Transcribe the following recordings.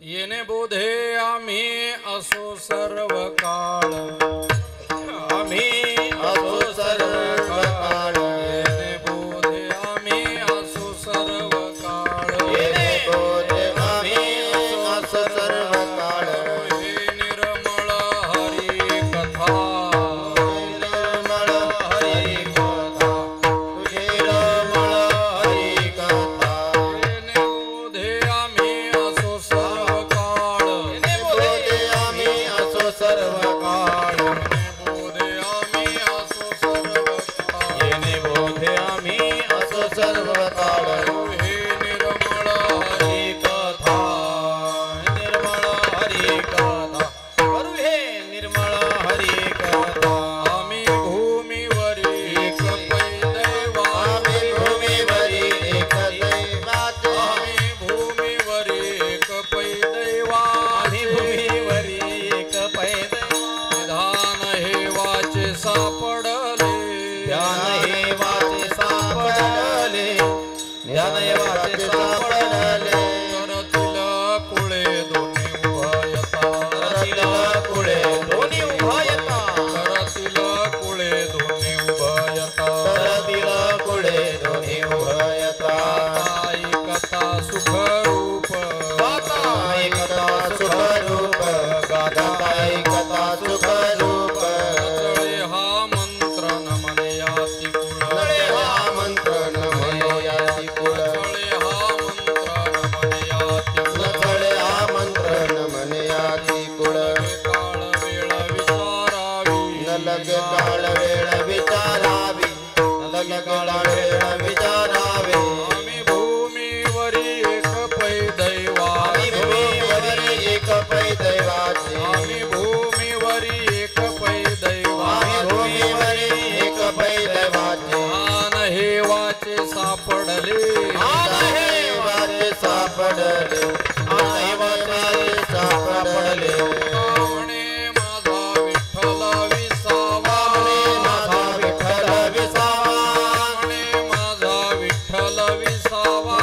येणे बोधे आम्ही असो सर्व काळ, आम्ही असो सर्व काळ, येणे बोधे आम्ही असो सर्व काळ, येणे बोधे आम्ही असो सर्व काळ, हे निर्मळ हरी कथा, निर्मळ हरी कथा, निर्मळ हरी कथा, येणे बोधे आम्ही असो सर्व काळ, येणे बोधे आम्ही असो सर्व काळ, येणे बोधे आम्ही असो सर्व काळ, या नैवाचे सापडले करतील कुळे दोन्ही उभयता करतील कुळे दोन्ही उभयता करतील कुळे दोन्ही उभयता करतील कुळे दोन्ही उभयता ऐकता सुखरूप गाता ऐकता सुखरूप गाता ऐकता सुखरूप नचळे हा मंत्र न म्हणे याती कुळ नळे हा मंत्र न म्हणे याची कुळ नचळे हा मंत्र न म्हणे याती कुळ नचळे हा मंत्र न म्हणे याची कुळ काळ वेळ विचारावी न लगे काळ वेळ विचारावी न लगे काळ वेळ विचारावे आम्ही भूमीवरी एक पै दैवा आम्ही भूमीवरी एक पै दैवाचे आम्ही भूमीवरी एक पै दैवा आम्ही भूमीवरी एक पै दैवाचे आन हे वाचे सापडले आन हे वाचे सापडले आन हे वाचे सापडले म्हणे माझा विठ्ठल विसावा म्हणे माझा विठ्ठल विसावा म्हणे माझा विठ्ठल विसावा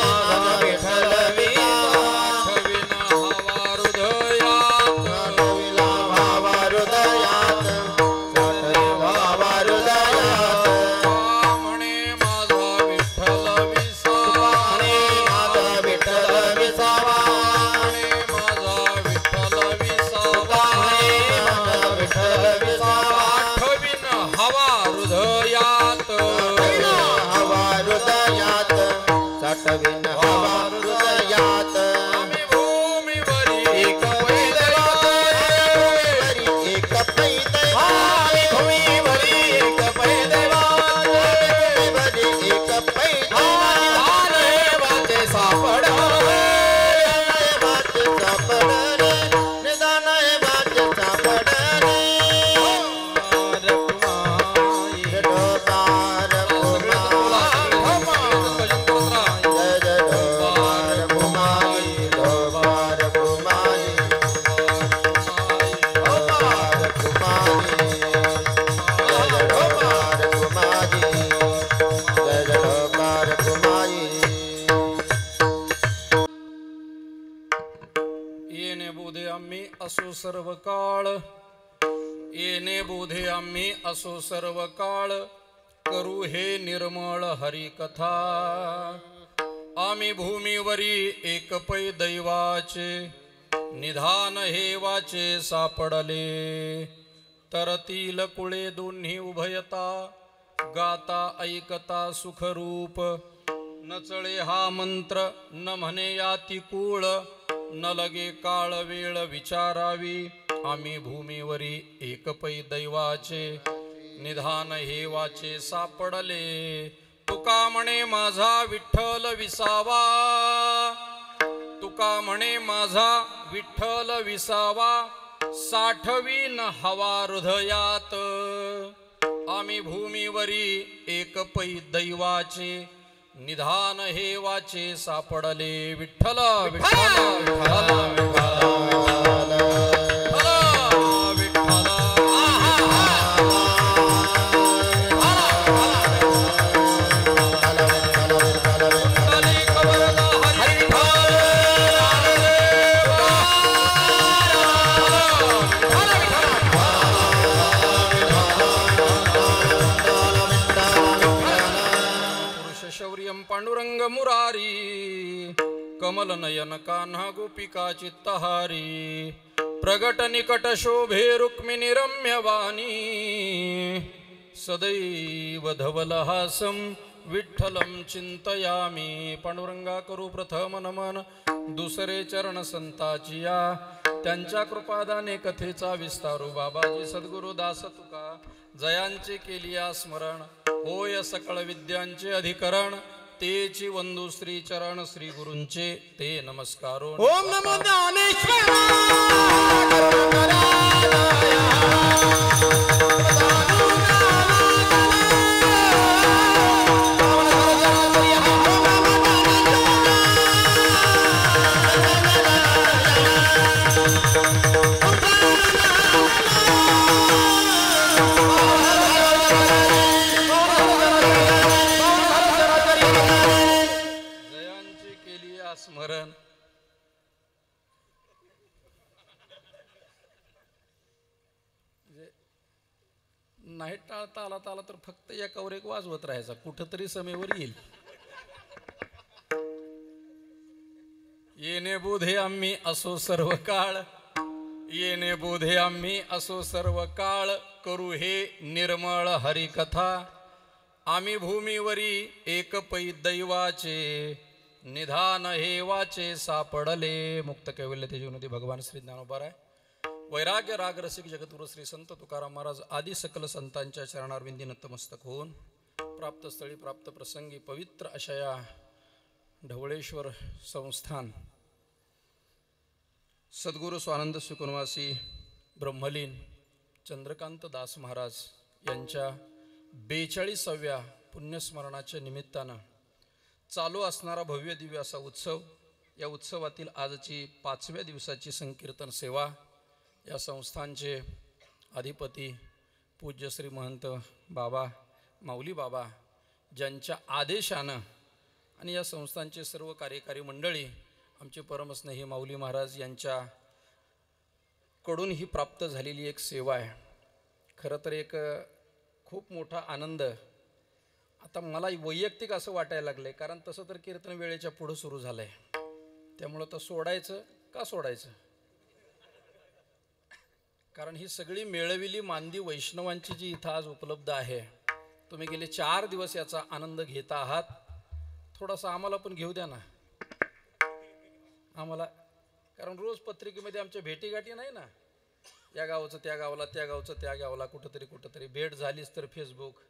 माझा विठ्ठल विसावा आठवीन हवा हृदयात साठविला भावा हृदयात साठविला भावा हृदयात म्हणे माझा विठ्ठल विसावा म्हणे माझा विठ्ठल विसावा म्हणे माझा विठ्ठल विसावा म्हणे माझा विठ्ठल विसावा आठवीन हवा हृदयात हवा हृदयात साठविन हवा हृदयात आम्ही भूमीवरी एक पै दैवाचे एक पै दैवाचे भूमीवरी एक पै दैवाचे भूमीवरी एक पै दैवाचे वाचे सापडले वाचे सापडले निदान वाचे सापडले ढोकार जय जय ढोकार कुमारी ढोकार कुमारी ढोकार कुमारी जय जय ढोकार कुमारी जय जय ढोकार कुमारी येणे बोधे आम्ही असो सर्व काळ येणे बोधे आम्ही असो सर्व काळ करू हे निर्मळ हरिकथा आम्ही भूमीवरी एक पै दैवाचे निधान हे वाचे सापडले तरतील कुळे दोन्ही उभयता गाता ऐकता सुखरूप नचळे हा मंत्र न म्हणे याती कुळ न लगे काळ वेळ विचारावी आम्ही भूमीवरी एक पै दैवाचे निधान हे वाचे सापडले तुका म्हणे माझा विठ्ठल विसावा तुका म्हणे माझा विठ्ठल विसावा साठवीन हवा हृदयात आम्ही भूमीवरी एक पै दैवाचे निधान हे वाचे सापडले विठ्ठल विठ्ठल विठ्ठल विठ्ठल शौर्यं पांडुरंग मुरारी कमल नयन कान्हा गोपिका चित्तहारी प्रगट निकट शोभे रुक्मिणी रम्यवाणी सदैव धवलहासं विठ्ठलं चिंतयामी पांडुरंगा करू प्रथम नमन दुसरे चरण संताची या त्यांच्या कृपादाने कथेचा विस्तारू बाबाजी सद्गुरु दास तुका जयांचे केलिया स्मरण होय सकळ विद्यांचे अधिकरण तेची वंदू श्री चरण श्री गुरूंचे ते नमस्कारो ओम नमो ज्ञानेश्वराय स्मरण. नाही टाळता आला तर फक्त एकावर एक वाजवत राहायचा, कुठंतरी समेवर येईल. येणे बोधे आम्ही असो सर्व काळ, येणे बोधे आम्ही असो सर्व काळ, करू हे निर्मळ हरिकथा. आम्ही भूमीवरी एक पै दैवाचे, निधान हे वाचे सापडले. मुक्त कैवल्य तेजोनदी भगवान श्री ज्ञानोबा वैराग्य राग रसिक जगद्गुरु श्री संत तुकाराम महाराज आदी सकल संतांच्या चरणारविंदी नतमस्तक होऊन प्राप्त स्थळी प्राप्त प्रसंगी पवित्र अशा या ढवळेश्वर संस्थान सद्गुरु स्वानंद सुकुनवासी ब्रह्मलीन चंद्रकांत दास महाराज यांच्या 42व्या पुण्यस्मरणाच्या निमित्तानं चालू असणारा भव्य दिव्य असा उत्सव. या उत्सवातील आजची 5व्या दिवसाची संकीर्तन सेवा या संस्थांचे अधिपती पूज्य श्री महंत बाबा माऊली बाबा ज्यांच्या आदेशानं आणि या संस्थांचे सर्व कार्यकारी मंडळी आमचे परमस्नेही माऊली महाराज यांच्या कडून ही प्राप्त झालेली एक सेवा आहे. खरं तर एक खूप मोठा आनंद आता मला वैयक्तिक असं वाटायला लागलंय, कारण तसं तर कीर्तन वेळेच्या पुढं सुरू झालंय, त्यामुळं तर सोडायचं का सोडायचं. कारण ही सगळी मेळविली मांदी वैष्णवांची जी इथं आज उपलब्ध आहे, तुम्ही गेले 4 दिवस याचा आनंद घेता आहात. थोडासा आम्हाला पण घेऊ द्या ना आम्हाला, कारण रोज पत्रिकेमध्ये आमच्या भेटीगाठी नाही ना, या गावाचं त्या गावाला, त्या गावचं त्या गावाला, कुठंतरी भेट झालीच तर फेसबुक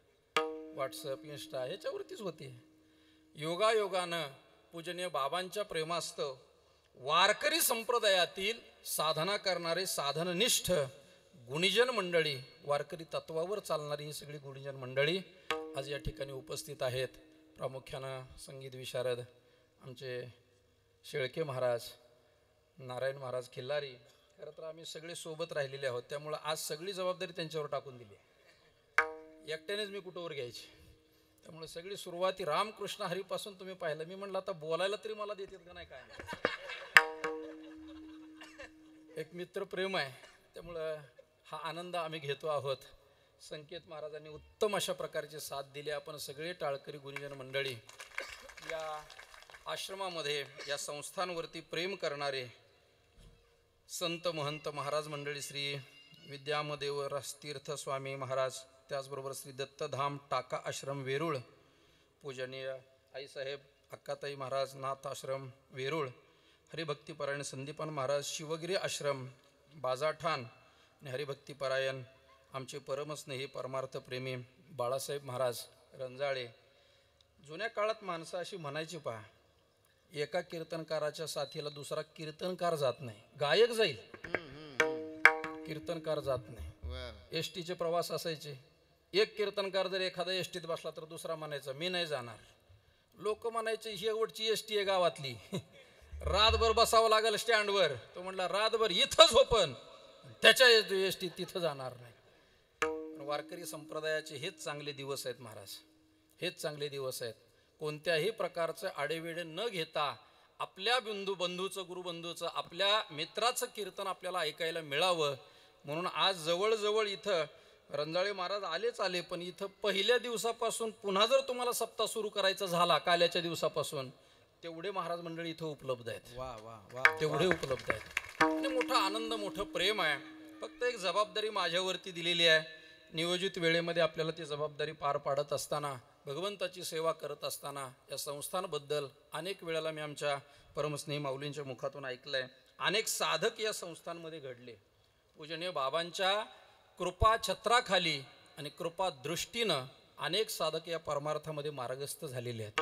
व्हॉट्सअप इंस्टा ह्याच्यावरतीच होती. योगायोगानं पूजनीय बाबांच्या प्रेमास्तव वारकरी संप्रदायातील साधना करणारे साधननिष्ठ गुणीजन मंडळी, वारकरी तत्वावर चालणारी ही सगळी गुणीजन मंडळी आज या ठिकाणी उपस्थित आहेत. प्रामुख्यानं संगीत विशारद आमचे शेळके महाराज, नारायण महाराज खिल्लारी. खरं तर आम्ही सगळे सोबत राहिलेले आहोत, त्यामुळं आज सगळी जबाबदारी त्यांच्यावर टाकून दिली. एकट्यानेच मी कुठंवर घ्यायची, त्यामुळे सगळी सुरुवाती रामकृष्ण हरीपासून तुम्ही पाहिलं. मी म्हणलं आता बोलायला तरी मला देतात का नाही काय. एक मित्र प्रेम आहे, त्यामुळं हा आनंद आम्ही घेतो आहोत. संकेत महाराजांनी उत्तम अशा प्रकारची साथ दिली. आपण सगळे टाळकरी गुणीजन मंडळी या आश्रमामध्ये या संस्थांवरती प्रेम करणारे संत महंत महाराज मंडळी श्री विद्यामदेव तीर्थ स्वामी महाराज, त्याचबरोबर श्री दत्तधाम टाका आश्रम वेरूळ, पूजनीय आईसाहेब अक्काताई महाराज नाथ आश्रम वेरूळ, हरिभक्तीपरायण संदीपान महाराज शिवगिरी आश्रम बाजाठाण आणि हरिभक्तीपरायण आमचे परमस्नेही परमार्थप्रेमी बाळासाहेब महाराज रंजाळे. जुन्या काळात माणसं अशी म्हणायची पहा, एका कीर्तनकाराच्या साथीला दुसरा कीर्तनकार जात नाही, गायक जाईल कीर्तनकार जात नाही. एस टीचे प्रवास असायचे, एक कीर्तनकार जर एखादा एस टीत बसला तर दुसरा म्हणायचा मी नाही जाणार. लोक म्हणायचे ही एवढची एस टी आहे गावातली, रातभर बसावं लागेल स्टँडवर. तो म्हणला रातभर इथंच ओपन, त्याच्या एस टी तिथं जाणार नाही. वारकरी संप्रदायाचे हेच चांगले दिवस आहेत महाराज, हेच चांगले दिवस आहेत. कोणत्याही प्रकारचं आडेवेडे न घेता आपल्या बंधूचं गुरुबंधूचं आपल्या मित्राचं कीर्तन आपल्याला ऐकायला मिळावं म्हणून आज जवळजवळ इथं रंजाळे महाराज आले, पण इथं पहिल्या दिवसापासून पुन्हा जर तुम्हाला सप्ताह सुरू करायचा झाला काल्याच्या दिवसापासून, तेवढे महाराज मंडळी इथं उपलब्ध आहेत. वा वा वा, तेवढे उपलब्ध आहेत. आणि मोठा आनंद मोठं प्रेम आहे. फक्त एक जबाबदारी माझ्यावरती दिलेली आहे. नियोजित वेळेमध्ये आपल्याला ती जबाबदारी पार पाडत असताना, भगवंताची सेवा करत असताना या संस्थांबद्दल अनेक वेळेला मी आमच्या परमस्नेही माऊलींच्या मुखातून ऐकलंय. अनेक साधक या संस्थांमध्ये घडले. पूजनीय बाबांच्या कृपा छत्राखाली आणि कृपा दृष्टीनं अनेक साधक या परमार्थामध्ये मार्गस्थ झालेले आहेत,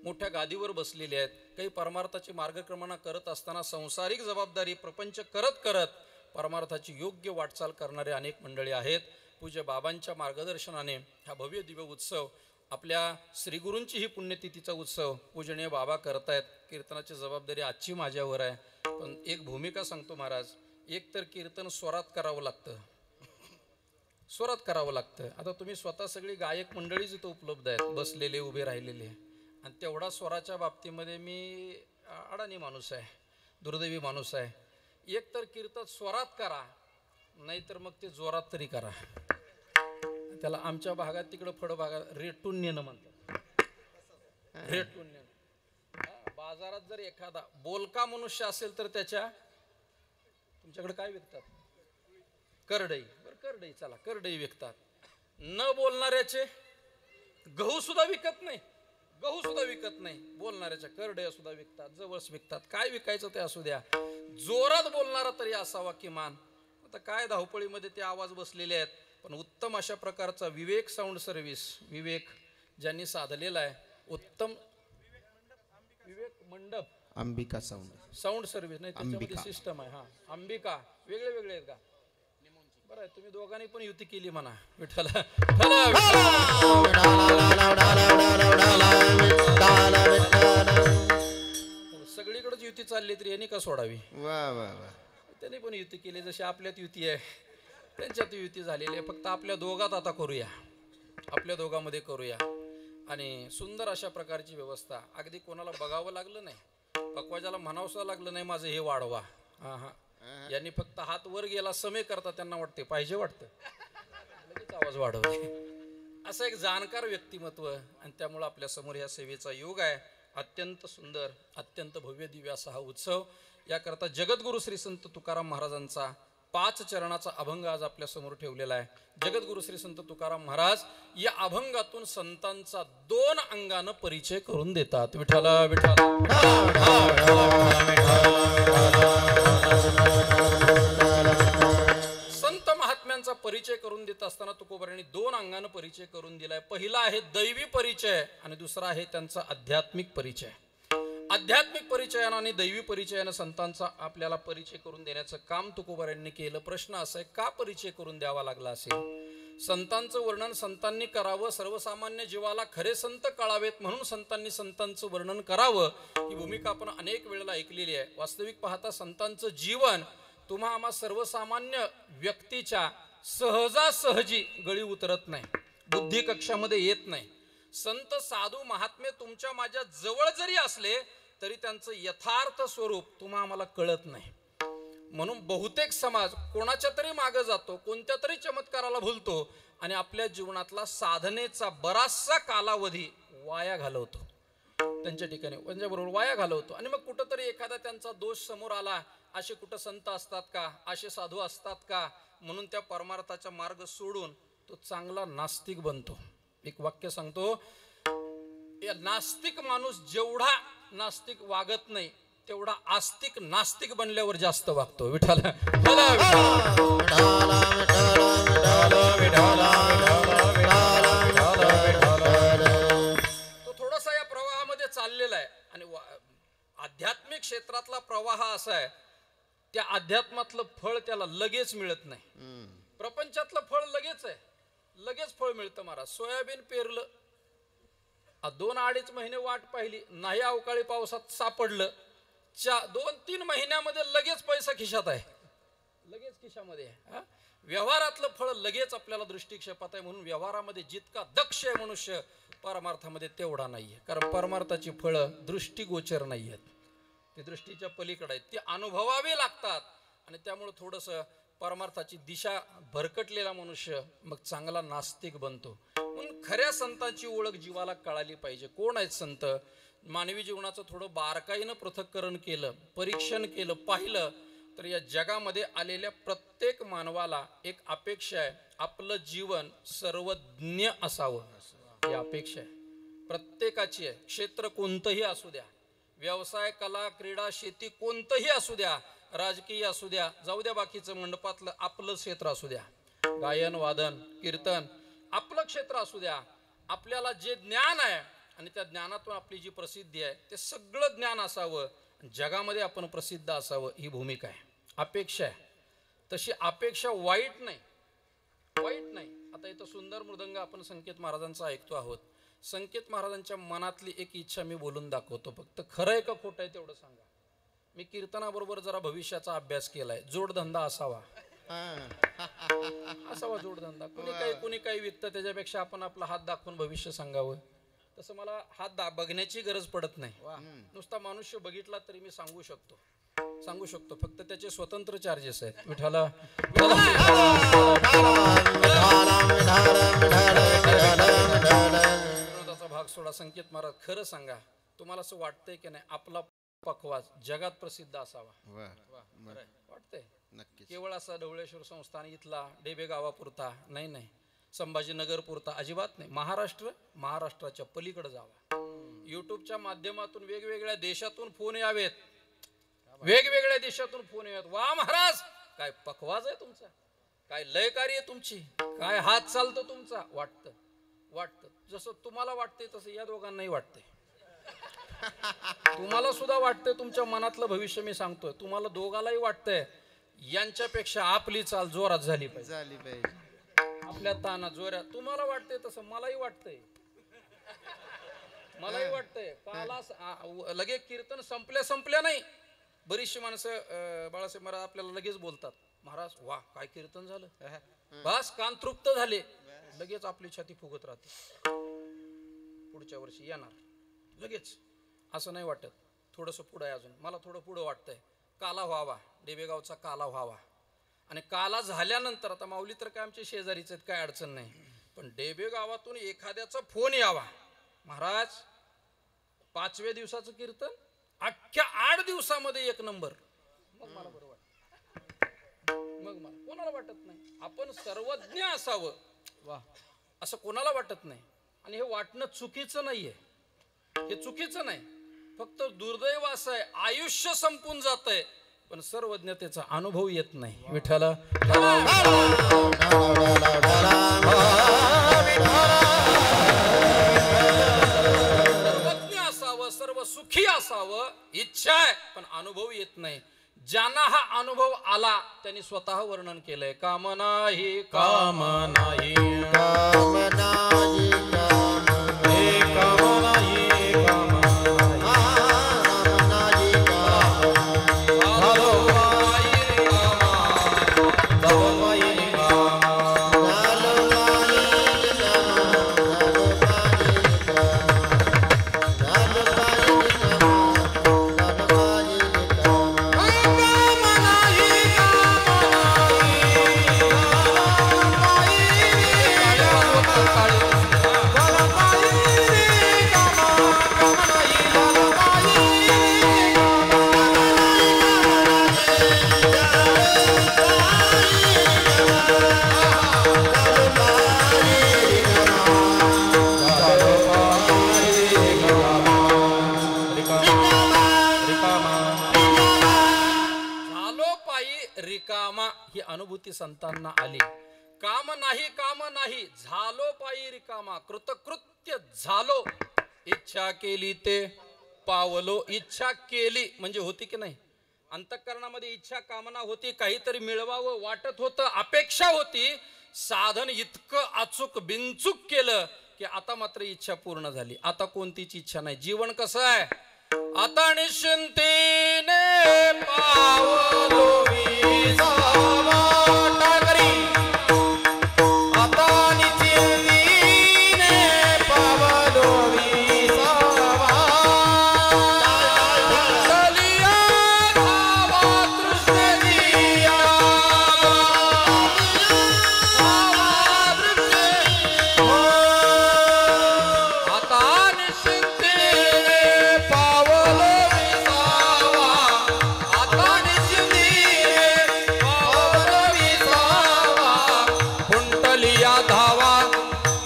मोठ्या गादीवर बसलेले आहेत. काही परमार्थाची मार्गक्रमणा करत असताना संसारिक जबाबदारी प्रपंच करत करत परमार्थाची योग्य वाटचाल करणारे अनेक मंडळी आहेत. पूज्य बाबांच्या मार्गदर्शनाने हा भव्य दिव्य उत्सव, आपल्या श्रीगुरूंची ही पुण्यतिथीचा उत्सव पूजनीय बाबा करतायत. कीर्तनाची जबाबदारी आजची माझ्यावर आहे, पण एक भूमिका सांगतो महाराज. एक तर कीर्तन स्वरात करावं लागतं, स्वरात करावं लागतं. आता तुम्ही स्वतः सगळी गायक मंडळीच इथं उपलब्ध आहेत, बसलेले उभे राहिलेले, आणि तेवढा स्वराच्या बाबतीमध्ये मी अडाणी माणूस आहे, दुर्दैवी माणूस आहे. एक तर कीर्तन स्वरात करा, नाहीतर मग ते जोरात तरी करा. त्याला आमच्या भागात तिकडं फळ भागात रेटून नेणं म्हणतात. रेटून नेणं. बाजारात जर एखादा बोलका मनुष्य असेल तर त्याच्या तुमच्याकडे काय विकतात? करडई. बरं करडई, चला करडई विकतात. न बोलणाऱ्याचे गहू सुद्धा विकत नाही, गहू सुद्धा विकत नाही. बोलणाऱ्याच्या करड्या सुद्धा विकतात, जवळच विकतात. काय विकायचं ते असू द्या, जोरात बोलणारा तरी असावा किमान. आता काय धावपळीमध्ये ते आवाज बसलेले आहेत, पण उत्तम अशा प्रकारचा विवेक साऊंड सर्व्हिस, विवेक ज्यांनी साधलेला आहे, उत्तम विवेक मंडप अंबिका साऊंड साऊंड सर्व्हिस नाही त्याच्यामध्ये सिस्टम आहे. हा अंबिका वेगळे वेगळे आहेत का? बरं आहे, तुम्ही दोघांनी पण युती केली म्हणा. विठ्ठला सगळीकडेच युती चालली तरी यांनी का सोडावी? वा वा वा. त्यांनी पण युती केली, जशी आपल्यात युती आहे त्यांच्यात युती झालेली आहे. फक्त आपल्या दोघात आता करूया, आपल्या दोघांमध्ये करूया. आणि सुंदर अशा प्रकारची व्यवस्था. अगदी कोणाला बघावं लागलं नाही, पकवाजाला म्हणावं लागलं नाही माझं हे वाढवा. हा हा, यांनी फक्त हात वर गेला समय करता त्यांना वाटते पाहिजे, वाटतं लगेच आवाज वाढवले. असं एक जाणकार व्यक्तिमत्व. आणि त्यामुळं आपल्या समोर ह्या सेवेचा योग आहे. अत्यंत सुंदर, अत्यंत भव्य दिव्य असा हा उत्सव. याकरता जगद्गुरु श्री संत तुकाराम महाराजांचा 5 चरणाचा अभंग आज आपल्या समोर ठेवलेला आहे. जगद्गुरु श्री संत तुकाराम महाराज या अभंगातून संतांचा 2 अंगानं परिचय करून देतात. विठ्ठला विठ्ठला संत महात्म्यांचा परिचय करून देत असताना तुकोबारायांनी 2 अंगानं परिचय करून दिलाय. पहिला आहे दैवी परिचय आणि दुसरा आहे त्यांचा आध्यात्मिक परिचय. आध्यात्मिक परिचयानं आणि दैवी परिचयानं संतांचा आपल्याला परिचय करून देण्याचं काम तुकोबारायांनी केलं. प्रश्न असा आहे, का परिचय करून द्यावा लागला असेल? संतांचं वर्णन संतांनी करावं, सर्वसामान्य जीवाला खरे संत कळावेत म्हणून संतांनी संतांचं वर्णन करावं, ही भूमिका आपण अनेक वेळेला ऐकलेली आहे. वास्तविक पाहता संतांचं जीवन तुम्हा आम्हा सर्वसामान्य व्यक्तीच्या सहजासहजी गळी उतरत नाही, बुद्धी कक्षामध्ये येत नाही. संत साधू महात्मे तुमच्या माझ्या जवळ जरी असले तरी त्यांचं यथार्थ स्वरूप तुम्हा आम्हाला कळत नाही. म्हणून बहुतेक समाज कोणाच्या तरी मागे जातो, कोणत्या तरी चमत्काराला भुलतो आणि आपल्या जीवनातला साधनेचा बराचसा कालावधी वाया घालवतो. त्यांच्या ठिकाणी त्यांच्याबरोबर वाया घालवतो. आणि मग कुठंतरी एखादा त्यांचा दोष समोर आला, असे कुठं संत असतात का, असे साधू असतात का, म्हणून त्या परमार्थाचा मार्ग सोडून तो चांगला नास्तिक बनतो. एक वाक्य सांगतो, या नास्तिक माणूस जेवढा नास्तिक वागत नाही तेवढा आस्तिक नास्तिक बनल्यावर जास्त वागतो. विठ्ठला तो थोडासा या प्रवाहामध्ये चाललेला आहे. आणि आध्यात्मिक क्षेत्रातला प्रवाह असा आहे, त्या अध्यात्मातलं फळ त्याला लगेच मिळत नाही. प्रपंचातलं फळ लगेच आहे, लगेच फळ मिळतं. महाराज सोयाबीन पेरलं, 2-2.5 महिने वाट पाहिली, नाही अवकाळी पावसात सापडलं, 2-3 महिन्यामध्ये लगेच पैसा खिशात आहे, लगेच खिशामध्ये आहे. व्यवहारातलं फळ लगेच आपल्याला दृष्टिक्षेपात आहे. म्हणून व्यवहारामध्ये जितका दक्ष आहे मनुष्य, परमार्थामध्ये तेवढा नाहीये. कारण परमार्थाची फळं दृष्टिगोचर नाही आहेत, ते दृष्टीच्या पलीकडे आहेत, ते अनुभवावे लागतात. आणि त्यामुळं थोडंसं परमार्थाची दिशा भरकटलेला मनुष्य मग चांगला नास्तिक बनतो. म्हणून खऱ्या संतांची ओळख जीवाला कळाली पाहिजे. कोण आहेत संत? मानवी जीवनाचं थोडं बारकाईनं पृथक्करण केलं, परीक्षण केलं, पाहिलं तर या जगामध्ये आलेल्या प्रत्येक मानवाला एक अपेक्षा आहे, आपलं जीवन सर्वज्ञ असावं. ही अपेक्षा आहे प्रत्येकाची आहे. क्षेत्र कोणतंही असू द्या, व्यवसाय, कला, क्रीडा, शेती कोणतंही असू द्या, राजकीय असू द्या, जाऊ द्या बाकीचं, मंडपातलं आपलं क्षेत्र असू द्या, गायन वादन कीर्तन आपलं क्षेत्र असू द्या. आपल्याला जे ज्ञान आहे आणि त्या ज्ञानातून आपली जी प्रसिद्धी आहे ते सगळं ज्ञान असावं, जगामध्ये आपण प्रसिद्ध असावं, ही भूमिका आहे, अपेक्षा आहे. तशी अपेक्षा वाईट नाही, वाईट नाही. आता इथं सुंदर मृदंग आपण संकेत महाराजांचा ऐकतो आहोत. संकेत महाराजांच्या मनातली एक इच्छा मी बोलून दाखवतो, फक्त खरं आहे का खोटं आहे तेवढं सांगा. मी कीर्तनाबरोबर जरा भविष्याचा अभ्यास केलाय. जोडधंदा असावा, असावा जोडधंदा. कुणी काही विकतं त्याच्यापेक्षा आपण आपला हात दाखवून भविष्य सांगावं. तसं मला हात बघण्याची गरज पडत नाही. नुसता मनुष्य बघितला तरी मी सांगू शकतो. फक्त त्याचे स्वतंत्र चार्जेस आहेत. विठाला विनोदाचा भाग सोडा. संकेत महाराज, खरं सांगा, तुम्हाला असं वाटतंय की नाही आपला पखवाज जगात प्रसिद्ध असावा? वाटतंय? केवळ असा ढवळेश्वर संस्थान इथला डेबे गावापुरता नाही, संभाजीनगर पुरता अजिबात नाही. महाराष्ट्राच्या पलीकडे जावा. युट्यूबच्या माध्यमातून वेगवेगळ्या देशातून फोन यावेत. वा महाराज, काय पखवाज आहे तुमचा, काय लयकारी आहे तुमची, काय हात चालतो तुमचा. वाटतं जसं तुम्हाला वाटतंय तसं या दोघांनाही वाटतंय. तुम्हाला सुद्धा वाटतंय. तुमच्या मनातलं भविष्य मी सांगतोय. तुम्हाला दोघालाही वाटतंय यांच्यापेक्षा आपली चाल जोरात झाली पाहिजे. आपल्या ताना जोरात. तुम्हाला वाटतंय तसं मलाही वाटतंय. काला लगे कीर्तन संपल्या नाही. बरीचशी माणसं बाळासाहेब महाराज आपल्याला लगेच बोलतात, महाराज वा काय कीर्तन झालं, बस कान तृप्त झाले, लगेच आपली छाती फुगत राहते. पुढच्या वर्षी येणार लगेच. असं नाही वाटत. थोडंसं पुढं आहे अजून. मला थोडं पुढं वाटतंय. काला व्हावा, डेबेगावचा काला व्हावा. आणि काला झाल्यानंतर आता माऊली तर काय आमचे शेजारीच आहेत, काय अडचण नाही. पण डेबे गावातून एखाद्याचा फोन यावा, महाराज 5व्या दिवसाचं कीर्तन अख्ख्या 8 दिवसामध्ये 1 नंबर. मग मला बरं वाटतं. मग मला कोणाला वाटत नाही आपण सर्वज्ञ असावं असं कोणाला वाटत नाही. आणि हे वाटणं चुकीचं नाहीये. हे चुकीचं नाही. फक्त दुर्दैव असं आहे आयुष्य संपून जातंय पण सर्वज्ञतेचा अनुभव येत नाही. विठ्ठला सर्वज्ञ असावं, सर्व सुखी असावं इच्छा आहे पण अनुभव येत नाही. ज्यांना हा अनुभव आला त्यांनी स्वतः वर्णन केलंय. काम नाही काम नाही काम नाही काम नाही काम अनुभूती संतांना आली. काम नाही झालो पायी रिकामा, कृतकृत्य झालो. इच्छा केली ते पावलो. इच्छा केली म्हणजे होती की नाही, अंतःकरणामध्ये इच्छा कामना होती, काहीतरी मिळवावं वाटत होतं, अपेक्षा होती. साधन इतकं अचूक बिनचूक केलं की आता मात्र इच्छा पूर्ण झाली. आता कोणतीच इच्छा नाही. जीवन कसं आहे, आता निश्चिंतीने पावलो विसावा टाकरी. आता निश्चिंतीने पावलो विसावा चलिया धावा तृष्णेदिया आता निश्चिंतीने पावलो विसावा. आता निश्चिंतीने पावलो विसावा कुंटलिया धावा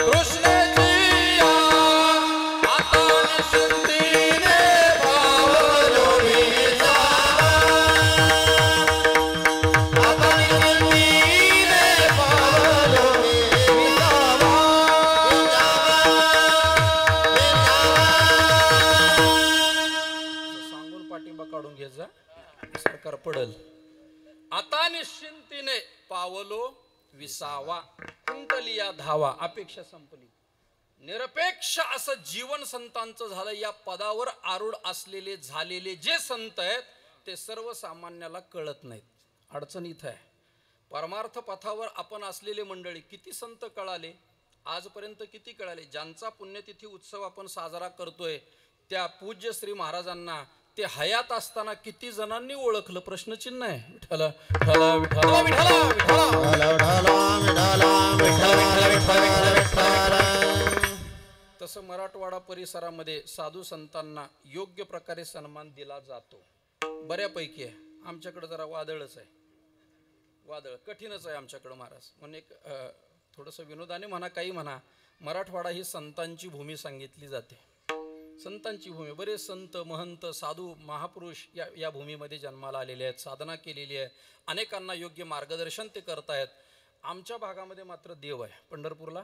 कृष्णेदिया. आता निश्चिंतीने पावलो विसावा. आता निश्चिंतीने पावलो विसावा. सांगून पाठिंबा काढून घे जा, सरकार पडल. आता निश्चिंतीने पावलो विसावा कुंटलिया धावा. अपेक्षा संपली. निरपेक्ष असं जीवन संतांचं झालं. या पदावर आरूढ असलेले झालेले जे संत आहेत ते सर्वसामान्याला कळत नाहीत. अडचण इथं आहे. परमार्थ पथावर आपण असलेले मंडळी किती संत कळाले आजपर्यंत किती कळाले? ज्यांचा पुण्यतिथी उत्सव आपण साजरा करतोय त्या पूज्य श्री महाराजांना ते हयात असताना किती जणांनी ओळखलं? प्रश्नचिन्ह आहे. विठ्ठल विठ्ठल विठ्ठल विठ्ठल. तसं मराठवाडा परिसरामध्ये साधू संतांना योग्य प्रकारे सन्मान दिला जातो, बऱ्यापैकी आहे. आमच्याकडे जरा वादळच आहे, वादळ कठीणच आहे आमच्याकडं महाराज. म्हणून एक थोडंसं विनोदाने म्हणा काही म्हणा, मराठवाडा ही संतांची भूमी सांगितली जाते. संतांची भूमी. बरेच संत महंत साधू महापुरुष या भूमीमध्ये जन्माला आलेले आहेत, साधना केलेली आहे, अनेकांना योग्य मार्गदर्शन ते करतायत. आमच्या भागामध्ये मात्र देव आहे. पंढरपूरला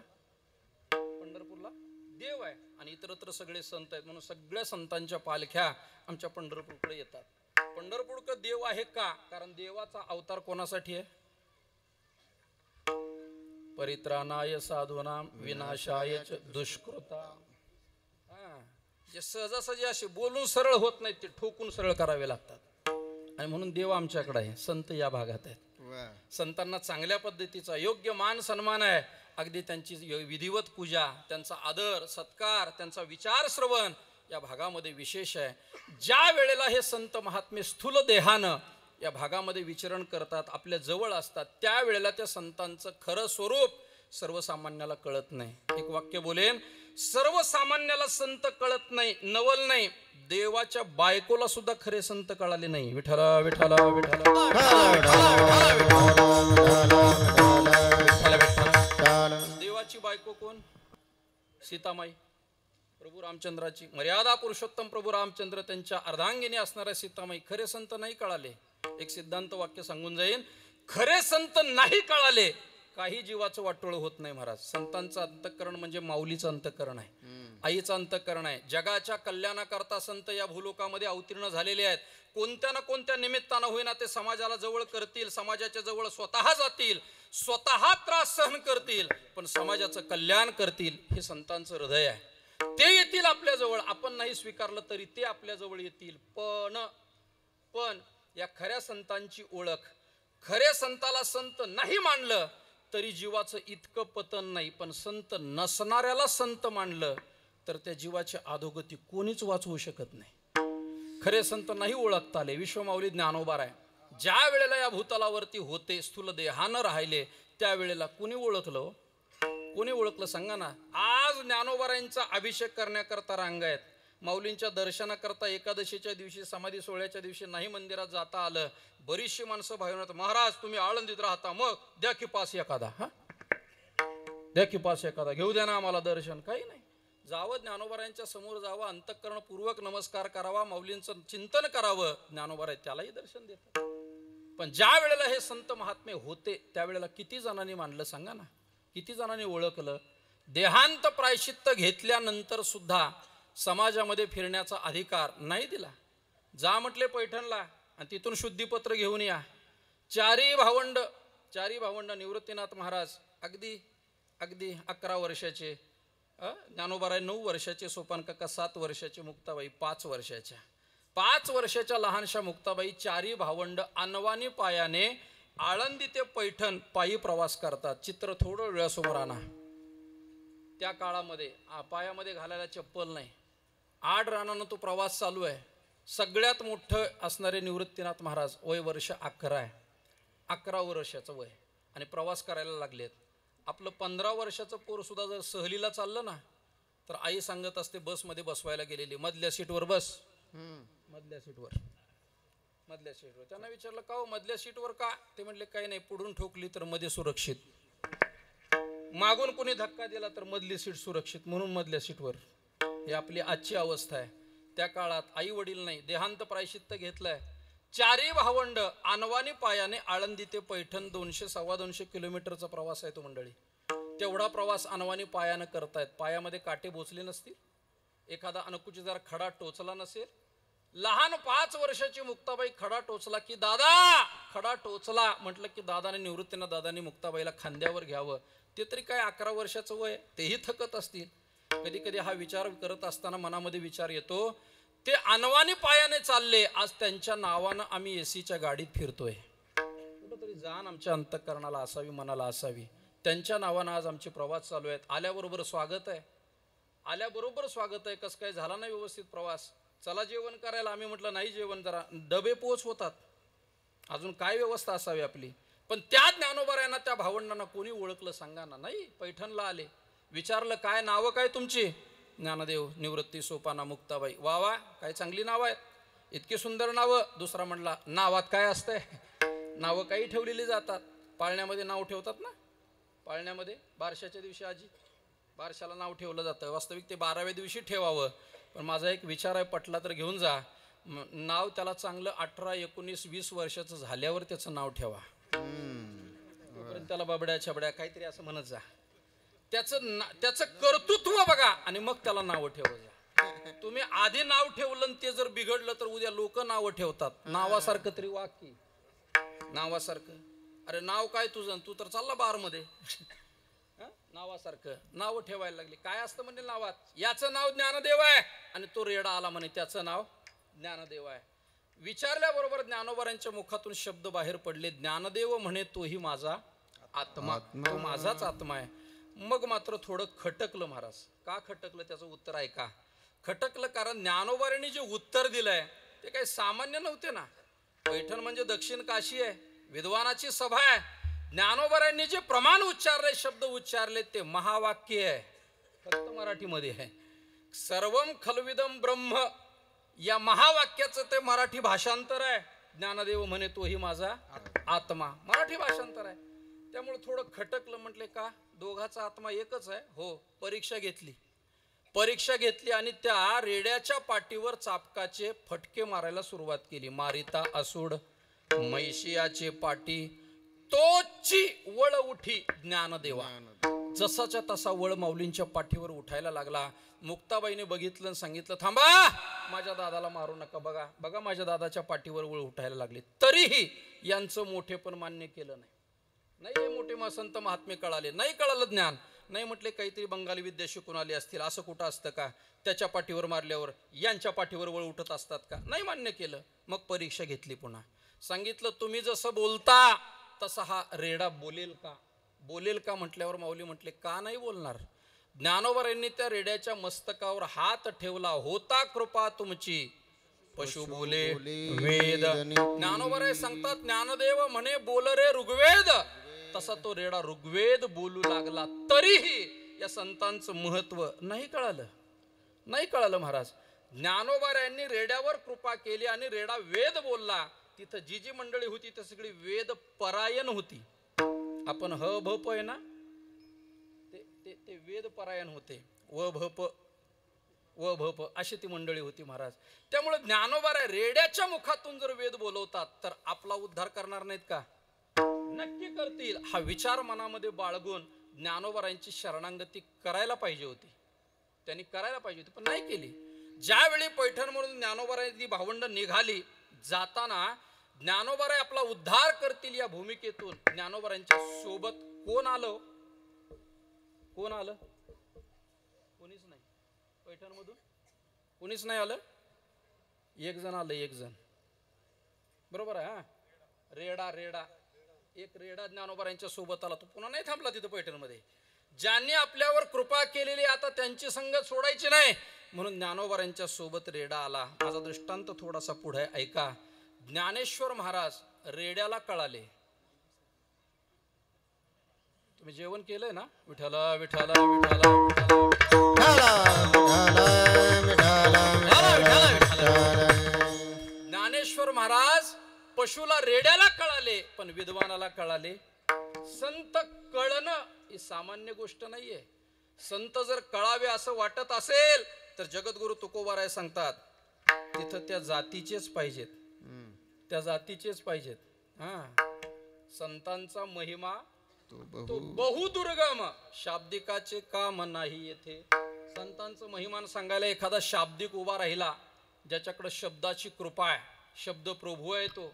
देव आहे आणि इतरत्र सगळे संत आहेत. म्हणून सगळ्या संतांच्या पालख्या आमच्या पंढरपूरकडे येतात. पंढरपूरकडे देव आहे का? कारण देवाचा अवतार कोणासाठी आहे? परित्राणाय साधूनां विनाशाय च दुष्कृता. जे सहजासहजी असे बोलून सरळ होत नाहीत, ते ठोकून सरळ करावे लागतात. आणि म्हणून देव आमच्याकडे आहे, संत या भागात आहेत. संतांना चांगल्या पद्धतीचा योग्य मान सन्मान आहे. अगदी त्यांची विधिवत पूजा, त्यांचा आदर सत्कार, त्यांचा विचार श्रवण या भागामध्ये विशेष आहे. ज्या वेळेला हे संत महात्मे स्थूल देहानं या भागामध्ये विचरण करतात, आपल्या जवळ असतात, त्यावेळेला त्या संतांचं खरं स्वरूप सर्वसामान्याला कळत नाही. एक वाक्य बोलेन, सर्वसामान्याला संत कळत नाही, नवल नाही, देवाच्या बायकोला सुद्धा खरे संत कळाले नाही. विठ्ठल विठ्ठल विठ्ठल. देवाची बायको कोण? सीतामाई, प्रभू रामचंद्राची मर्यादा पुरुषोत्तम प्रभू रामचंद्र, त्यांच्या अर्धांगिनी असणाऱ्या सीतामाई. खरे संत नाही कळाले. एक सिद्धांत वाक्य सांगून जाईन, खरे संत नाही कळाले, काही जीवाचं वाटोळ होत नाही महाराज. संतांचं अंतःकरण म्हणजे माऊलीचं अंतःकरण आहे, आईचं अंतःकरण आहे. जगाच्या कल्याणाकरता संत या भूलोकामध्ये अवतीर्ण झालेले आहेत. कोणत्या ना कोणत्या निमित्तानं होईना ते समाजाला जवळ करतील, समाजाच्या जवळ स्वतः जातील, स्वतः त्रास सहन करतील, पण समाजाचं कल्याण करतील. हे संतांचं हृदय आहे. ते येतील आपल्या जवळ, आपण नाही स्वीकारलं तरी ते आपल्या जवळ येतील. पण या खऱ्या संतांची ओळख, खऱ्या संताला संत नाही मानलं तरी जीवाचं इतकं पतन नाही, पण संत नसणाऱ्याला संत मानलं तर त्या जीवाची अधोगती कोणीच वाचवू शकत नाही. खरे संत नाही ओळखता आले. विश्वमाऊली ज्ञानोबा आहे, ज्या वेळेला या भूतलावरती होते, स्थूल देहानं राहिले, त्यावेळेला कोणी ओळखलं? कोणी ओळखलं सांगा ना. आज ज्ञानोबारायांचा अभिषेक करण्याकरता रांग आहेत. माऊलींच्या दर्शनाकरता एकादशीच्या दिवशी, समाधी सोहळ्याच्या दिवशी नाही मंदिरात जाता आलं. बरीचशी माणसं भावनात, महाराज तुम्ही आळंदीत राहता, मग द्या की पास एखादा, द्या की पास एखादा, घेऊ द्या ना आम्हाला दर्शन. काही नाही, जावं ज्ञानोबारायांच्या समोर जावं, अंतःकरणपूर्वक नमस्कार करावा, माऊलींचं चिंतन करावं, ज्ञानोबाराय त्यालाही दर्शन देतात. पण ज्या वेळेला हे संत महात्मे होते त्यावेळेला किती जणांनी मानलं सांगा ना, किती जणांनी ओळखलं? देहांत प्रायश्चित्त घेतल्यानंतर सुद्धा समाजामध्ये फिरण्याचा अधिकार नाही दिला. जा म्हटले पैठणला आणि तिथून शुद्धीपत्र घेऊन या. चारी भावंड निवृत्तीनाथ महाराज अगदी 11 वर्षाचे, ज्ञानोबाराय 9 वर्षाचे, सोपान काका 7 वर्षाचे, मुक्ताबाई 5 वर्षाच्या. 5 वर्षाच्या लहानशा मुक्ताबाई चारी भावंड अनवानी पायाने आळंदी ते पैठण पायी प्रवास करतात. चित्र थोडं वेळासमोर आणा. त्या काळामध्ये पायामध्ये घालायला चप्पल नाही. 8 रानानं तो प्रवास चालू आहे. सगळ्यात मोठं असणारे निवृत्तीनाथ महाराज वय वर्ष 11 आहे. 11 वर्षाचं वय आणि प्रवास करायला लागलेत. आपलं 15 वर्षाचं पोर सुद्धा जर सहलीला चाललं ना तर आई सांगत असते बसमध्ये बसवायला गेलेली, मधल्या सीटवर बस, मधल्या सीटवर. त्यांना विचारलं का हो मधल्या सीटवर का? ते म्हटले काही नाही, पुढून ठोकली तर मध्ये सुरक्षित, मागून कोणी धक्का दिला तर मधली सीट सुरक्षित, म्हणून मधल्या सीटवर. ही आपली आजची अवस्था आहे. त्या काळात आई वडील नाही, देहांत प्रायश्चित्त घेतलंय. चारी भावंड अनवानी पायाने आळंदी ते पैठण 200-2.25 किलोमीटरचा प्रवास आहे तो मंडळी. तेवढा प्रवास अनवानी पायानं करतायत. पायामध्ये काटे बोचले नसतील, एखादा अनुकुचीदार खडा टोचला नसेल. लहान 5 वर्षाची मुक्ताबाई खडा टोचला की दादा, खडा टोचला म्हटलं की दादाने, निवृत्तीनाथ दादाने मुक्ताबाईला खांद्यावर घ्यावं. ते तरी काय 11 वर्षाचं वय, तेही थकत असतील. कधी कधी हा विचार करत असताना मनामध्ये विचार येतो, ते अनवानी पायाने चालले, आज त्यांच्या नावानं आम्ही एसीच्या गाडीत फिरतोय. कुठंतरी जाण आमच्या अंतःकरणाला असावी, मनाला असावी. त्यांच्या नावानं आज आमचे प्रवास चालू आहेत. आल्याबरोबर स्वागत आहे, आल्याबरोबर स्वागत आहे. कसं काय झाला नाही व्यवस्थित प्रवास? चला जेवण करायला. आम्ही म्हटलं नाही जेवण, जरा डबे पोच होतात, अजून काय व्यवस्था असावी आपली. पण त्या ज्ञानोबाऱ्यांना, त्या भावंडांना कोणी ओळखलं सांगा ना? नाही. पैठणला आले, विचारलं काय नावं काय तुमची? ज्ञानदेव, निवृत्ती, सोपाना, मुक्ताबाई. वा वा, काय चांगली नावं आहेत, इतकी सुंदर नावं. दुसरा म्हणला नावात काय असतंय? नावं काही ठेवलेली जातात. पाळण्यामध्ये नाव ठेवतात ना, पाळण्यामध्ये बारशाच्या दिवशी आजी बारशाला नाव ठेवलं जातं. वास्तविक ते 12व्या दिवशी ठेवावं, पण माझा एक विचार आहे, पटला तर घेऊन जा. नाव त्याला चांगलं 18, 19, 20 वर्षाचं झाल्यावर त्याचं नाव ठेवा. तोपर्यंत त्याला बाबड्या छबड्या काहीतरी असं म्हणत जा. त्याचं कर्तृत्व बघा आणि मग त्याला नावं ठेवत जा. तुम्ही आधी नाव ठेवलं आणि ते जर बिघडलं तर उद्या लोक नावं ठेवतात. नावासारखं तरी वाक्य, नावासारखं. अरे नाव काय तुझं? तू तर चालला बारमध्ये. नावासारखं नावं ठेवायला लागली. काय असतं म्हणजे नावात? याचं नाव ज्ञानदेव आहे आणि तो रेडा आला म्हणे त्याचं नाव ज्ञानदेव आहे. विचारल्याबरोबर ज्ञानोबारांच्या मुखातून शब्द बाहेर पडले, ज्ञानदेव म्हणे तोही माझा आत्मा, तो माझाच आत्मा आहे. मग मात्र थोडं खटकलं महाराज. का खटकलं त्याचं उत्तर ऐका. खटकलं कारण ज्ञानोबारांनी जे उत्तर दिलंय ते काही सामान्य नव्हते ना. पैठण म्हणजे दक्षिण काशी आहे, विद्वानाची सभा आहे. ज्ञानोबारांनी जे प्रमाण उच्चारले, शब्द उच्चारले ते महावाक्य आहे, फक्त मराठीमध्ये आहे. सर्वम खलविदम ब्रह्म या महावाक्याचं ते मराठी भाषांतर आहे. ज्ञानदेव म्हणे तोही माझा आत्मा, मराठी भाषांतर आहे. त्यामुळे थोडं खटकलं. म्हटले का दोघाचा आत्मा एकच आहे? हो. परीक्षा घेतली आणि त्या रेड्याच्या पाठीवर चापकाचे फटके मारायला सुरुवात केली. मारिता असूड मैशियाचे पाटी तोची वळ उठी ज्ञानदेवा. जसाच्या तसा वळ माऊलींच्या पाठीवर उठायला लागला. मुक्ताबाईने बघितलं आणि सांगितलं थांबा, माझ्या दादाला मारू नका. बघा बघा, माझ्या दादाच्या पाठीवर वळ उठायला लागले. तरीही यांचं मोठेपण मान्य केलं नाही. नाही मोठे संत महात्मे कळाले नाही, कळालं ज्ञान नाही. म्हटले काहीतरी बंगाली विद्या शिकून आले असतील, असं कुठं असतं का? त्याच्या पाठीवर मारल्यावर यांच्या पाठीवर वळ उठत असतात का? नाही मान्य केलं. मग परीक्षा घेतली. पुन्हा सांगितलं तुम्ही जसं बोलता तसा हा रेडा बोलेल का? बोलेल का म्हटल्यावर माऊली म्हटले का नाही बोलणार? ज्ञानोबारांनी त्या रेड्याच्या मस्तकावर हात ठेवला. होता कृपा तुमची पशु बोले वेद. ज्ञानोबाराय सांगतात ज्ञानदेव म्हणे बोल रे ऋग्वेद. तसा तो रेडा ऋग्वेद बोलू लागला. तरीही या संतांचं महत्व नाही कळालं महाराज. ज्ञानोबारायांनी रेड्यावर कृपा केली आणि रेडा वेद बोलला. तिथं जी जी मंडळी होती ती सगळी वेद परायण होती. आपण ह भ प आहे ना, ते वेद परायण होते. व भ प अशी ती मंडळी होती महाराज. त्यामुळे ज्ञानोबाराय रेड्याच्या मुखातून जर वेद बोलवतात तर आपला उद्धार करणार नाहीत का? नक्की करतील. हा विचार मनामध्ये बाळगून ज्ञानोबारायांची शरणागती करायला पाहिजे होती, त्यांनी करायला पाहिजे होती, पण नाही केली. ज्यावेळी पैठणमधून ज्ञानोबारायांची भावंड निघाली, जाताना ज्ञानोबाराय आपला उद्धार करतील या भूमिकेतून ज्ञानोबारायांच्या सोबत कोण आलं? कोणीच नाही. पैठणमधून कोणीच नाही आलं. एक जण आलं, एक जण. बरोबर आहे. हा रेडा एक रेडा ज्ञानोबारायांच्या सोबत आला. तो पुन्हा नाही थांबला तिथं पैठणमध्ये. ज्यांनी आपल्यावर कृपा केलेली आता त्यांची संगत सोडायची नाही म्हणून ज्ञानोबारायांच्या सोबत रेडा आला. माझा दृष्टांत थोडासा पुढे ऐका. ज्ञानेश्वर महाराज रेड्याला कळाले. तुम्ही जेवण केलंय ना? विठ्ठला विठ्ठला विठ्ठला ज्ञानेश्वर महाराज पशुला रेड्याला कळाले, पण विद्वानाला कळाले. संत कळणं ही सामान्य गोष्ट नाहीये. संत जर कळावे असं वाटत असेल तर जगद्गुरु तुकोबाराय सांगतात तिथं त्या जातीचेच पाहिजेत, त्या जातीचेच पाहिजेत. संतांचा महिमा तो बहुदुर्गम, शाब्दिकाचे काम नाही येथे. संतांचं महिमान सांगायला एखादा शाब्दिक उभा राहिला ज्याच्याकडे शब्दाची कृपा आहे, शब्द प्रभू आहे, तो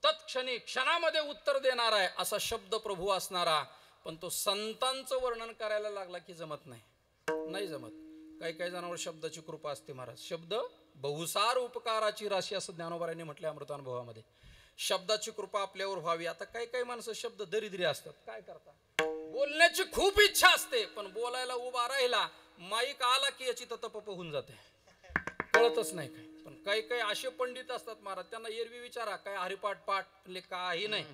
तत्क्षणी क्षणामध्ये उत्तर देणार आहे असा शब्द प्रभू असणारा, पण तो संतांचं वर्णन करायला लागला की जमत नाही जमत. काही काही जणांवर शब्दाची कृपा असते महाराज. शब्द बहुसार उपकाराची राशी असं ज्ञानोबारांनी म्हटले अमृतानुभवामध्ये. शब्दाची कृपा आपल्यावर व्हावी. आता काही काही माणसं शब्द दरिद्री असतात, काय करता? बोलण्याची खूप इच्छा असते पण बोलायला उभा राहिला माईक आला की याची ततपप होऊन जाते, कळतच नाही काय. पण काही काही असे पंडित असतात महाराज, त्यांना एरवी विचारा काय हरिपाठ पाठ काही नाही,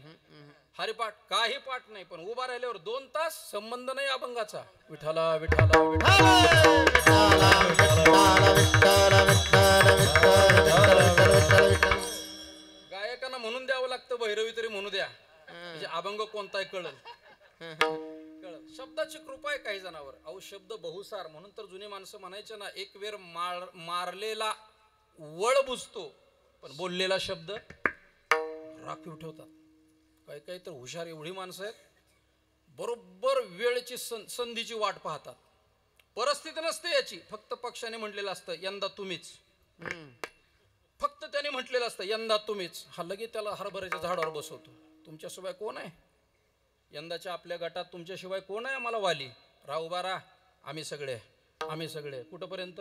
हरिपाठ काही पाठ नाही, पण उभा राहिल्यावर 2 तास संबंध नाही अभंगाचा. विठाला विठाला गायकांना म्हणून द्यावं लागतं, भैरवी तरी म्हणू द्या म्हणजे अभंग कोणताही कळल. शब्दाची कृपा आहे काही जणांवर. अहो शब्द बहुसार, म्हणून तर जुनी माणसं म्हणायचे ना, एक वेळ मारलेला वळ बुजतो पण बोललेला शब्द राखीव ठेवतात. काही काही तर हुशार एवढी माणसं आहेत, बरोबर वेळेची संधीची वाट पाहतात. परिस्थिती नसते याची, फक्त पक्षाने म्हटलेलं असतं यंदा तुम्हीच, फक्त त्याने म्हटलेलं असतं यंदा तुम्हीच, हा लगेच त्याला हरभऱ्याच्या झाडावर बसवतो. तुमच्याशिवाय कोण आहे यंदाच्या आपल्या गटात, तुमच्याशिवाय कोण आहे आम्हाला वाली? उभा राहा, आम्ही सगळे कुठपर्यंत?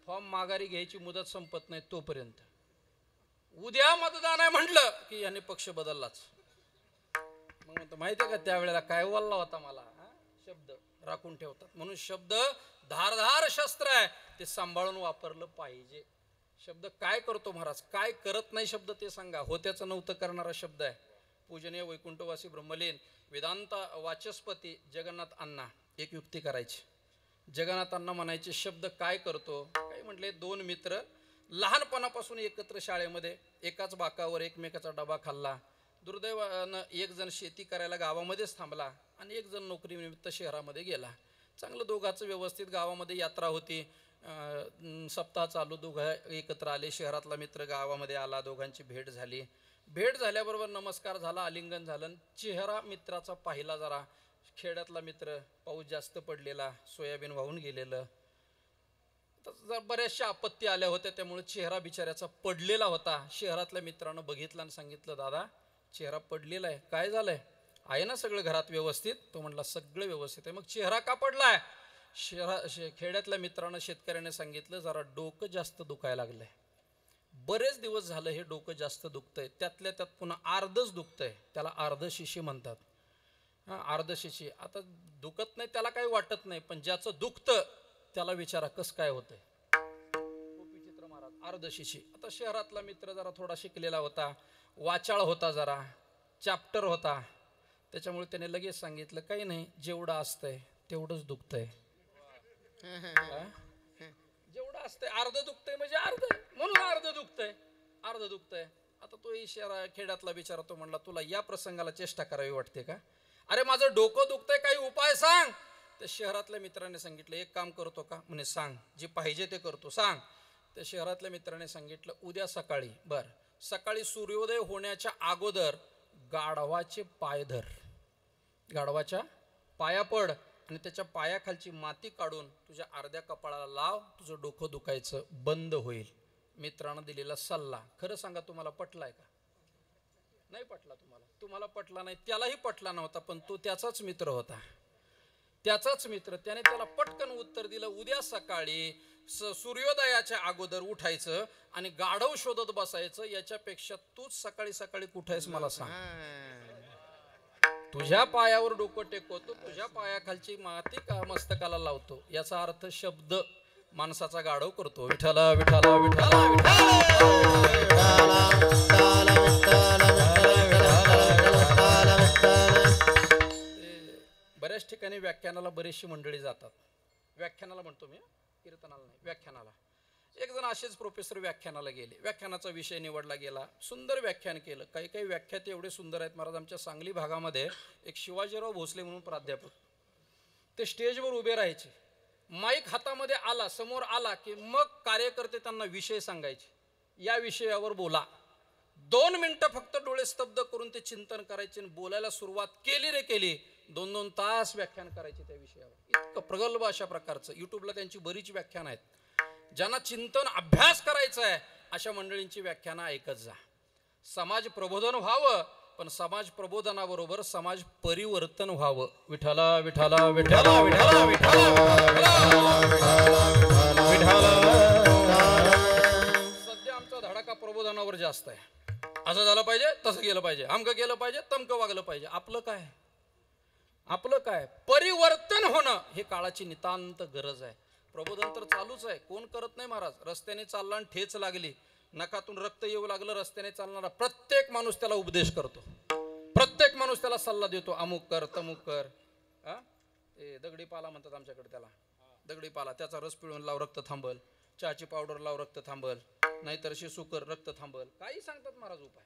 फॉर्म माघारी घ्यायची मुदत संपत नाही तोपर्यंत. उद्या मतदान आहे म्हटलं की याने पक्ष बदललाच. मग म्हणतो माहिती आहे का त्यावेळेला काय वल्ला होता मला, शब्द राखून ठेवतात. म्हणून शब्द धारधार शस्त्र आहे, ते सांभाळून वापरलं पाहिजे. शब्द काय करतो महाराज, काय करत नाही शब्द ते सांगा. होत्याचं नव्हतं करणारा शब्द आहे. पूजनीय वैकुंठवासी ब्रह्मलीन वेदांत वाचस्पती जगन्नाथ अण्णा एक युक्ती करायची. जगन्नाथ अण्णा म्हणायचे शब्द काय करतो. काही म्हटले 2 मित्र लहानपणापासून एकत्र शाळेमध्ये एकाच बाकावर एकमेकाचा डबा खाल्ला. दुर्दैवानं एक जण शेती करायला गावामध्येच थांबला आणि एक जण नोकरीनिमित्त शहरामध्ये गेला. चांगलं दोघांचं व्यवस्थित, गावामध्ये यात्रा होती, सप्ताह चालू, दोघं एकत्र आले. शहरातला मित्र गावामध्ये आला, दोघांची भेट झाली. भेट झाल्याबरोबर नमस्कार झाला, आलिंगन झालं. चेहरा मित्राचा पाहिला जरा. खेड्यातला मित्र, पाऊस जास्त पडलेला, सोयाबीन वाहून गेलेलं, बऱ्याचशा आपत्ती आल्या होत्या, त्यामुळे चेहरा बिचाऱ्याचा पडलेला होता. शहरातल्या मित्रानं बघितलं आणि सांगितलं दादा चेहरा पडलेला आहे, काय झालंय? आहे ना सगळं घरात व्यवस्थित? तो म्हणला सगळं व्यवस्थित आहे. मग चेहरा का पडलाय? खेड्यातल्या मित्रानं शेतकऱ्याने सांगितलं जरा डोकं जास्त दुखायला लागलंय, बरेच दिवस झालं हे डोकं जास्त दुखतंय, त्यातल्या त्यात पुन्हा अर्धच दुखतंय, त्याला अर्धशिशी म्हणतात. अर्धशिशी. आता दुखत नाही त्याला काही वाटत नाही, पण ज्याचं दुखतं त्याला विचारा कसं काय होतंय. खूप विचित्र महाराज, अर्धशिशी. आता शहरातला मित्र जरा थोडा शिकलेला होता, वाचाळ होता, जरा चॅप्टर होता, त्याच्यामुळे त्याने लगेच सांगितलं काही नाही, जेवढं असतंय तेवढंच दुखतंय. जेवढं असतंय अर्ध दुखतंय म्हणजे अर्ध, म्हणून अर्ध दुखतंय. आता तो इशारा खेड्यातला बिचारा, तो म्हणला तुला या प्रसंगाला चेष्टा करावी वाटते का? अरे माझं डोकं दुखतंय, काही उपाय सांग. त्या शहरातल्या मित्राने सांगितलं एक काम करतो का? म्हणे सांग, जे पाहिजे ते करतो, सांग. त्या शहरातल्या मित्राने सांगितलं उद्या सकाळी, सकाळी सूर्योदय होण्याच्या अगोदर गाढवाचे पाय धर, गाढवाच्या पाया पड आणि त्याच्या पायाखालची माती काढून तुझ्या अर्ध्या कपाळाला लाव, तुझं डोकं दुखायचं बंद होईल. मित्रानं दिलेला सल्ला खरं सांगा तुम्हाला पटलाय का? नाही पटला. तुम्हाला पटला नाही, त्यालाही पटला नव्हता, पण तो त्याचाच मित्र होता, त्याचाच मित्र. त्याने त्याला पटकन उत्तर दिलं उद्या सकाळी सूर्योदयाच्या अगोदर उठायचं आणि गाढव शोधत बसायचं, याच्यापेक्षा तूच सकाळी सकाळी कुठायस मला सांग. तुझ्या पायावर डोकं टेकवतो, तुझ्या पायाखालची माती का मस्तकाला लावतो. याचा अर्थ शब्द माणसाचा गाढव करतो. विठाला विठाला विठाला बऱ्याच ठिकाणी व्याख्यानाला बरीचशी मंडळी जातात. व्याख्यानाला म्हणतो मी, कीर्तनाला नाही, व्याख्यानाला. एक जण असेच प्रोफेसर व्याख्यानाला गेले, व्याख्यानाचा विषय निवडला गेला, सुंदर व्याख्यान केलं. काही काही व्याख्याते एवढे सुंदर आहेत महाराज. आमच्या सांगली भागामध्ये एक शिवाजीराव भोसले म्हणून प्राध्यापक, ते स्टेजवर उभे राहायचे, माईक हातामध्ये आला, समोर आला की मग कार्यकर्ते त्यांना विषय सांगायचे, या विषयावर बोला. 2 मिनिटं फक्त डोळे स्तब्ध करून ते चिंतन करायचे आणि बोलायला सुरुवात केली रे केली. 2-2 तास व्याख्यान करायचे त्या विषयावर. इतकं प्रगल्भ अशा प्रकारचं. युट्यूबला त्यांची बरीच व्याख्यान आहेत. ज्यांना चिंतन अभ्यास करायचा आहे अशा मंडळींची व्याख्यानं ऐकत जा. समाज प्रबोधन व्हावं, पण समाज प्रबोधनाबरोबर समाज परिवर्तन व्हावं. विठाला विठाला विठाला विठाला विठाला. सध्या आमचा धडाका प्रबोधनावर जास्त आहे. असं झालं पाहिजे, तसं केलं पाहिजे, अमकं केलं पाहिजे, तमकं वागलं पाहिजे. आपलं काय? आपलं काय परिवर्तन होणं हे काळाची नितांत गरज आहे. प्रबोधन तर चालूच आहे, कोण करत नाही महाराज. रस्त्याने चालला आणि ठेच लागली, नकातून रक्त येऊ लागलं, रस्त्याने चालणारा प्रत्येक माणूस त्याला उपदेश करतो, प्रत्येक माणूस त्याला सल्ला देतो, अमुक कर तमुक कर. दगडी पाला म्हणतात आमच्याकडे त्याला, दगडी पाला, त्याचा रस पिळून लाव रक्त थांबल, चहाची पावडर लाव रक्त थांबल, नाहीतर शिसू कर रक्त थांबल, काही सांगतात महाराज उपाय.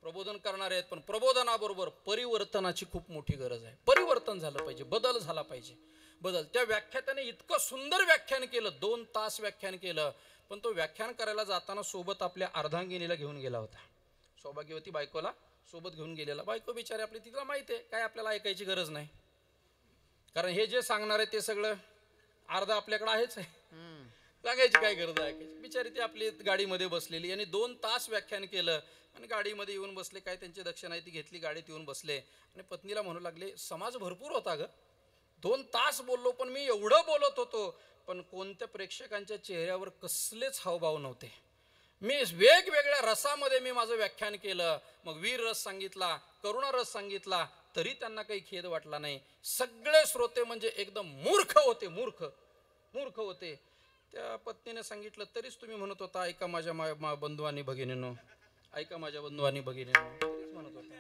प्रबोधन करणारे आहेत, पण प्रबोधनाबरोबर परिवर्तनाची खूप मोठी गरज आहे. परिवर्तन झालं पाहिजे, बदल झाला पाहिजे. बदल त्या व्याख्यात्याने इतकं सुंदर व्याख्यान केलं, 2 तास व्याख्यान केलं, पण तो व्याख्यान करायला जाताना सोबत आपल्या अर्धांगिनीला घेऊन गेला होता. सौभाग्यवती बायकोला सोबत घेऊन गेलेला. बायको बिचारी आपली, तिला माहिती आहे काय आपल्याला ऐकायची गरज नाही, कारण हे जे सांगणार आहे ते सगळं अर्धा आपल्याकडे आहेच आहे, सांगायची काय गरज आहे ऐकायची. बिचारी ती आपली गाडीमध्ये बसलेली आणि 2 तास व्याख्यान केलं आणि गाडीमध्ये येऊन बसले. काय त्यांची दक्षिणा ती घेतली, गाडीत येऊन बसले आणि पत्नीला म्हणू लागले, समाज भरपूर होता ग, 2 तास बोललो, पण मी एवढं बोलत होतो, पण कोणत्या प्रेक्षकांच्या चेहऱ्यावर कसलेच हावभाव नव्हते. मी वेगवेगळ्या रसामध्ये मी माझं व्याख्यान केलं. मग वीर रस सांगितला, करुणा रस सांगितला, तरी त्यांना काही खेद वाटला नाही. सगळे श्रोते म्हणजे एकदम मूर्ख होते, मूर्ख मूर्ख होते. त्या पत्नीने सांगितलं, तरीच तुम्ही म्हणत होता ऐका माझ्या बंधू आणि भगिनीनो, ऐका माझ्या बंधू आणि भगिनीनो, तरीच म्हणत होता.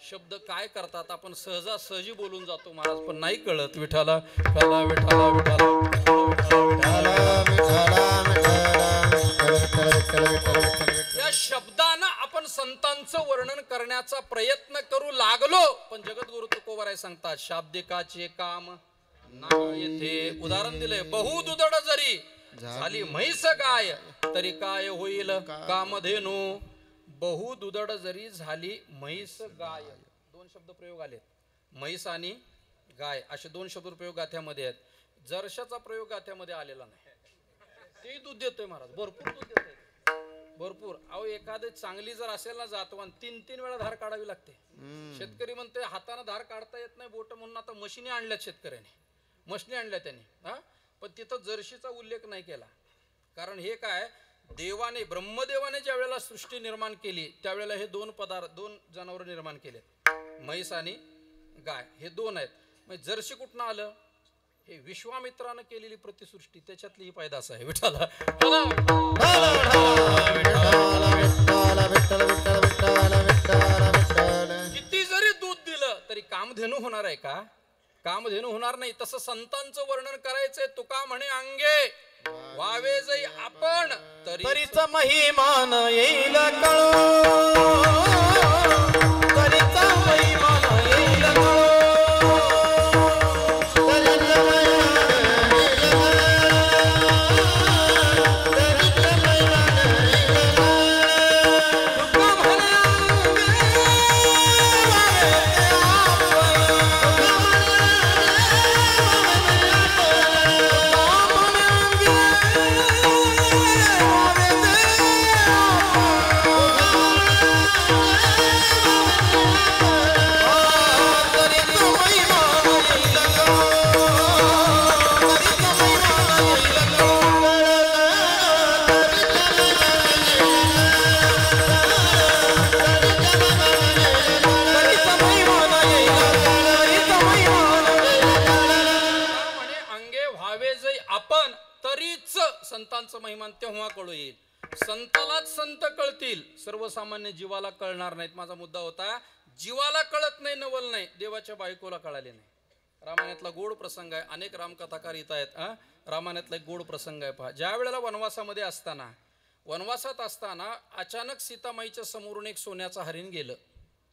शब्द काय करतात, आपण सहजासहजी बोलून जातो महाराज, पण नाही कळत. विठाला विठाला विठाला या शब्दानं आपण संतांचं वर्णन करण्याचा प्रयत्न करू लागलो, पण जगद्गुरु तुकोबाराय सांगतात, शाब्दिकाचे काम नाही येथे. उदाहरण दिले, बहुदुधड जरी झाली म्हैस गाय, तरी काय होईल कामधेनू. बहुदुधड जरी झाली म्हैस गाय, 2 शब्द प्रयोग आलेत, म्हैस आणि गाय असे 2 शब्द प्रयोग गाथ्यामध्ये आहेत. जरशाचा प्रयोग गाथ्यामध्ये आलेला नाही. ते दूध देतोय महाराज, भरपूर दूध देतोय, भरपूर. अहो एखादी चांगली जर असेल ना जातवान, 3 वेळा धार काढावी लागते. शेतकरी म्हणते हाताने धार काढता येत नाही बोट, म्हणून आता मशिनी आणल्यात शेतकऱ्याने, मशिनी आणल्या त्यांनी. पण तिथं जर्शीचा उल्लेख नाही केला, कारण हे काय, देवाने ब्रह्मदेवाने ज्या वेळेला सृष्टी निर्माण केली त्यावेळेला हे 2 जनावर निर्माण केले, म्हैस आणि गाय, हे 2 आहेत. म्हणजे जर्शी कुठनं आलं, हे विश्वामित्रानं केलेली प्रतिसृष्टी, त्याच्यातली ही पैदास आहे. विठाला किती जरी दूध दिलं तरी कामधेनू होणार आहे का? कामधेनू होणार नाही. तसं संतांचं वर्णन करायचंय. तुका म्हणे अंगे वावे जै आपण, तरीच महिमान येईल कळो, तरीच महिमान येईल कळो. संतांचं महिमान तेव्हा कळू येईल. संतालाच संत कळतील, सर्वसामान्य जीवाला कळणार नाहीत. माझा मुद्दा होता, जीवाला कळत नाही, नवल नाही, देवाच्या बायकोला कळाले नाही. रामायणातला गोड प्रसंग आहे, अनेक रामकथाकार येत आहेत. रामायणातला एक गोड प्रसंग आहे पहा. ज्या वेळेला वनवासामध्ये असताना, वनवासात असताना अचानक सीतामाईच्या समोरून एक सोन्याचं हरिण गेलं.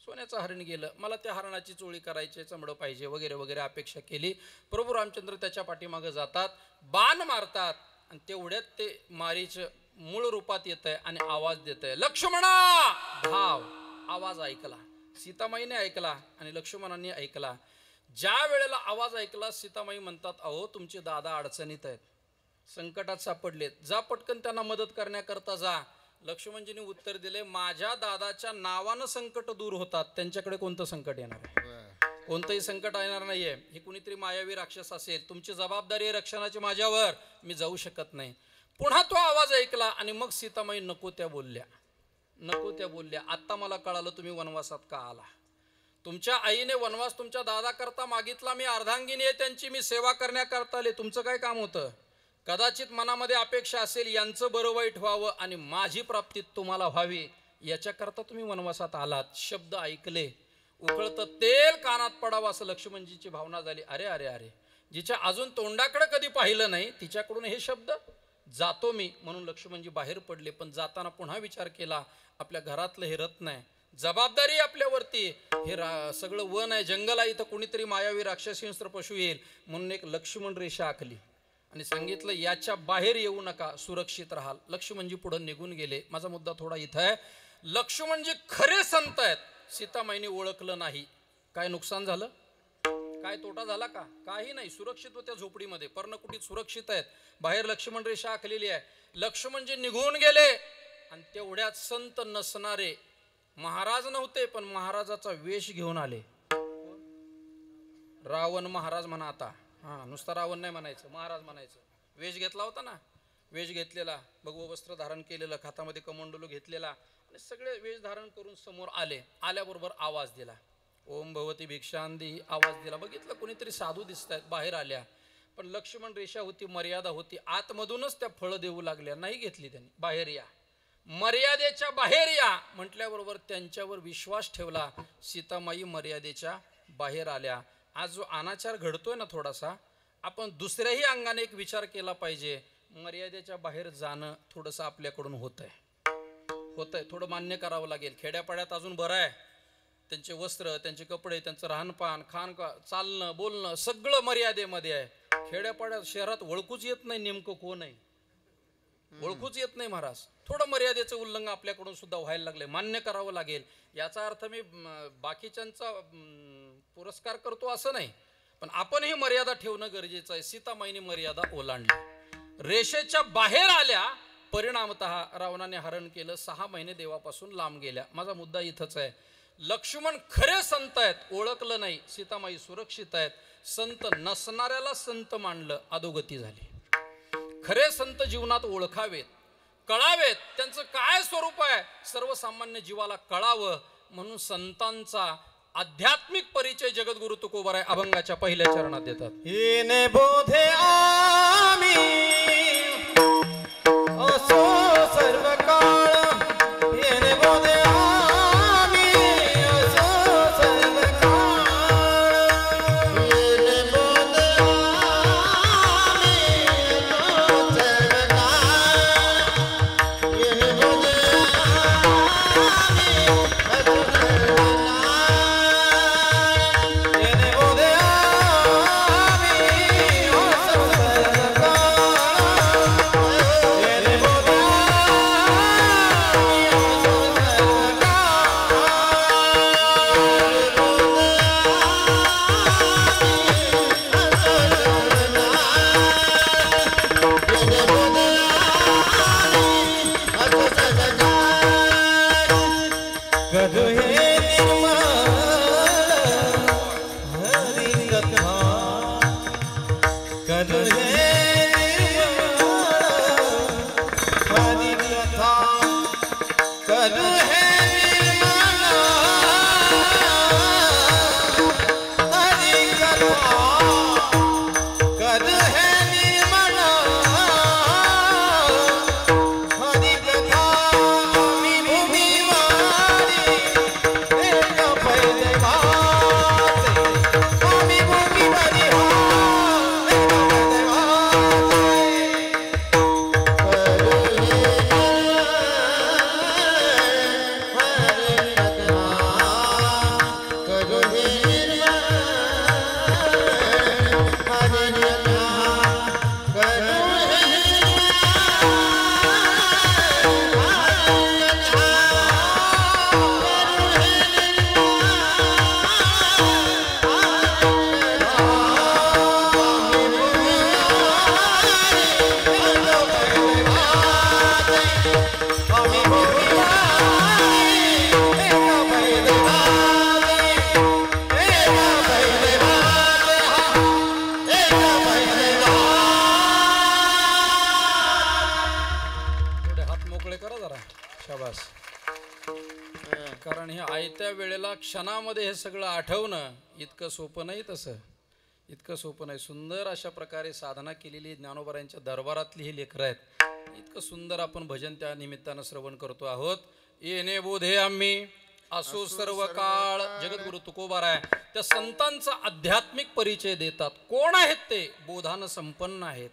सोन्याचं हरिण गेलं. मला त्या हरणाची चोळी करायची, चमडं पाहिजे वगैरे वगैरे अपेक्षा केली. प्रभू रामचंद्र त्याच्या पाठीमागे जातात, बाण मारतात आणि तेवढ्यात ते मारीच मूळ रूपात येत आहे आणि आवाज देत आहे, लक्ष्मणा धाव. आवाज ऐकला, सीतामाईने ऐकला आणि लक्ष्मणांनी ऐकला. ज्या वेळेला आवाज ऐकला, सीतामाई म्हणतात, अहो तुमचे दादा अडचणीत आहेत, संकटात सापडलेत, जा पटकन त्यांना मदत करण्याकरता जा. लक्ष्मणजींनी उत्तर दिले, माझ्या दादाच्या नावानं संकट दूर होतात, त्यांच्याकडे कोणतं संकट येणार आहे? कोणतंही संकट येणार नाहीये. हे कुणीतरी मायावी राक्षस असेल, तुमची जबाबदारी आहे रक्षणाची माझ्यावर, मी जाऊ शकत नाही. पुन्हा तो आवाज ऐकला आणि मग सीतामाई नको त्या बोलल्या, नको त्या बोलल्या. आत्ता मला कळालं तुम्ही वनवासात का आला. तुमच्या आईने वनवास तुमच्या दादा करता मागितला, मी अर्धांगिनी आहे त्यांची, मी सेवा करण्याकरता आले. तुमचं काय काम होतं? कदाचित मनामध्ये अपेक्षा असेल यांचं बरं वाईट व्हावं आणि माझी प्राप्ती तुम्हाला व्हावी, याच्याकरता तुम्ही वनवासात आलात. शब्द ऐकले, उकळतं तेल कानात पडावं असं लक्ष्मणजीची भावना झाली. अरे अरे अरे, जिच्या अजून तोंडाकडे कधी पाहिलं नाही तिच्याकडून हे शब्द. जातो मी म्हणून लक्ष्मणजी बाहेर पडले. पण जाताना पुन्हा विचार केला, आपल्या घरातलं हे रत्न आहे, जबाबदारी आपल्यावरती, हे सगळं वन आहे, जंगल आहे, इथं कुणीतरी मायावी राक्षसींस्त्र पशु येईल. म्हणून एक लक्ष्मण रेषा आखली आणि सांगितलं याच्या बाहेर येऊ नका, सुरक्षित राहाल. लक्ष्मणजी पुढे निघून गेले. माझा मुद्दा थोडा इथं आहे. लक्ष्मणजी खरे संत आहेत, सीतामाईने ओळखलं नाही. काय नुकसान झालं? काय तोटा झाला का? काही नाही. सुरक्षित होत्या झोपडीमध्ये, पर्णकुटीत सुरक्षित आहेत. बाहेर लक्ष्मण रेषा आखलेली आहे. लक्ष्मणजी निघून गेले आणि तेवढ्यात संत नसणारे महाराज नव्हते, पण महाराजाचा वेश घेऊन आले. रावण महाराज म्हणा आता. नुसता रावण नाही म्हणायचं, महाराज म्हणायचं. वेश घेतला होता ना, वेश घेतलेला, भगवं वस्त्र धारण केलेलं, हातामध्ये कमंडलू घेतलेला आणि सगळे वेश धारण करून समोर आले. आल्याबरोबर आवाज दिला, ओम भवती भिक्षांदी. आवाज दिला. बघितलं कोणीतरी साधू दिसत आहेत. बाहेर आल्या. पण लक्ष्मण रेषा होती, मर्यादा होती. आतमधूनच त्या फळं देऊ लागल्या. नाही घेतली त्यांनी. बाहेर या, मर्यादेच्या बाहेर या म्हटल्याबरोबर त्यांच्यावर विश्वास ठेवला. सीतामाई मर्यादेच्या बाहेर आल्या. आज जो अनाचार घडतोय ना थोडासा, आपण दुसऱ्याही अंगाने एक विचार केला पाहिजे. मर्यादेच्या बाहेर जाणं थोडंसं आपल्याकडून होतंय. थोडं मान्य करावं लागेल. खेड्यापाड्यात अजून बरं आहे, त्यांचे वस्त्र, त्यांचे कपडे, त्यांचं राहणपान, चालणं बोलणं सगळं मर्यादेमध्ये आहे. खेड्यापाड्यात शहरात ओळखूच येत नाही नेमकं कोण आहे, ओळखूच येत नाही महाराज. थोडं मर्यादेचं उल्लंघन आपल्याकडून सुद्धा व्हायला लागले. मान्य करावं लागेल. याचा अर्थ मी बाकीच्यांचा पुरस्कार करतो असं नाही, पण आपणही मर्यादा ठेवणं गरजेचं आहे. सीतामाईने मर्यादा ओलांडली, रेषेच्या बाहेर आल्या. परिणामतः रावणाने हरण केलं. 6 महिने देवापासून लांब गेल्या. माझा मुद्दा इथंच आहे. लक्ष्मण खरे संत आहेत, ओळखलं नाही. सीतामाई सुरक्षित आहेत. संत नसणाऱ्याला संत मानलं, अधोगती झाली. खरे संत जीवनात ओळखावेत, कळावेत. त्यांचं काय स्वरूप आहे सर्वसामान्य जीवाला कळावं, म्हणून संतांचा आध्यात्मिक परिचय जगद्गुरु तुकोबाराय अभंगाच्या पहिल्या चरणात देतात. येणे बोधे आम्ही असो सर्व काळ, येणे बोधे आम्ही असो सर्व काळ, येणे बोधे आम्ही असो सर्व काळ, येणे बोधे आम्ही असो सर्व काळ, येणे बोधे मोकळे करा जरा. शाबास. कारण हे आयत्या वेळेला क्षणामध्ये हे सगळं आठवणं इतकं सोपं नाही. तसं इतकं सोपं नाही. सुंदर अशा प्रकारे साधना केलेली ज्ञानोबरायांच्या दरबारातली ही लेकरं आहेत. इतकं सुंदर आपण भजन त्या निमित्तानं श्रवण करतो आहोत. येणे बोधे आम्ही असो सर्व काळ. जगद्गुरु तुकोबाराय त्या संतांचा आध्यात्मिक परिचय देतात. कोण आहेत ते? बोधानं संपन्न आहेत.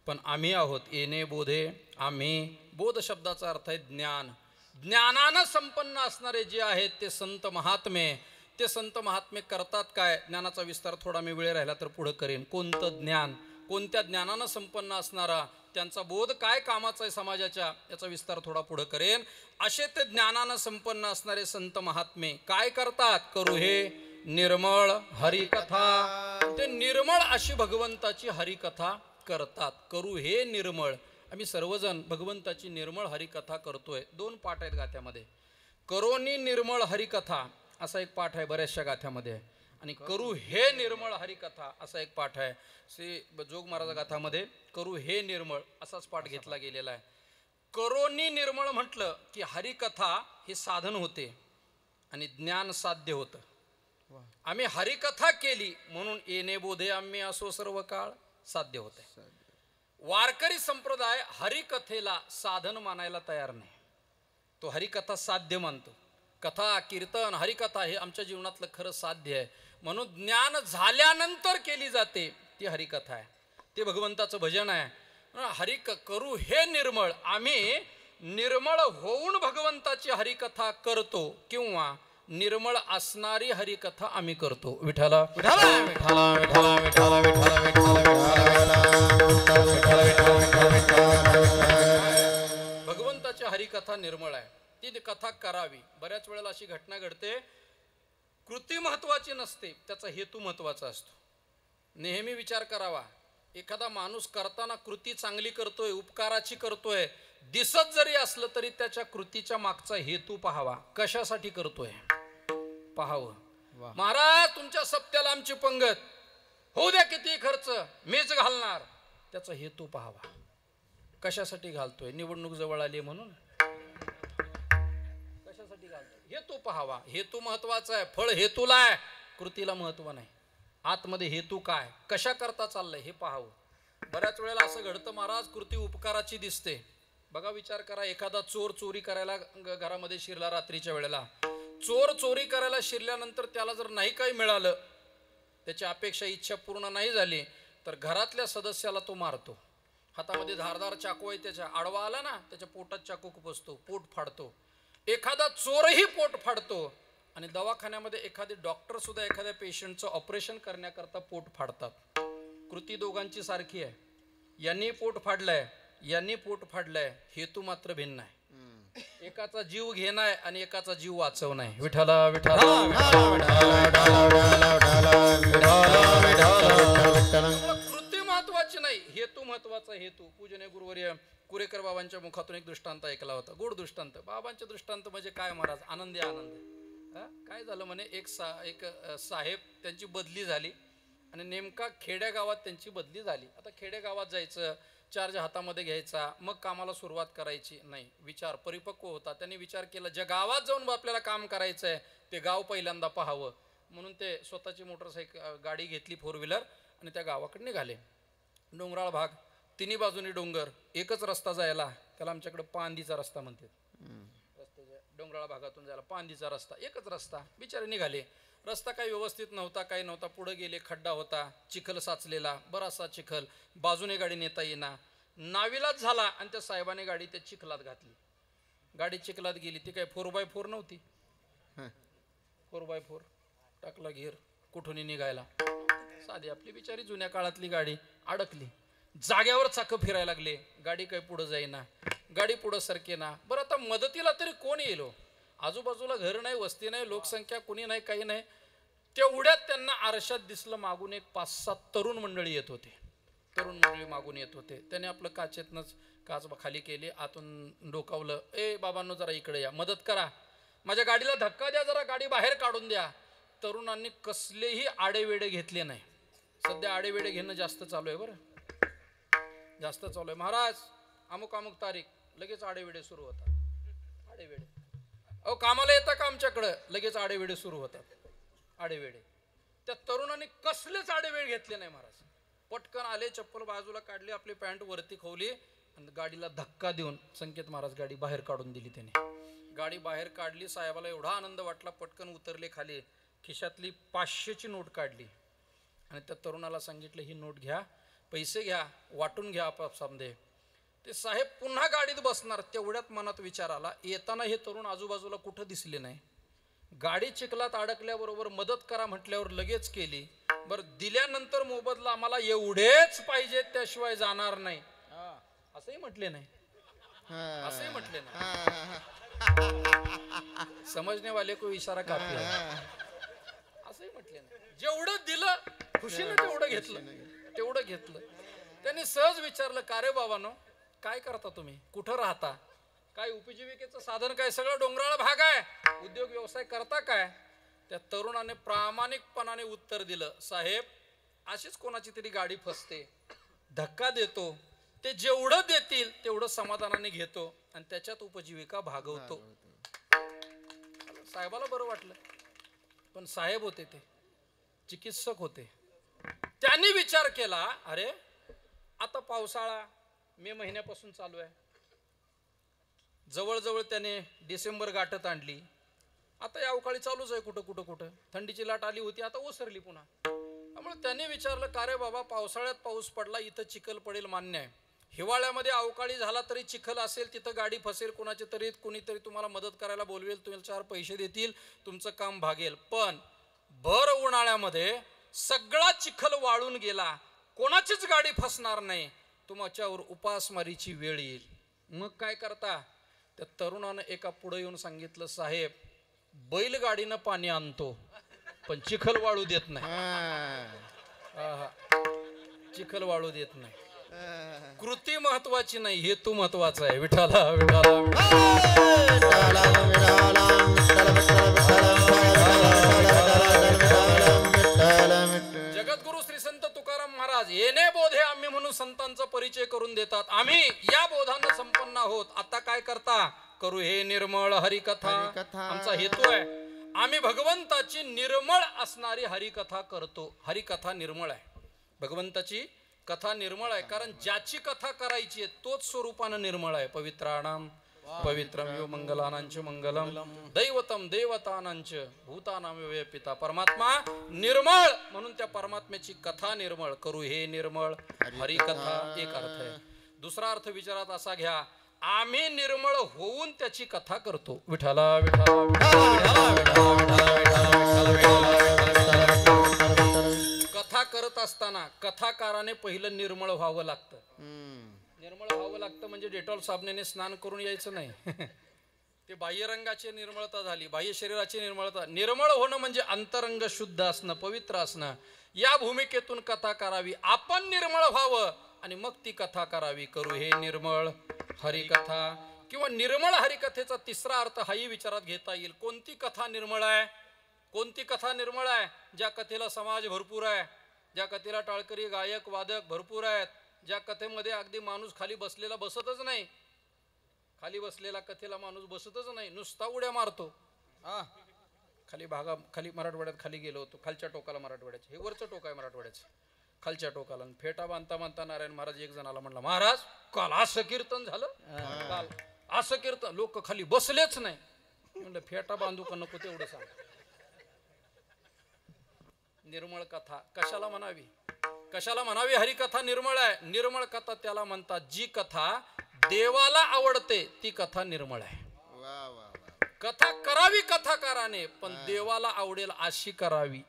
पण आम्ही आहोत येणे बोधे आम्ही. बोध शब्दाचा अर्थ आहे ज्ञान. ज्ञानानं संपन्न असणारे जे आहेत ते संत महात्मे. ते संत महात्मे करतात काय? ज्ञानाचा विस्तार थोडा मी वेळ राहिला तर पुढे करेन. कोणतं ज्ञान? कोणत्या ज्ञानानं संपन्न असणारा? त्यांचा बोध काय कामाचा आहे समाजाच्या? याचा विस्तार थोडा पुढे करेन. असे ते ज्ञानानं संपन्न असणारे संत महात्मे काय करतात? करू हे निर्मळ हरिकथा. ते निर्मळ अशी भगवंताची हरिकथा करतात. करू हे निर्मळ. आम्ही सर्वजण भगवंताची निर्मळ हरिकथा करतोय. 2 पाठ आहेत गाथ्यामध्ये. करोनी निर्मळ हरिकथा असा एक पाठ आहे बऱ्याचशा गाथ्यामध्ये. आणि करू हे निर्मळ हरिकथा असा एक पाठ आहे. श्री जोग महाराज गाथामध्ये करू हे निर्मळ असाच पाठ घेतला गेलेला आहे. करोनी निर्मळ म्हटलं की हरिकथा हे साधन होते आणि ज्ञान साध्य होतं. आम्ही हरिकथा केली म्हणून येणे बोधे आम्ही असो सर्व काळ साध्य होते. वारकरी संप्रदाय हरिकथेला साधन मानायला तयार नाही. तो हरिकथा साध्य मानतो. कथा कीर्तन हरिकथा हे आमच्या जीवनातलं खरं साध्य आहे. म्हणून ज्ञान झाल्यानंतर केली जाते ती हरिकथा आहे. ते भगवंताचं भजन आहे. करू हे निर्मळ. आम्ही निर्मळ होऊन भगवंताची हरिकथा करतो किंवा निर्मळ असणारी हरिकथा आम्ही करतो. विठ्ठला भगवंताची हरिकथा निर्मळ आहे. ती कथा करावी. बऱ्याच वेळेला अशी घटना घडते. कृती महत्वाची नसते, त्याचा हेतू महत्वाचा असतो. नेहमी विचार करावा. एखादा माणूस करताना कृती चांगली करतोय, उपकाराची करतोय, दिसत जरी असलं तरी त्याच्या कृतीच्या मागचा हेतू पाहावा. कशासाठी करतोय पाहावं. महाराज तुमच्या सप्त्याला आमची पंगत होऊ द्या, किती खर्च मीच घालणार. त्याचा हेतू पाहावा. कशासाठी घालतोय? निवडणूक जवळ आली म्हणून? कशासाठी घालतोय? हेतू पाहावा. हेतू महत्वाचा आहे. फळ हेतूला आहे, कृतीला महत्व नाही. आतमध्ये हेतू काय, कशा करता चाललंय हे पाहावं. बऱ्याच वेळेला असं घडतं महाराज कृती उपकाराची दिसते. बघा विचार करा. एखादा चोर चोरी करायला घरामध्ये शिरला रात्रीच्या वेळेला. चोर चोरी करायला शिरल्यानंतर त्याला जर नाही काही मिळालं, त्याची अपेक्षा इच्छा पूर्ण नाही झाली, तर घरातल्या सदस्याला तो मारतो. हातामध्ये धारदार चाकू आहे, त्याच्या आडवा आला ना त्याच्या पोटात चाकू खुपसतो, पोट फाडतो. एखादा चोरही पोट फाडतो. आणि दवाखान्यामध्ये एखादे डॉक्टर सुद्धा एखाद्या पेशंटचं ऑपरेशन करण्याकरता पोट फाडतात. कृती दोघांची सारखी आहे. यांनी पोट फाडलंय, यांनी पोट फाडलंय, हेतू मात्र भिन्न आहे. एकाचा जीव घेणार आणि एकाचा जीव वाचवणार. विठ्ठला विठ्ठला कृती महत्वाची नाही, हेतू महत्वाचा. हेतू. पूजनीय गुरुवर्य कुरेकर बाबांच्या मुखातून एक दृष्टांत ऐकला होता. गोड दृष्टांत. बाबांचे दृष्टांत म्हणजे काय महाराज? आनंदी आनंद. काय झालं म्हणे, एक साहेब त्यांची बदली झाली आणि नेमका खेड्यागावात त्यांची बदली झाली. आता खेडेगावात जायचं, चार्ज हातामध्ये घ्यायचा, मग कामाला सुरुवात करायची. नाही, विचार परिपक्व होता. त्यांनी विचार केला ज्या गावात जाऊन आपल्याला काम करायचं आहे ते गाव पहिल्यांदा पाहावं. म्हणून ते स्वतःची मोटरसायकल गाडी घेतली, 4 व्हीलर, आणि त्या गावाकडे निघाले. डोंगराळ भाग, तिन्ही बाजूनी डोंगर, एकच रस्ता जायला. त्याला आमच्याकडे पांदीचा रस्ता म्हणतात. डोंगराळ भागातून जायला पांदीचा रस्ता, एकच रस्ता. बिचारे निघाले. रस्ता काही व्यवस्थित नव्हता, काही नव्हता. पुढे गेले, खड्डा होता, चिखल साचलेला, बराचसा चिखल, बाजूने गाडी नेता येईना. नाविलाज झाला आणि त्या साहेबाने गाडी त्या चिखलात घातली. गाडी चिखलात गेली. ती काही 4x4 नव्हती. 4x4 टाकला घेर, कुठून निघायला. साधी आपली बिचारी जुन्या काळातली गाडी अडकली. जाग्यावर चाक फिरायला लागले. गाडी काही पुढे जाईना, गाडी पुढे सरकेना. बरं आता मदतीला तरी कोण येईल? आजूबाजूला घर नाही, वस्ती नाही, लोकसंख्या कुणी नाही, काही नाही. तेवढ्यात त्यांना आरशात दिसलं मागून एक 5-7 तरुण मंडळी येत होते. तरुण मंडळी मागून येत होते. त्याने आपलं काचेतनंच काच खाली केली, आतून डोकावलं. ए बाबांनो जरा इकडे या, मदत करा, माझ्या गाडीला धक्का द्या, जरा गाडी बाहेर काढून द्या. तरुणांनी कसलेही आडेवेडे घेतले नाही. सध्या आडेवेडे घेणं जास्त चालू आहे. बरं जास्त चालू आहे. महाराज अमुक अमुक तारीख, लगेच आडेवेडे सुरू होतात. आडेवेडे अहो कामाला येता का आमच्याकडं, लगेच आडेवेडे सुरू होतात. आडेवेडे त्या तरुणाने कसलेच आडेवेळ घेतले नाही महाराज. पटकन आले, चप्पल बाजूला काढली, आपली पॅन्ट वरती खवली आणि गाडीला धक्का देऊन संकेत महाराज गाडी बाहेर काढून दिली. त्याने गाडी बाहेर काढली. साहेबाला एवढा आनंद वाटला, पटकन उतरले खाली, खिशातली 500ची नोट काढली आणि त्या तरुणाला सांगितलं ही नोट घ्या, पैसे घ्या, वाटून घ्या आपापसामध्ये. ते साहेब पुन्हा गाडीत बसणार, तेवढ्यात मनात विचार आला, येताना हे तरुण आजूबाजूला कुठं दिसले नाही. गाडी चिखलात अडकल्याबरोबर मदत करा म्हटल्यावर लगेच केली. बरं दिल्यानंतर मोबदला आम्हाला एवढेच पाहिजे, त्याशिवाय जाणार नाही असंही म्हटले नाही. असंही म्हटले नाही. समजने वाले को इशारा काफी है. असंही म्हटले नाही. जेवढं दिलं खुशीनं तेवढं घेतलं. त्यांनी सहज विचारलं, का रे बाबांनो, काय करता तुम्ही, कुठं राहता, काय उपजीविकेचं साधन काय, सगळं डोंगराळ भाग आहे, उद्योग व्यवसाय करता काय. त्या तरुणाने प्रामाणिकपणाने उत्तर दिलं, साहेब अशीच कोणाची तरी गाडी फसते, धक्का देतो, ते जेवढं देतील तेवढं समाधानाने घेतो आणि त्याच्यात उपजीविका भागवतो. साहेबाला बरं वाटलं. पण साहेब होते, ते चिकित्सक होते. त्यांनी विचार केला, अरे आता पावसाळा मे महिन्यापासून चालू आहे, जवळजवळ त्याने डिसेंबर गाठत आणली. आता या अवकाळी चालूच आहे, कुठं थंडीची लाट आली होती, आता ओसरली पुन्हा. त्यामुळे त्याने विचारलं, का रे बाबा, पावसाळ्यात पाऊस पडला, इथं चिखल पडेल मान्य आहे, हिवाळ्यामध्ये अवकाळी झाला तरी चिखल असेल, तिथं गाडी फसेल, कोणीतरी तुम्हाला मदत करायला बोलवेल, तुम्हाला 4 पैसे देतील, तुमचं काम भागेल. पण भर उन्हाळ्यामध्ये सगळा चिखल वाळून गेला, कोणाचीच गाडी फसणार नाही, तुमच्यावर उपासमारीची वेळ येईल. मग काय करता. त्या तरुणानं एका पुढे येऊन सांगितलं, साहेब बैलगाडीनं पाणी आणतो पण चिखल वाळू देत नाही. चिखल वाळू देत नाही. कृती महत्वाची नाही, हेतू महत्वाचा आहे. विठाला विठाला जगद्गुरु श्री संत तुकाराम महाराज येणे बोधे आम्ही म्हणून संतांचा परिचय करून देतात. आम्ही या बोधानं संपन्न आहोत. आता काय करता, करू हे निर्मळ हरिकथा. आमचा हेतू आहे, आम्ही भगवंताची निर्मळ असणारी हरिकथा करतो. हरिकथा निर्मळ आहे, भगवंताची कथा निर्मळ आहे, कारण ज्याची कथा करायची आहे तोच स्वरूपानं निर्मळ आहे. पवित्राणाम पवित्रम यो मंगलानांच मंगलम दैवतम देवतानांच भूतानाम यो पिता. परमात्मा निर्मळ म्हणून त्या परमात्म्याची कथा निर्मळ. करू हे निर्मळ हरिकथा एक अर्थ आहे. दुसरा अर्थ विचारात असा घ्या, आम्ही निर्मळ होऊन त्याची कथा करतो. विठाला विठाला कथा करत असताना कथाकाराने पहिलं निर्मळ व्हावं लागतं. निर्मळ व्हावं लागतं म्हणजे डेटॉल साबणाने स्नान करून यायचं नाही. ते बाह्य रंगाची निर्मळता झाली, बाह्य शरीराची निर्मळता. निर्मळ होणं म्हणजे अंतरंग शुद्ध असणं, पवित्र असणं. या भूमिकेतून कथा करावी, आपण निर्मळ व्हावं आणि मग ती कथा करावी. करू हे निर्मळ हरिकथा. किंवा निर्मळ हरिकथेचा तिसरा अर्थ हाही विचारात घेता येईल. कोणती कथा निर्मळ आहे, कोणती कथा निर्मळ आहे. ज्या कथेला समाज भरपूर आहे, ज्या कथेला टाळकरी गायक वादक भरपूर आहेत, ज्या कथेमध्ये अगदी माणूस खाली बसलेला बसतच नाही, खाली बसलेला कथेला माणूस बसतच नाही, नुसता उड्या मारतो. खाली मराठवाड्यात खाली गेलो होतो, खालच्या टोकाला मराठवाड्याचे, हे वरचं टोक आहे मराठवाड्याचं, खालच्या टोकाला फेटा बांधता नारायण महाराज एक जणाला म्हणला, महाराज काल असं कीर्तन झालं, काल असं कीर्तन, लोक खाली बसलेच नाही. म्हणलं फेटा बांधू का नको तेवढं सांग. निर्मळ कथा कशाला म्हणावी, कशाला म्हणावी. हरिकथा निर्मळ आहे. निर्मळ कथा त्याला म्हणतात जी कथा देवाला आवडते, ती कथा निर्मळ आहे. कथा करावी कथाकाराने, पण देवाला आवडेल अशी करावी,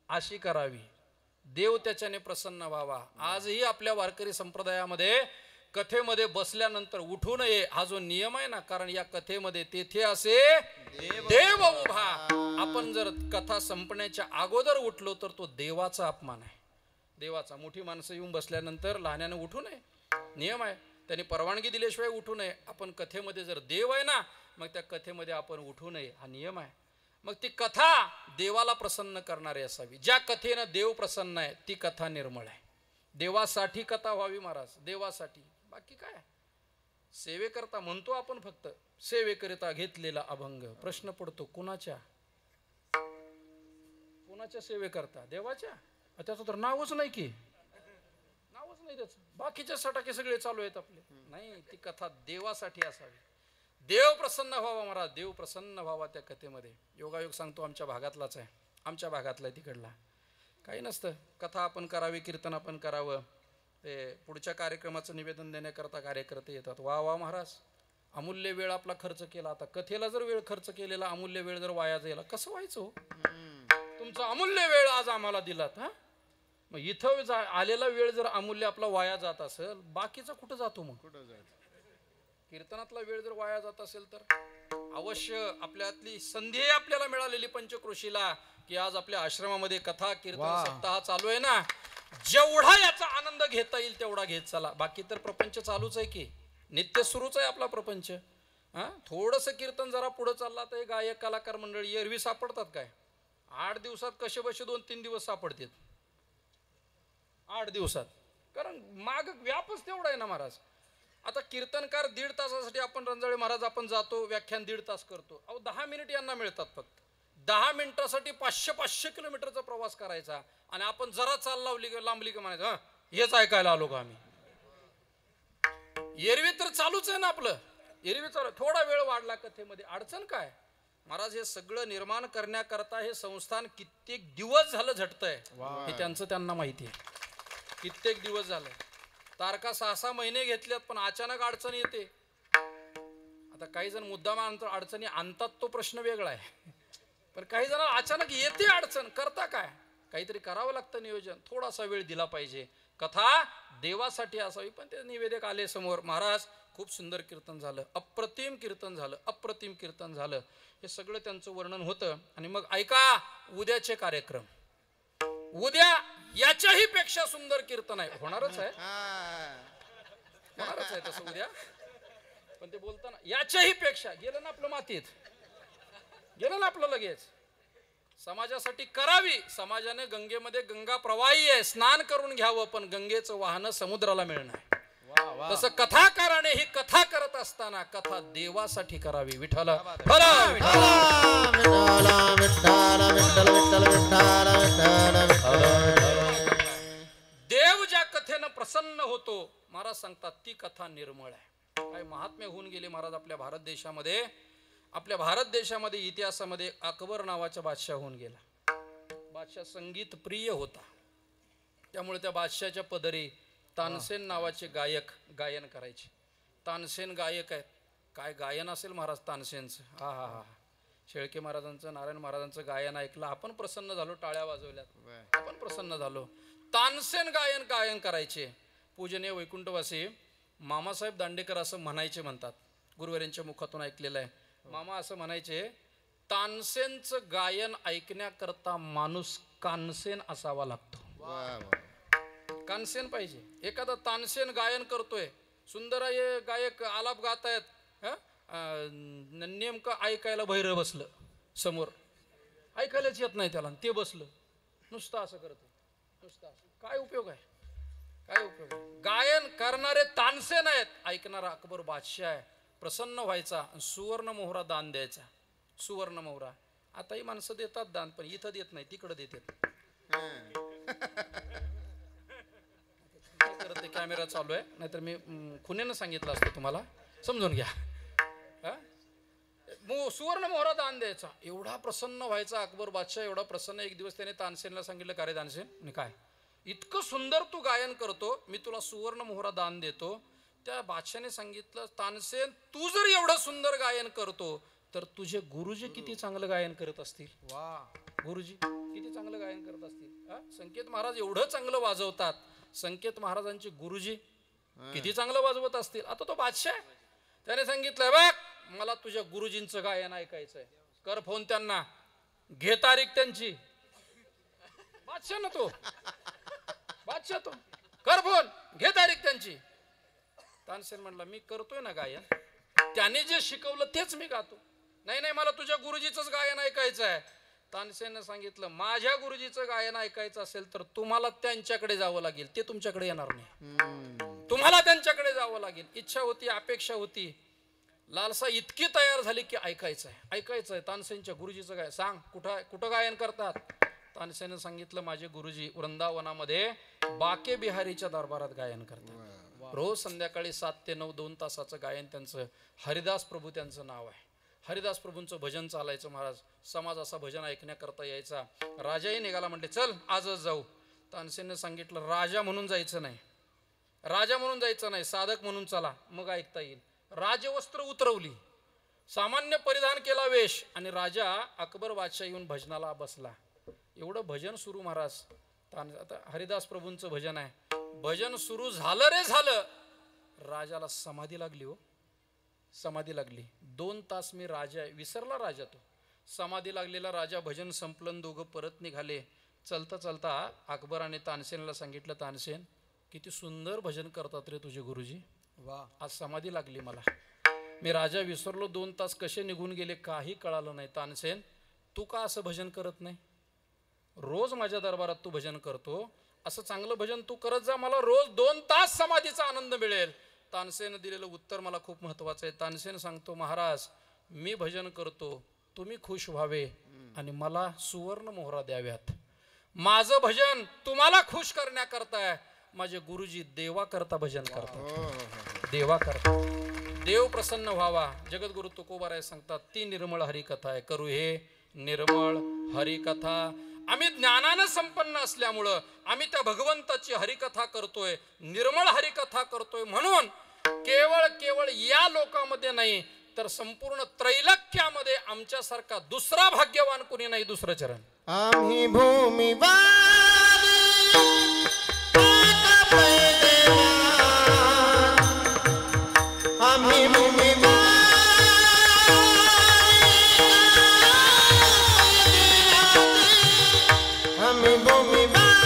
अशी करावी, देव त्याच्याने प्रसन्न व्हावा. आजही आपल्या वारकरी संप्रदायामध्ये कथेमध्ये बसल्यानंतर उठू नये हा जो नियम आहे ना, कारण या कथेमध्ये तेथे असे देव उभा. आपण जर कथा संपण्याच्या अगोदर उठलो तर तो देवाचा अपमान आहे, देवाचा. मोठी माणसं येऊन बसल्यानंतर लहान्याने उठू नये, नियम आहे. त्यांनी परवानगी दिल्याशिवाय उठू नये. आपण कथेमध्ये जर देव आहे ना, मग त्या कथेमध्ये आपण उठू नये हा नियम आहे. मग ती कथा देवाला प्रसन्न करणारी असावी. ज्या कथेनं देव प्रसन्न आहे ती कथा निर्मळ आहे. देवासाठी कथा व्हावी महाराज, देवासाठी. बाकी काय सेवेकरता म्हणतो आपण फक्त, सेवेकरिता घेतलेला अभंग. प्रश्न पडतो कुणाच्या सेवेकरता? देवाच्या? त्याचं तर नावच नाही की, नावच नाही त्याचं. बाकीचे सटाके सगळे चालू आहेत आपले. नाही, ती कथा देवासाठी असावी. देव प्रसन्न व्हावा महाराज, देव प्रसन्न व्हावा त्या कथेमध्ये. योगायोग सांगतो आमच्या भागातलाच आहे, आमच्या भागातला आहे तिकडला. काही नसतं, कथा आपण करावी, कीर्तन आपण करावं. ते पुढच्या कार्यक्रमाचं निवेदन देण्याकरता कार्यकर्ते येतात. वा वा महाराज, अमूल्य वेळ आपला खर्च केला. आता कथेला जर वेळ खर्च केलेला अमूल्य वेळ जर वाया जायला कसं व्हायचं हो? तुमचा अमूल्य वेळ आज आम्हाला दिलात. हा, मग इथं आलेला वेळ जर अमूल्य आपला वाया जात असेल, बाकीचा कुठं जातो? मग कीर्तनातला वेळ जर वाया जात असेल तर अवश्य आपल्यातली संधी आपल्याला मिळालेली पंचक्रोशीला, की आज आपल्या आश्रमामध्ये कथा कीर्तन सप्ताह चालू आहे ना, जेवढा याचा आनंद घेता येईल तेवढा घेत चला. बाकी तर प्रपंच चालूच आहे की, नित्य सुरूच आहे आपला प्रपंच. हा, थोडंसं कीर्तन जरा पुढे चालला तर गायक कलाकार मंडळी एरवी सापडतात काय? 8 दिवसात कसे बसे 2-3 दिवस सापडतात. 8 दिवसात, कारण माग व्यापच तेवढा आहे ना महाराज. आता कीर्तनकार 1.5 तासासाठी आपण रंजाळे महाराज आपण जातो, व्याख्यान 1.5 तास करतो. अहो 10 मिनिट यांना मिळतात फक्त. 10 मिनिटासाठी 500 किलोमीटरचा प्रवास करायचा, आणि आपण जरा चाल लांबली की म्हणायचं हा हेच ऐकायला आलो का आम्ही? एरवी तर चालूच आहे ना आपलं, एरवी चालू. थोडा वेळ वाढला कथेमध्ये, अडचण काय महाराज? हे सगळं निर्माण करण्याकरता हे संस्थान कित्येक दिवस झालं झटतंय, हे त्यांना माहिती आहे. कित्येक दिवस झालं, तारखा 6-6 महिने घेतल्यात, पण अचानक अडचण येते. आता काही जण मुद्दाम अडचणी आणतात, तो प्रश्न वेगळा आहे, पण काही जण अचानक येते अडचण. करता काय? काहीतरी करावं लागतं नियोजन. थोडासा वेळ दिला पाहिजे. कथा देवासाठी असावी. पण ते निवेदक आले समोर, महाराज खूप सुंदर कीर्तन झालं, अप्रतिम कीर्तन झालं, अप्रतिम कीर्तन झालं, हे सगळं त्यांचं वर्णन होतं. आणि मग ऐका, उद्याचे कार्यक्रम, उद्या याच्याही पेक्षा सुंदर कीर्तन आहे. होणारच आहे, होणारच आहे तसं उद्या. पण ते बोलताना याच्याही पेक्षा, गेलं ना आपलं मातीत, गेलं ना आपलं लगेच. समाजासाठी करावी. समाजाने गंगेमध्ये, गंगा प्रवाही आहे, स्नान करून घ्यावं, पण गंगेचं वाहन समुद्राला मिळणार. तसं कथाकाराने ही कथा करत असताना कथा देवासाठी करावी. विठ्ठल देव ज्या कथेनं प्रसन्न होतो, महाराज सांगतात ती कथा निर्मळ आहे. काय महात्म्य होऊन गेले महाराज आपल्या भारत देशामध्ये. आपल्या भारत देशामध्ये इतिहासामध्ये अकबर नावाचा बादशाह होऊन गेला. बादशाह संगीत प्रिय होता, त्यामुळे त्या बादशाहच्या पदरी तानसेन नावाचे गायक गायन करायचे. तानसेन गायक आहेत, काय गायन असेल महाराज तानसेनचं. हा हा हा, शेळके महाराजांचं, नारायण महाराजांचं गायन ऐकलं, आपण प्रसन्न झालो, टाळ्या वाजवल्यात, आपण प्रसन्न झालो. तानसेन गायन करायचे. पूजनीय वैकुंठवासी मामासाहेब दांडेकर असं म्हणायचे, म्हणतात, गुरुवाऱ्यांच्या मुखातून ऐकलेलं आहे. मामा असं म्हणायचे, तानसेनचं गायन ऐकण्याकरता माणूस कानसेन असावा लागतो. कानसेन पाहिजे. एखादा तानसेन गायन करतोय, सुंदर आहे गायक, आलाप गात आहेत, नेमकं ऐकायला बहिरं बसलं समोर, ऐकायलाच येत नाही त्याला, ते बसलं नुसतं असं करत, नुसतं असं. काय उपयोग आहे? काय उपयोग आहे? गायन करणारे तानसेन आहेत, ऐकणारा अकबर बादशाह आहे. प्रसन्न व्हायचा, सुवर्ण मोहरा दान द्यायचा. सुवर्ण मोहरा आताही माणसं देतात दान, पण इथं देत नाही, तिकडे देतात. कॅमेरा चालू आहे, नाहीतर मी खुनेनं सांगितलं असतं तुम्हाला, समजून घ्या. सुवर्ण मोहरा दान द्यायचा. एवढा प्रसन्न व्हायचा अकबर बादशाह, एवढा प्रसन्न. एक दिवस त्याने तानसेनला सांगितलं, का रे तानसेन, काय इतकं सुंदर तू गायन करतो, मी तुला सुवर्ण मोहरा दान देतो. त्या बादशाने सांगितलं, तानसेन तू जर एवढं सुंदर गायन करतो तर तुझे गुरुजी किती चांगलं गायन करत असतील. गुरुजी किती चांगलं गायन करत असतील. संकेत महाराज एवढं चांगलं वाजवतात. संकेत महाराजांचे गुरुजी किती चांगलं वाजवत असतील. आता तो बादशाह, त्याने सांगितलं, बघ मला तुझ्या गुरुजींचं गायन ऐकायचंय, कर फोन त्यांना, घे तारीख त्यांची. बादशाह ना तो, बादशाह तो, कर फोन, घे तारीख त्यांची. तानसेन म्हणला, मी करतोय ना गायन, त्याने जे शिकवलं तेच मी गातो. नाही, मला तुझ्या गुरुजीचंच गायन ऐकायचं आहे. तानसेनने सांगितलं, माझ्या गुरुजीचं गायन ऐकायचं असेल तर तुम्हाला त्यांच्याकडे जावं लागेल, ते तुमच्याकडे येणार नाही. तुम्हाला त्यांच्याकडे जावं लागेल. इच्छा होती, अपेक्षा होती, लालसा इतकी तयार झाली की ऐकायचं आहे. तानसेनच्या गुरुजीचं काय सांग, कुठं गायन करतात? तानसेनं सांगितलं, माझे गुरुजी वृंदावनामध्ये बाके बिहारीच्या दरबारात गायन करतात. रोज संध्याकाळी 7 ते 9 2 तासाचं गायन त्यांचं. हरिदास प्रभू त्यांचं नाव आहे. हरिदास प्रभूंचं भजन चालायचं. महाराज समाज असा भजन ऐकण्याकरता यायचा. राजाही निघाला, म्हणले चल आजच जाऊ. तानसेननं सांगितलं, राजा म्हणून जायचं नाही, साधक म्हणून चला, मग ऐकता येईल. राजवस्त्र उतरवली, सामान्य परिधान केला वेश, आणि राजा अकबर बादशाह येऊन भजनाला बसला. एवढं भजन सुरू महाराज. आता हरिदास प्रभूंचं भजन आहे. भजन सुरू झालं रे झालं, राजाला समाधी लागली. समाधी लागली. 2 तास मी राजा आहे, विसरला राजा तो. समाधी लागलेला राजा. भजन संपलं, दोघं परत निघाले. चलता चलता अकबराने तानसेनला सांगितलं, तानसेन किती सुंदर भजन करतात रे तुझे गुरुजी. वा, आज समाधी लागली मला, मी राजा विसरलो. 2 तास कसे निघून गेले काही कळालं नाही. तानसेन तू का असं भजन करत नाही? रोज माझ्या दरबारात तू भजन करतो, असं चांगलं भजन तू करत जा, मला रोज 2 तास समाधीचा आनंद मिळेल. तानसेन दिलेलं उत्तर मला खूप महत्वाचं आहे. तानसेन सांगतो, महाराज मी भजन करतो, तुम्ही खुश व्हावे आणि मला सुवर्ण मोहरा द्याव्यात. माझं भजन तुम्हाला खुश करण्याकरता, माझे गुरुजी देवा करता भजन करतात. देवा करता, देव प्रसन्न व्हावा. जगद्गुरु तुकोबाराय सांगतात, ती निर्मळ हरिकथा आहे. करू हे निर्मळ हरिकथा. आम्ही ज्ञानानं संपन्न असल्यामुळं आम्ही त्या भगवंताची हरिकथा करतोय, निर्मळ हरिकथा करतोय. म्हणून केवळ या लोकांमध्ये नाही तर संपूर्ण त्रैलोक्यामध्ये आमच्यासारखा दुसरा भाग्यवान कोणी नाही. दुसरं चरण. आम्ही भूमिवारी आम्ही भूमिवारी आम्ही भूमिवारी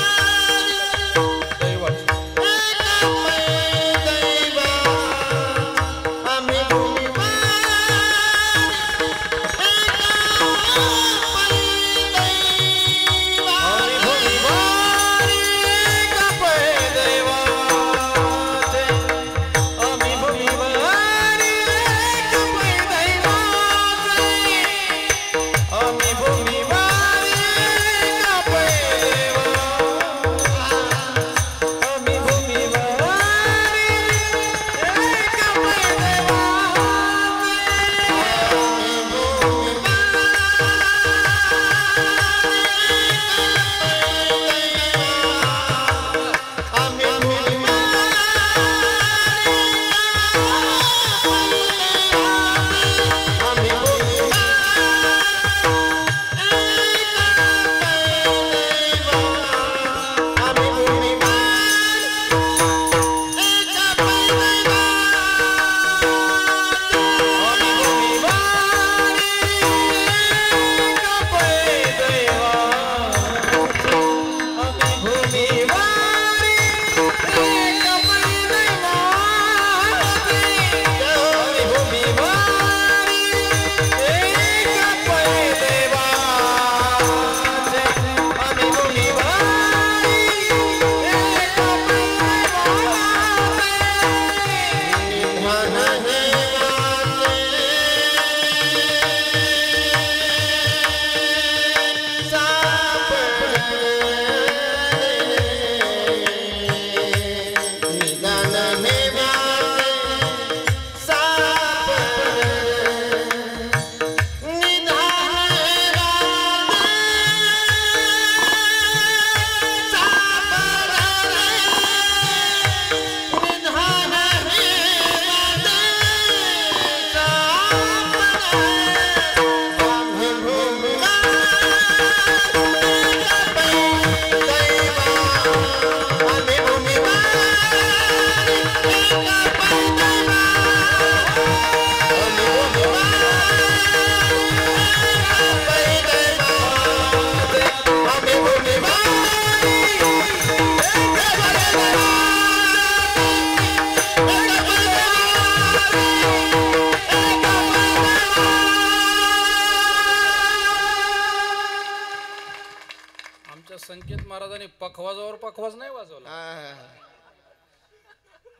संकेत महाराजांनी पखवाजावर पखवाज नाही वाजवला.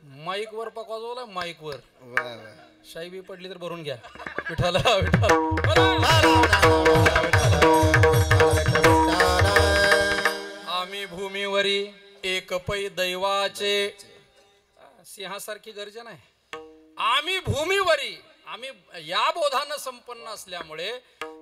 माईकवर पकवाजवला माईकवर वा वा शाई बी पडली तर भरून घ्या विठाला विठाल आम्ही भूमीवरी एक पै दैवाचे सिंहासारखी गर्जना आहे आम्ही भूमीवरी आम्ही या बोधानं संपन्न असल्यामुळे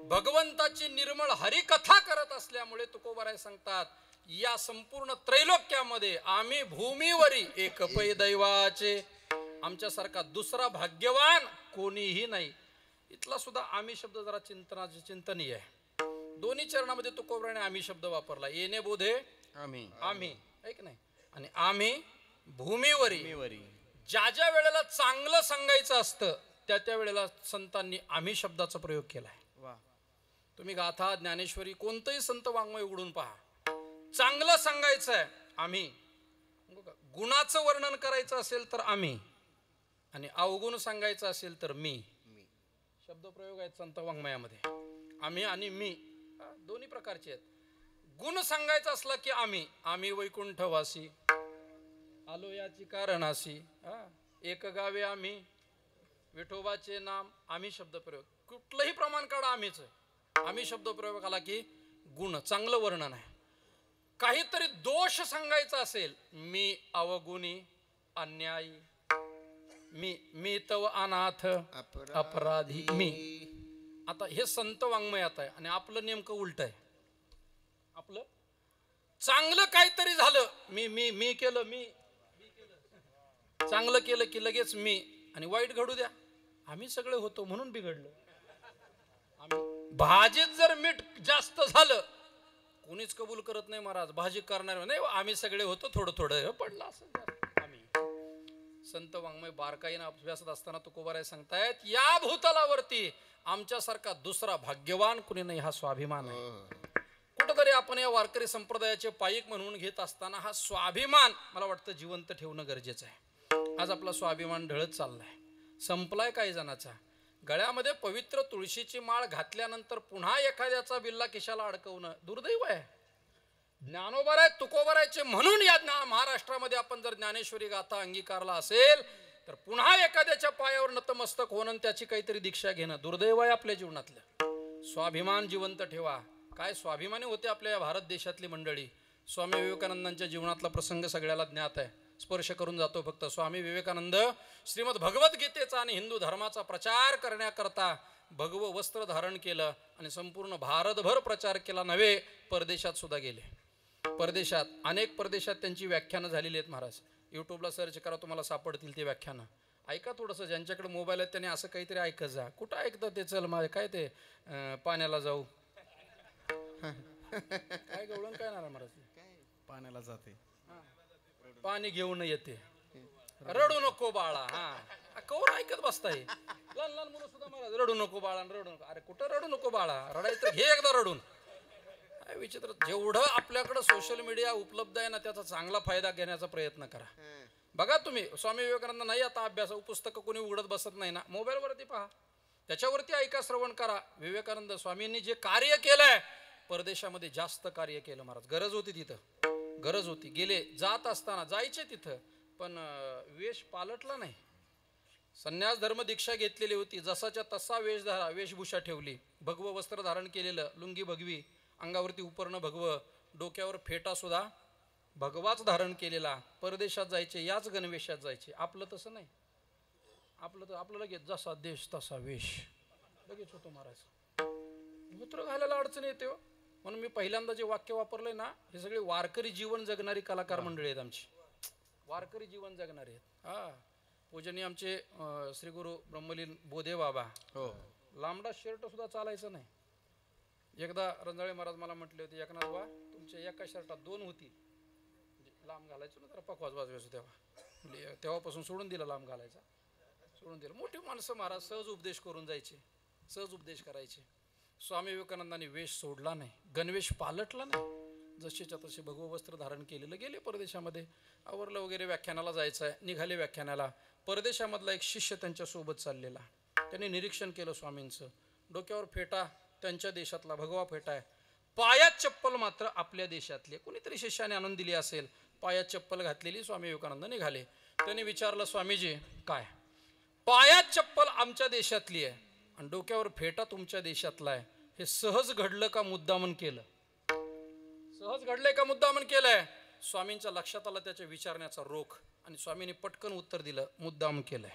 भगवंताची निर्मळ हरिकथा करत असल्यामुळे तुकोबाराय सांगतात या संपूर्ण त्रैलोक्यामध्ये आम्ही भूमीवरी एक पै दैवाचे आमच्यासारखा दुसरा भाग्यवान कोणीही नाही इथला सुद्धा आम्ही शब्द जरा चिंतनीय आहे दोन्ही चरणामध्ये तुकोबाराने आम्ही शब्द वापरला येणे बोधे आम्ही आम्ही ऐक नाही आणि आम्ही भूमीवरी भूमीवरी ज्या ज्या वेळेला चांगलं सांगायचं असतं त्या त्या वेळेला संतांनी आम्ही शब्दाचा प्रयोग केलाय वा तुम्ही गाथा ज्ञानेश्वरी कोणतंही संत वाङ्मय उघडून पहा चांगलं सांगायचं आहे आम्ही गुणाचं वर्णन करायचं असेल तर आम्ही आणि अवगुण सांगायचं असेल तर मी शब्दप्रयोग आहेत संत वाङ्मयामध्ये आम्ही आणि मी दोन्ही प्रकारचे आहेत गुण सांगायचा असला की आम्ही वैकुंठवासी आलो याची कारणासी एक गावे आम्ही विठोबाचे नाम आम्ही शब्दप्रयोग कुठलंही प्रमाण काढा आम्हीच आम्ही शब्दप्रयोग आला की गुण चांगलं वर्णन आहे काहीतरी दोष सांगायचा असेल मी अवगुणी अन्यायी मी तव अनाथ अपराधी मी आता हे संत वाङ्मयात आहे आणि आपलं नेमकं उलट आहे आपलं चांगलं काहीतरी झालं मी केलं मी चांगलं केलं की लगेच मी आणि वाईट घडू द्या आम्ही सगळे होतो म्हणून बिघडलं भाजीत जर मीठ जास्त झालं कोणीच कबूल करत नाही महाराज भाजी करणार नाही आम्ही सगळे होतो थोडं थोडं पडलं असं आम्ही संत वाङ्मय बारकाईनं अभ्यासात असताना तुकोबाराय सांगतायत या भूतलावरती आमच्यासारखा दुसरा भाग्यवान कुणी नाही हा स्वाभिमान आहे कुठंतरी आपण या वारकरी संप्रदायाचे पायिक म्हणून घेत असताना हा स्वाभिमान मला वाटतं जिवंत ठेवणं गरजेचं आहे आज आपला स्वाभिमान ढळत चाललाय संपलाय काही जणाचा गळ्यामध्ये पवित्र तुळशीची माळ घातल्यानंतर पुन्हा एखाद्याचा बिल्ला किशाला अडकवणं दुर्दैव आहे ज्ञानोबाराय तुकोबारायचे म्हणून या महाराष्ट्रामध्ये आपण जर ज्ञानेश्वरी गाथा अंगीकारला असेल तर पुन्हा एखाद्याच्या पायावर नतमस्तक होणं त्याची काहीतरी दीक्षा घेणं दुर्दैव आहे आपल्या जीवनातलं स्वाभिमान जिवंत ठेवा काय स्वाभिमानी होते आपल्या या भारत देशातली मंडळी स्वामी विवेकानंदांच्या जीवनातला प्रसंग सगळ्याला ज्ञात आहे स्पर्श करून जातो फक्त स्वामी विवेकानंद श्रीमद भगवद्गीतेचा आणि हिंदू धर्माचा प्रचार करण्याकरता भगव वस्त्र धारण केलं आणि संपूर्ण भारतभर प्रचार केला नव्हे परदेशात सुद्धा गेले परदेशात अनेक परदेशात त्यांची व्याख्यानं झालेली आहेत महाराज यूट्यूबला सर्च करा तुम्हाला सापडतील ते व्याख्यानं ऐका थोडंसं ज्यांच्याकडे मोबाईल आहेत त्यांनी असं काहीतरी ऐकत जा कुठं ऐकतं ते चल माझे काय ते पाण्याला जाऊ काय गवळण काय ना महाराज पाण्याला जाते पाणी घेऊन येते रडू नको बाळा हा कवर ऐकत बसताय लहान लहान मुलं सुद्धा महाराज रडू नको बाळा रडू नको अरे कुठं रडू नको बाळा रडायचं घे एकदा रडून काय विचित्र जेवढं आपल्याकडं सोशल मीडिया उपलब्ध आहे ना त्याचा चांगला फायदा घेण्याचा प्रयत्न करा बघा तुम्ही स्वामी विवेकानंद नाही आता अभ्यास पुस्तकं कोणी उघडत बसत नाही ना मोबाईलवरती पहा त्याच्यावरती ऐका श्रवण करा विवेकानंद स्वामींनी जे कार्य केलंय परदेशामध्ये जास्त कार्य केलं महाराज गरज होती तिथं गरज होती गेले जात असताना जायचे तिथं पण वेश पालटला नाही संन्यास धर्म दीक्षा घेतलेली होती जसाच्या तसा वेशभूषा ठेवली भगव वस्त्र धारण केलेलं लुंगी भगवी अंगावरती उपरणं भगव डोक्यावर फेटा सुद्धा भगवाच धारण केलेला परदेशात जायचे याच गणवेशात जायचे आपलं तसं नाही आपलं लगेच जसा देश तसा वेश लगेच होतो महाराज मूत्र घालायला अडचण येते हो म्हणून मी पहिल्यांदा जे वाक्य वापरलंय ना हे सगळे वारकरी जीवन जगणारी कलाकार मंडळी आहेत आमची वारकरी जीवन जगणारे आहेत हा पूजनीय आमचे श्री गुरु ब्रह्मलीन बोधे बाबा हो लांबडा शर्ट सुद्धा चालायचं नाही एकदा रंजाळे महाराज मला म्हटले होते एकनाथ बा तुमच्या एका शर्टात 2 होती लांब घालायचं ना तर पकवाज वाजवायचं तेव्हापासून सोडून दिलं लांब घालायचा सोडून दिलं मोठी माणसं महाराज सहज उपदेश करून जायचे सहज उपदेश करायचे स्वामी विवेकानंदांनी वेश सोडला नाही गणवेश पालटला नाही जसेच्या तसे भगव वस्त्र धारण केलेलं गेले परदेशामध्ये आवरलं वगैरे व्याख्यानाला जायचं आहे निघाले व्याख्यानाला परदेशामधला एक शिष्य त्यांच्यासोबत चाललेला त्यांनी निरीक्षण केलं स्वामींचं डोक्यावर फेटा त्यांच्या देशातला भगवा फेटा आहे पायात चप्पल मात्र आपल्या देशातली कोणीतरी शिष्याने आणून दिली असेल पायात चप्पल घातलेली स्वामी विवेकानंद निघाले त्यांनी विचारलं, स्वामीजी काय पायात चप्पल आमच्या देशातली आहे आणि डोक्यावर फेटा तुमच्या देशातला आहे, हे सहज घडलं का मुद्दामन केलं? सहज घडलंय का मुद्दामन केलंय? स्वामींच्या लक्षात आलं त्याच्या विचारण्याचा रोख, आणि स्वामींनी पटकन उत्तर दिलं, मुद्दाम केलंय.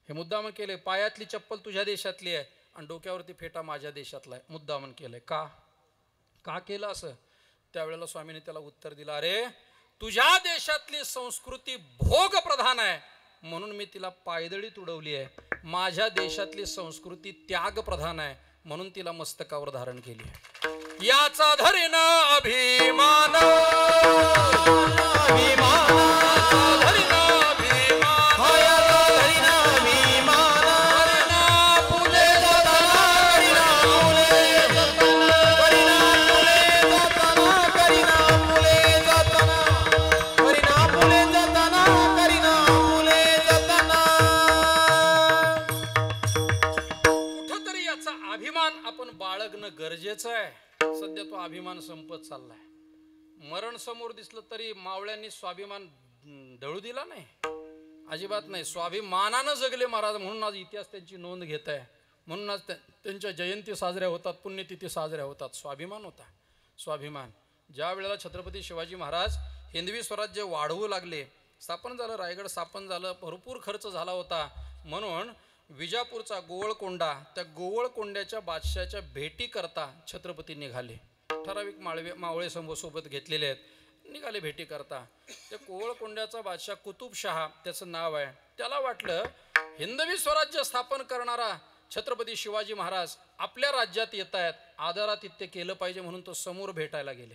हे मुद्दामन केलंय. पायातली चप्पल तुझ्या देशातली आहे आणि डोक्यावरती फेटा माझ्या देशातला आहे, मुद्दामन केलंय. का केलं असं? त्यावेळेला स्वामींनी त्याला उत्तर दिलं, अरे तुझ्या देशातली संस्कृती भोग प्रधान आहे म्हणून मी तिला पायदळीत उडवली आहे. माझ्या देशातली संस्कृती त्याग प्रधान आहे म्हणून तिला मस्तकावर धारण केली आहे. याचा धरीन अभिमान, गरजेचं आहे. सध्या तो अभिमान संपत चाललाय. मरण समोर दिसलं तरी मावळ्यांनी स्वाभिमान दळू दिला नाही, अजिबात नाही. स्वाभिमानानं जगले महाराज म्हणून आज इतिहास त्यांची नोंद घेत आहे. म्हणून आज त्यांच्या जयंती साजऱ्या होतात, पुण्यतिथी साजऱ्या होतात. स्वाभिमान होता, स्वाभिमान. ज्या वेळेला छत्रपती शिवाजी महाराज हिंदवी स्वराज्य वाढवू लागले, स्थापन झालं, रायगड स्थापन झालं, भरपूर खर्च झाला होता. म्हणून विजापूरचा गोवळकोंडा, त्या गोवळकोंड्याच्या बादशाच्या भेटी करता छत्रपती निघाले. ठराविक मावळे सोबत घेतलेले आहेत, निघाले भेटी करता. त्या गोवळकोंड्याचा बादशाह कुतुबशहा त्याचं नाव आहे. त्याला वाटलं हिंदवी स्वराज्य स्थापन करणारा छत्रपती शिवाजी महाराज आपल्या राज्यात येत आहेत, आदरातिथ्य केलं पाहिजे म्हणून तो समोर भेटायला गेले.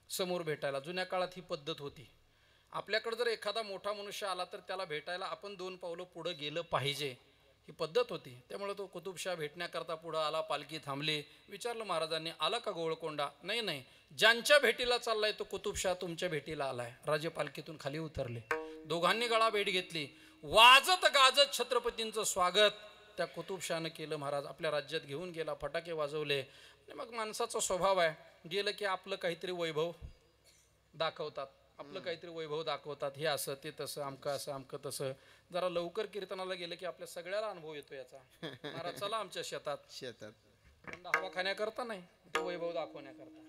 समोर भेटायला जुन्या काळात ही पद्धत होती. आपल्याकडे जर एखादा मोठा मनुष्य आला तर त्याला भेटायला आपण 2 पावलं पुढे गेलं पाहिजे, ही पद्धत होती. त्यामुळे तो कुतुबशाह भेटण्याकरता पुढं आला, पालखी थांबली. विचारलं महाराजांनी, आला का गोवळकोंडा? नाही नाही, ज्यांच्या भेटीला चाललाय तो कुतुबशाह तुमच्या भेटीला आलाय. राजे पालखीतून खाली उतरले, दोघांनी गळा भेट घेतली. वाजत गाजत छत्रपतींचं स्वागत त्या कुतुबशहानं केलं. महाराज आपल्या राज्यात घेऊन गेला, फटाके वाजवले. आणि मग माणसाचा स्वभाव आहे, गेलं की आपलं काहीतरी वैभव दाखवतात, आपलं काहीतरी वैभव दाखवतात. हे असं ते तसं, अमकं असं अमकं तसं. जरा लवकर कीर्तनाला गेलं की आपल्या सगळ्याला अनुभव येतो याचा. महाराज चला आमच्या शेतात हवा खाण्याकरता नाही, तो वैभव दाखवण्याकरता,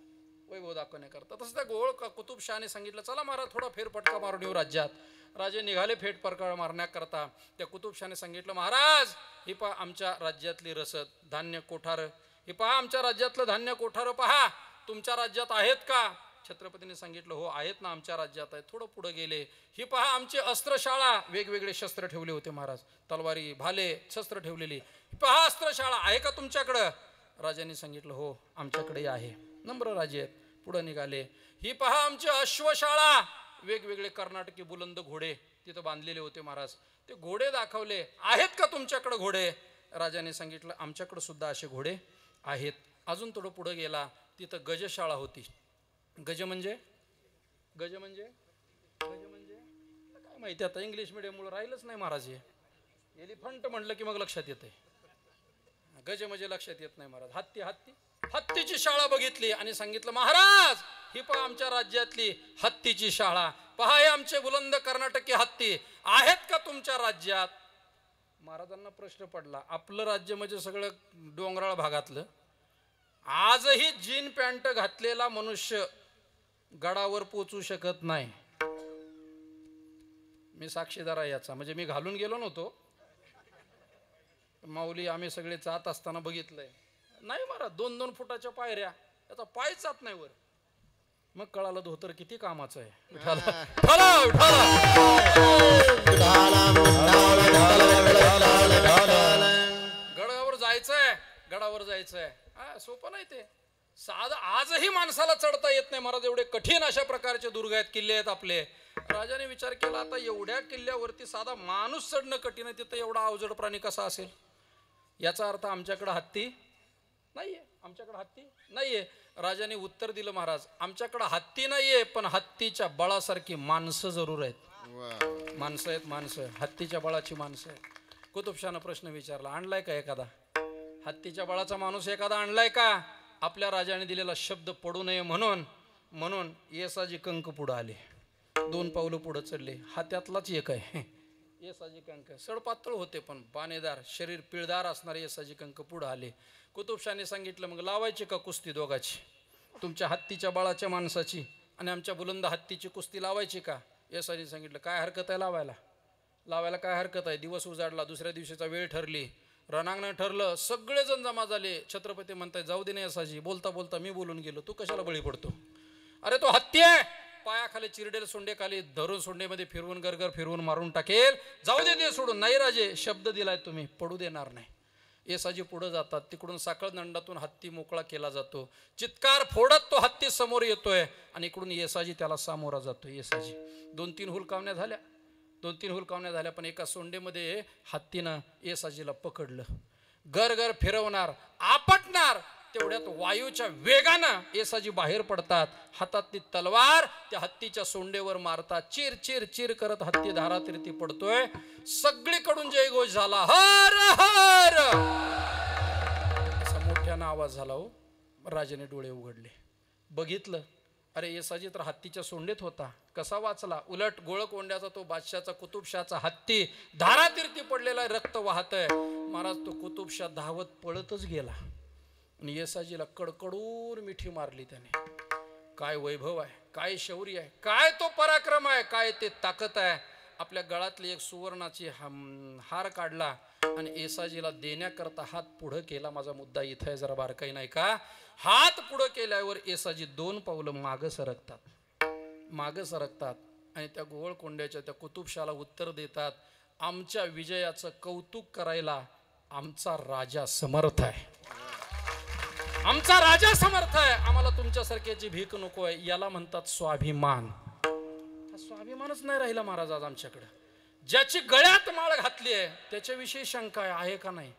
वैभव दाखवण्याकरता. तसं त्या गोवळ कुतुबशहाने सांगितलं, चला महाराज थोडा फेरफटका मारून येऊ राज्यात. राजे निघाले फेरफटका मारण्याकरता. त्या कुतुबशहाने सांगितलं, महाराज ही पहा आमच्या राज्यातली रसद, धान्य कोठार, हे पहा आमच्या राज्यातलं धान्य कोठार पहा, तुमच्या राज्यात आहेत का? छत्रपतीने सांगितलं, हो आहेत ना, आमच्या राज्यात आहे. थोडं पुढे गेले, ही पहा आमची अस्त्रशाळा, वेगवेगळे शस्त्र ठेवले होते महाराज, तलवारी भाले शस्त्र ठेवलेली. पहा अस्त्रशाळा आहे का तुमच्याकडं? राजांनी सांगितलं, हो आमच्याकडे आहे. नम्र राजे आहेत. पुढे निघाले, ही पहा आमची अश्वशाळा, वेगवेगळे कर्नाटकी बुलंद घोडे तिथं बांधलेले होते महाराज. ते घोडे दाखवले, आहेत का तुमच्याकडे घोडे? राजाने सांगितलं, आमच्याकडे सुद्धा असे घोडे आहेत. अजून थोडं पुढे गेला, तिथं गजशाळा होती. गज म्हणजे गज म्हणजे गज म्हणजे काय माहिती, आता इंग्लिश मिडियममुळे राहिलंच नाही महाराज. हे एलिफंट म्हटलं की मग लक्षात येते, गज म्हणजे लक्षात येत नाही महाराज. हत्ती, हत्ती, हत्तीची शाळा बघितली आणि सांगितलं, महाराज ही पहा आमच्या राज्यातली हत्तीची शाळा, पहा हे आमचे बुलंद कर्नाटकी हत्ती, आहेत का तुमच्या राज्यात? महाराजांना प्रश्न पडला, आपलं राज्य म्हणजे सगळं डोंगराळ भागातलं. आजही जीन पॅन्ट घातलेला मनुष्य गडावर पोचू शकत नाही. मी साक्षीदार आहे याचा, म्हणजे मी घालून गेलो नव्हतो, माऊली आम्ही सगळे जात असताना बघितलंय. नाही महाराज, 2-2 फुटाच्या पायऱ्या, त्याचा पाय जात नाही वर. मग कळालं धोतर किती कामाचं आहे. गडावर जायचंय, गडावर जायचंय, सोपं नाही ते. साधं आजही माणसाला चढता येत नाही महाराज, एवढे कठीण अशा प्रकारचे दुर्ग आहेत, किल्ले आहेत आपले. राजाने विचार केला, आता एवढ्या किल्ल्यावरती साधा माणूस चढणं कठीण आहे, तिथं एवढा अवजड प्राणी कसा असेल? याचा अर्थ आमच्याकडे हत्ती नाहीये, आमच्याकडे हत्ती नाहीये. राजाने उत्तर दिलं, महाराज आमच्याकडे हत्ती नाहीये, पण हत्तीच्या बळासारखी माणसं जरूर आहेत. माणसं आहेत, माणसं, हत्तीच्या बळाची माणसं आहेत. कुतुबशहानं प्रश्न विचारला, आणलाय का एखादा हत्तीच्या बळाचा माणूस? एखादा आणलाय का? आपल्या राजाने दिलेला शब्द पडू नये म्हणून येसाजी कंक पुढे आले. 2 पावलं पुढे चढले. हा त्यातलाच एक आहे. येसाजी कंक सडपातळ होते पण बाणेदार, शरीर पिळदार असणारे येसाजी कंक पुढे आले. कुतुबशाने सांगितलं, मग लावायची का कुस्ती दोघाची? तुमच्या हत्तीच्या बाळाच्या माणसाची आणि आमच्या बुलंद हत्तीची कुस्ती लावायची का? येसाजी सांगितलं, काय हरकत आहे लावायला काय हरकत आहे? दिवस उजाडला, दुसऱ्या दिवशीचा वेळ ठरली, रणांगण ठरलं, सगळेजण जमा झाले. छत्रपती म्हणताय, जाऊ दे ना येसाजी, बोलता बोलता मी बोलून गेलो, तू कशाला बळी पडतो? अरे तो हत्ती आहे, पायाखाली चिरडेल, सोंडे खाली धरून सोंडेमध्ये फिरवून गरगर फिरवून मारून टाकेल, जाऊ दे ते सोडून. नाही राजे, शब्द दिलाय तुम्ही, पडू देणार नाही. येसाजी पुढे जातात. तिकडून साखळ दंडातून हत्ती मोकळा केला जातो. चित्कार फोडत तो हत्ती समोर येतोय आणि इकडून येसाजी त्याला सामोरा जातो. येसाजी 2-3 हुलकावण्या झाल्या पण एका सोंडेमध्ये हत्तीनं येसाजीला पकडलं. गरगर फिरवणार, आपटणार, तेवढ्यात वायूच्या वेगानं येसाजी बाहेर पडतात. हातातली तलवार त्या हत्तीच्या सोंडेवर मारतात. चिर चिर चिर करत हत्ती धारातीर्थी पडतोय. सगळीकडून जयघोष झाला, हर हर असा मोठ्यानं आवाज झाला. हो, राजाने डोळे उघडले, बघितलं, अरे येसाजी तर हत्तीच्या सोंडेत होता, कसा वाचला? उलट गोळकोंड्याचा तो बादशाचा कुतुबशाचा हत्ती धारातीर्थी पडलेला, रक्त वाहतय. महाराज तो कुतुबशाह धावत पळतच गेला आणि येसाजीला कडकडून मिठी मारली त्याने. काय वैभव आहे, काय शौर्य आहे, काय तो पराक्रम आहे, काय ते ताकद आहे. आपल्या गळातली एक सुवर्णाची हार काढला आणि येसाजीला देण्याकरता हात पुढं केला. माझा मुद्दा इथं आहे, जरा बारकाई नाही का? हात पुढं केल्यावर येसाजी 2 पावलं मागं सरकतात आणि त्या गोवळकोंड्याच्या त्या कुतुबशाला उत्तर देतात, आमच्या विजयाचं कौतुक करायला आमचा राजा समर्थ आहे, आमचा राजा समर्थ आहे, आम्हाला तुमच्यासारख्याची भीक नको आहे. याला म्हणतात स्वाभिमान. स्वाभिमानच नाही राहिला महाराज आज आमच्याकडे. ज्याची गळ्यात माळ घातली आहे त्याच्याविषयी शंका आहे का नाही?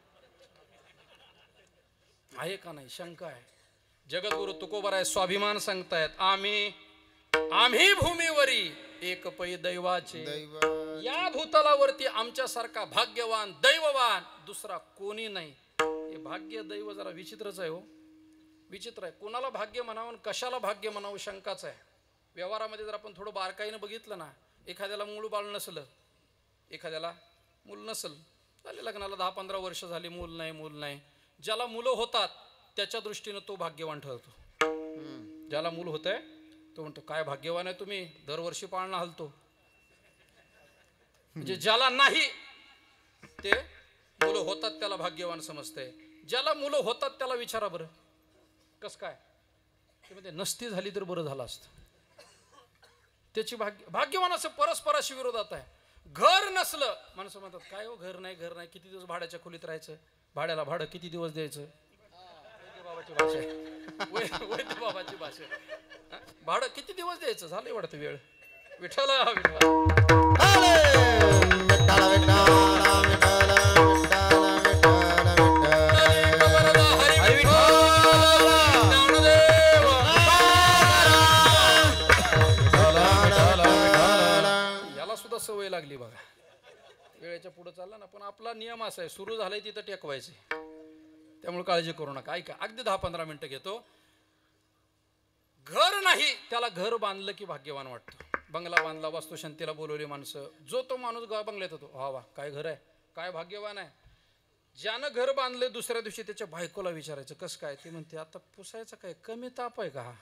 आहे का नाही? शंका आहे. जगद्गुरु तुकोबराय स्वाभिमान सांगतायत, आम्ही भूमीवरी एक पै दैवाचे, या भूतलावरती आमच्यासारखा भाग्यवान दैववान दुसरा कोणी नाही. हे भाग्य दैव जरा विचित्रच आहे. हो, विचित्र आहे. कोणाला भाग्य म्हणावं, कशाला भाग्य म्हणावं, शंकाच आहे. व्यवहारामध्ये जर आपण थोडं बारकाईनं बघितलं ना, एखाद्याला मूळ बाळ नसलं, एखाद्याला मूल नसल, झाले लग्नाला 10-15 वर्ष झाली, मूल नाही. ज्याला मुलं होतात त्याच्या दृष्टीनं तो भाग्यवान ठरतो. ज्याला मूल होत आहे तो म्हणतो, काय भाग्यवान आहे तुम्ही, दरवर्षी पाळणा हलतो. म्हणजे ज्याला नाही ते मुलं होतात त्याला भाग्यवान समजतंय. ज्याला मुलं होतात त्याला विचारा बरं कस काय, ते म्हणजे नसती झाली तर बरं झालं असतं. त्याची भाग्यवान असं परस्पराशी विरोधात आहे. घर नसलं, माणसं म्हणतात, काय हो घर नाही, किती दिवस भाड्याच्या खोलीत राहायचं, भाड्याला भाडं किती दिवस द्यायचं, बाबाची भाषा, भाडं किती दिवस द्यायचं, झालं वाटतं वेळ. विठ्ठल याला सुद्धा सवय लागली बघा, वेळेच्या पुढे चालला ना. पण आपला नियम असा आहे, सुरू झालंय तिथं टेकवायचे, त्यामुळे काळजी करू नका. ऐका, अगदी 10-15 मिनिटं घेतो. घर नाही त्याला घर बांधलं की भाग्यवान वाटतं. बंगला बांधला, वास्तुशांतीला बोलवली माणसं, जो तो माणूस बंगल्यात होतो, वा काय घर आहे, काय भाग्यवान आहे. ज्यानं घर बांधले दुसऱ्या दिवशी त्याच्या बायकोला विचारायचं कसं काय, ती म्हणते आता पुसायचं काय, कमी ताप आहे का हा.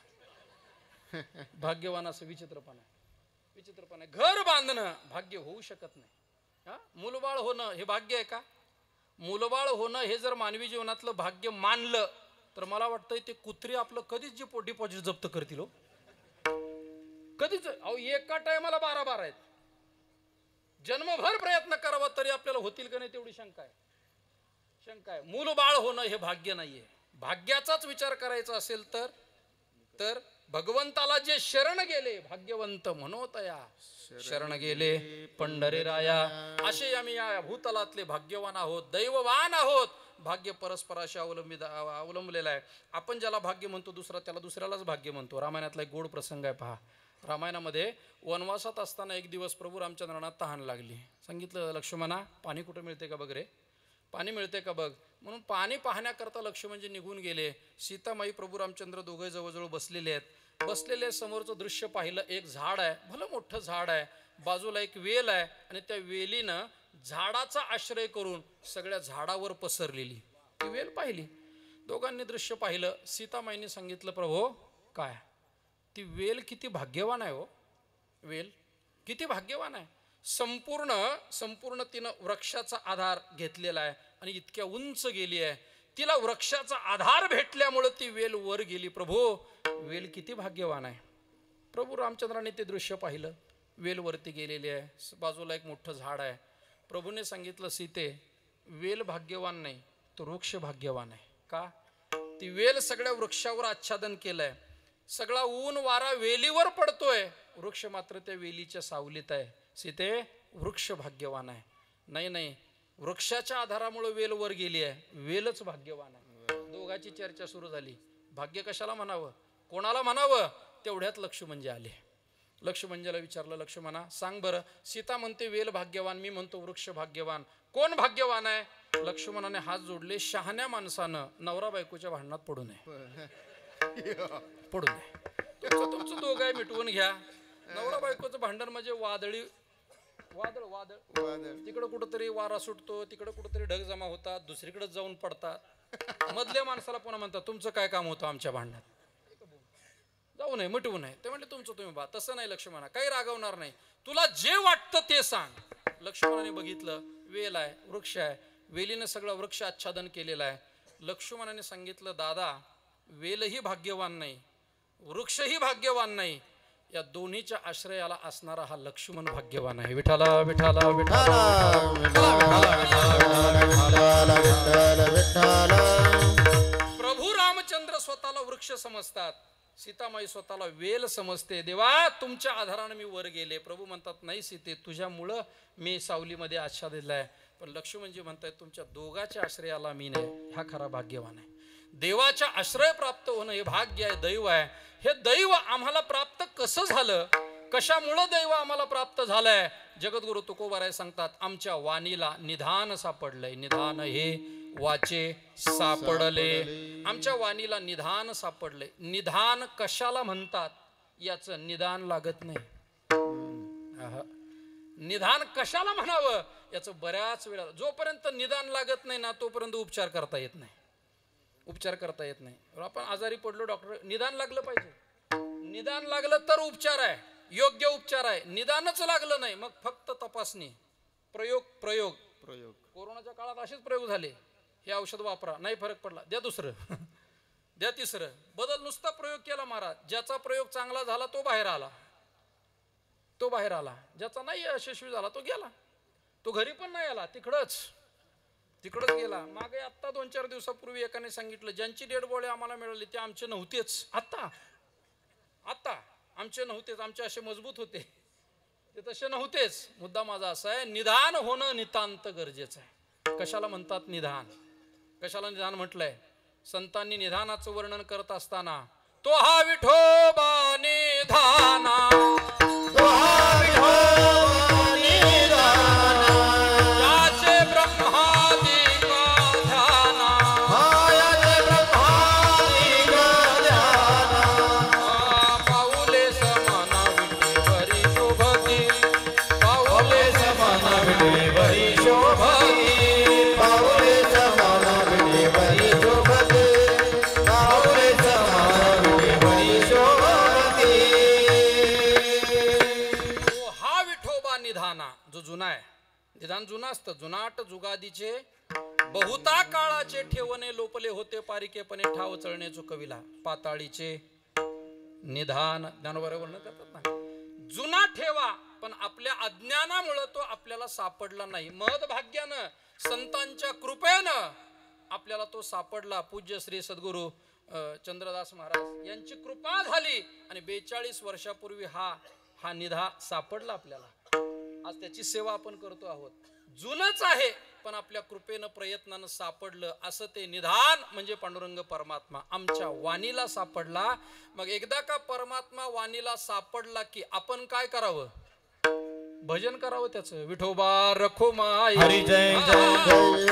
भाग्यवान असं विचित्रपणा आहे. घर बांधणं भाग्य होऊ शकत नाही. हा, मुलबाळ होणं हे भाग्य आहे का? मुलबाळ होणं हे जर मानवी जीवनातलं भाग्य मानलं तर मला वाटतंय ते कुत्री आपलं कधीच जे डिपॉझिट जप्त करतील. हो, कधीच. अहो, एका टायमाला 12 आहेत. जन्मभर प्रयत्न करावा तरी आपल्याला होतील का नाही तेवढी शंका आहे. मूलबाळ होणं हे भाग्य नाहीये. भाग्याचाच विचार करायचा असेल तर भगवंताला जे शरण गेले, भाग्यवंत म्हणोतया शरण गेले पंढरी राया. असे आम्ही या भूतलातले भाग्यवान आहोत, दैववान आहोत. भाग्य परस्पराशी अवलंबलेलं आहे. आपण ज्याला भाग्य म्हणतो दुसरा त्याला दुसऱ्यालाच भाग्य म्हणतो. रामायणातला एक गोड प्रसंग आहे पहा. रामायणामध्ये वनवासात असताना एक दिवस प्रभू रामचंद्रांना तहान लागली. सांगितलं, लक्ष्मणा पाणी कुठं मिळते का बघ रे, पाणी मिळते का बघ. म्हणून पाणी पाहण्याकरता लक्ष्मणजी निघून गेले. सीतामाई प्रभू रामचंद्र दोघे जवळजवळ बसलेले आहेत. बसलेले समोरचं दृश्य पाहिलं. एक झाड आहे, भलं मोठं झाड आहे, बाजूला एक वेल आहे आणि त्या वेलीनं झाडाचा आश्रय करून सगळ्या झाडावर पसरलेली ती वेल पाहिली. दोघांनी दृश्य पाहिलं. सीतामाईने सांगितलं, प्रभो काय ती वेल किती भाग्यवान आहे हो, वेल किती भाग्यवान आहे. संपूर्ण तिनं वृक्षाचा आधार घेतलेला आहे आणि इतक्या उंच गेली आहे. तिला वृक्षाचा आधार भेटल्यामुळे ती वेल वर गेली. प्रभो वेल किती भाग्यवान आहे. प्रभू रामचंद्राने ते दृश्य पाहिलं. वेल वरती गेलेली आहे, बाजूला एक मोठं झाड आहे. प्रभूने सांगितलं, सीते वेल भाग्यवान नाही, तो वृक्ष भाग्यवान आहे. का? ती वेल सगळ्या वृक्षावर आच्छादन केलंय. सगळा ऊन वारा वेलीवर पडतोय, वृक्ष मात्र त्या वेलीच्या सावलीत आहे. सीते वृक्ष भाग्यवान आहे. नाही, वृक्षाच्या आधारामुळे वेल वर गेली आहे, वेलच भाग्यवान आहे. दोघांची चर्चा सुरू झाली. भाग्य कशाला म्हणावं, कोणाला म्हणावं. तेवढ्यात लक्ष्मणजी आले. लक्ष्मणजीला विचारलं, लक्ष्मणा सांग बरं, सीता म्हणते वेल भाग्यवान, मी म्हणतो वृक्ष भाग्यवान, कोण भाग्यवान आहे. लक्ष्मणाने हात जोडले. शहाण्या माणसानं नवरा बायकोच्या भांडणात पडू नये, पडू नये. तुमचं दोघं मिटवून घ्या. नवरा बायकोचं भांडण म्हणजे वादळ तिकडं कुठंतरी वारा सुटतो, तिकडं कुठंतरी ढग जमा होतात, दुसरीकडे जाऊन पडतात. मधल्या माणसाला पुन्हा म्हणतात, तुमचं काय काम होतं आमच्या भांडणात, जाऊ नये, मिटवू नये. ते म्हणले, तुमचं तुम्ही बा. तसं नाही लक्ष्मणा, काही रागवणार नाही, तुला जे वाटतं ते सांग. लक्ष्मणाने बघितलं, वेल आहे, वृक्ष आहे, वेलीनं सगळं वृक्ष आच्छादन केलेलं आहे. लक्ष्मणाने सांगितलं, दादा वेलही भाग्यवान नाही, वृक्षही भाग्यवान नाही, या दोन्हीच्या आश्रयाला असणारा हा लक्ष्मण भाग्यवान आहे. विठाला विठाला विठाला. प्रभू रामचंद्र स्वतःला वृक्ष समजतात, सीतामाई स्वतःला वेल समजते. देवा तुमच्या आधाराने मी वर गेले. प्रभू म्हणतात, नाही सीते तुझ्यामुळं मी सावलीमध्ये आच्छादित आहे. पण लक्ष्मणजी म्हणतात, तुमच्या दोघाच्या आश्रयाला मी नाही, हा खरा भाग्यवान आहे. देवाच्या आश्रय प्राप्त होणं हे भाग्य आहे, दैव आहे. हे दैव आम्हाला प्राप्त कसं झालं, कशामुळं दैव आम्हाला प्राप्त झालंय. जगद्गुरु तुकोबाराय सांगतात, आमच्या वाणीला निधान सापडलंय. निधान हे वाचे सापडले, आमच्या वाणीला निधान सापडले. निधान कशाला म्हणतात याचं निदान लागत नाही. निधान कशाला म्हणावं याचं बऱ्याच वेळा, जोपर्यंत निदान लागत नाही ना तोपर्यंत उपचार करता येत नाही. उपचार करता येत नाही. आपण आजारी पडलो, डॉक्टर निदान लागलं पाहिजे. निदान लागलं तर उपचार आहे, योग्य उपचार आहे. निदानच लागलं नाही मग फक्त तपासणी, प्रयोग प्रयोग प्रयोग. कोरोनाच्या काळात असेच प्रयोग झाले. हे औषध वापरा, नाही फरक पडला, द्या दुसरं, द्या तिसरं, बदल. नुसता प्रयोग केला महाराज. ज्याचा प्रयोग चांगला झाला तो बाहेर आला, तो बाहेर आला. ज्याचा नाही यशस्वी झाला तो गेला, तो घरी पण नाही आला, तिकडंच गेला. मागे आत्ता 2-4 दिवसापूर्वी एकाने सांगितलं, ज्यांची डेड बॉडी आम्हाला मिळाली ते आमचे नव्हतेच. आता आमचे नव्हतेच, आमचे असे मजबूत होते, ते तसे नव्हतेच. मुद्दा माझा असा आहे, निदान होणं नितांत गरजेचं आहे. कशाला म्हणतात निदान, कशाला निदान म्हटलंय. संतांनी निधानाचं वर्णन करत असताना, तो हा विठोबा निधाना, तो हा विठोबा निधाना, याचे ब्रह्मादि का ध्याना, याचे ब्रह्मादि का ध्याना, पाऊले समाना विठेवरी शोभती, पाऊले समाना विठेवरी शोभती, पाऊले समाना विठेवरी शोभती, पाऊले समाना विठेवरी शोभती. हा विठोबा निधाना जो जुना आहे, निदान जुना असतं. जुनाट जुगादीचे बहुता काळाचे ठेवणे लोपले होते, पारिकेपणे ठाव चळणे चुकविला. पाताळीचे निधान, ज्ञानोबा वर्णन करतात ना, जुना ठेवा पण आपल्या अज्ञानामुळे तो आपल्याला सापडला नाही. महद्भाग्यानं संतांच्या कृपेनं आपल्याला तो सापडला. पूज्य श्री सद्गुरु चंद्रदास महाराज यांची कृपा झाली आणि 42 वर्षापूर्वी हा निधा सापडला आपल्याला. आज त्याची सेवा आपण करतो आहोत. जुनच आहे पण आपल्या कृपेनं प्रयत्नानं सापडलं. असं ते निधान म्हणजे पांडुरंग परमात्मा आमच्या वाणीला सापडला. मग एकदा का परमात्मा वाणीला सापडला की आपण काय करावं, भजन करावं त्याचं. विठोबा रखो माई, हरी जय जय जय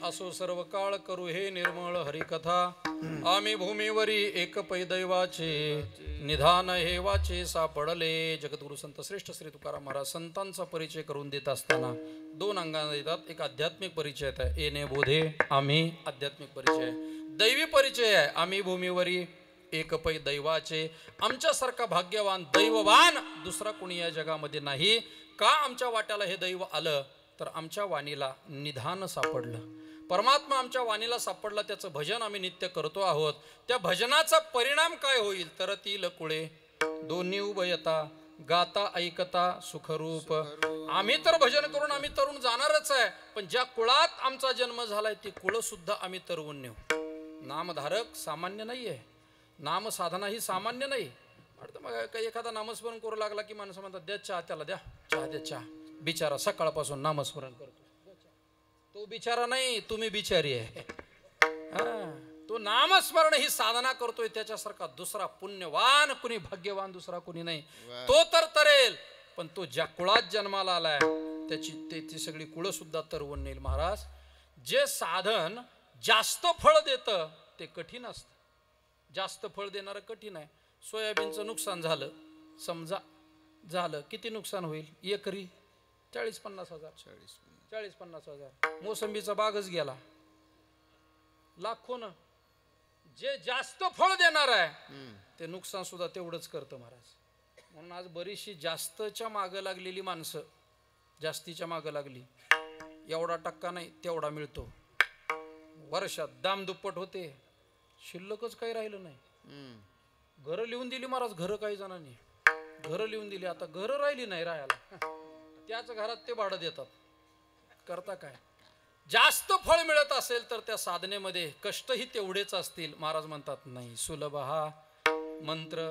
असो सर्व काळ करू हे निर्मळ हरिकथा आम्ही भूमीवरी एक पै दैवाचे निधान हे वाचे सापडले. जगद्गुरु संत श्रेष्ठ श्री तुकाराम महाराज संतांचा परिचय करून देत असताना दोन अंगाने देतात. एक आध्यात्मिक परिचय आहे येणे बोधे आम्ही आध्यात्मिक परिचय, दैवी परिचय आहे आम्ही भूमीवरी एक पै दैवाचे. आमच्यासारखा भाग्यवान दैववान दुसरा कोणी या जगामध्ये नाही. का आमच्या वाट्याला हे दैव आलं तर आमच्या वाणीला निधान सापडलं. परमात्मा आमच्या वाणीला सापडला, त्याचं भजन आम्ही नित्य करतो आहोत. त्या भजनाचा परिणाम काय होईल तर तील कुळे दोन्ही उभयता गाता ऐकता सुखरूप. आम्ही तर भजन करून आम्ही तरुण जाणारच आहे, पण ज्या कुळात आमचा जन्म झालाय ते कुळ सुद्धा आम्ही तरवून नेऊ. नामधारक सामान्य नाही आहे, नाम साधना ही सामान्य नाही. मग काही एखादा नामस्मरण करू लागला की माणसं म्हणतात द्या चहा, त्याला द्या चहा, द्या चहा. बिचारा सकाळपासून नामस्मरण करतो, तो बिचारा नाही, तुम्ही बिचारी आहे. तो नामस्मरण ही साधना करतोय, त्याच्यासारखा दुसरा पुण्यवान कुणी भाग्यवान दुसरा कुणी नाही. तो तर तरेल, पण तो ज्या कुळात जन्माला आलाय त्याची ती सगळी कुळं सुद्धा तरवून नेईल. महाराज, जे साधन जास्त फळ देतं ते कठीण असतं. जास्त फळ देणारं कठीण आहे. सोयाबीनचं नुकसान झालं समजा, झालं किती नुकसान होईल एकरी 40-50 हजार. 40-50 हजार. मोसंबीचा बागच गेला लाखोनं. जे जास्त फळ देणार आहे ते नुकसान सुद्धा तेवढंच करतं महाराज. म्हणून आज बरीचशी जास्तच्या मागं लागलेली माणसं जास्तीच्या मागं लागली. एवढा टक्का नाही तेवढा मिळतो, वर्षात दाम दुप्पट होते, शिल्लकच काही राहिलं नाही. घरं लिहून दिली महाराज, घरं काही जणांनी घरं लिहून दिली, आता घरं राहिली नाही राहायला, त्याच घरात ते भाडं देतात. करता काय? जास्त फळ मिळत असेल तर त्या साधनेमध्ये कष्टही तेवढेच असतील. महाराज म्हणतात नाही, सुलभ हा मंत्र,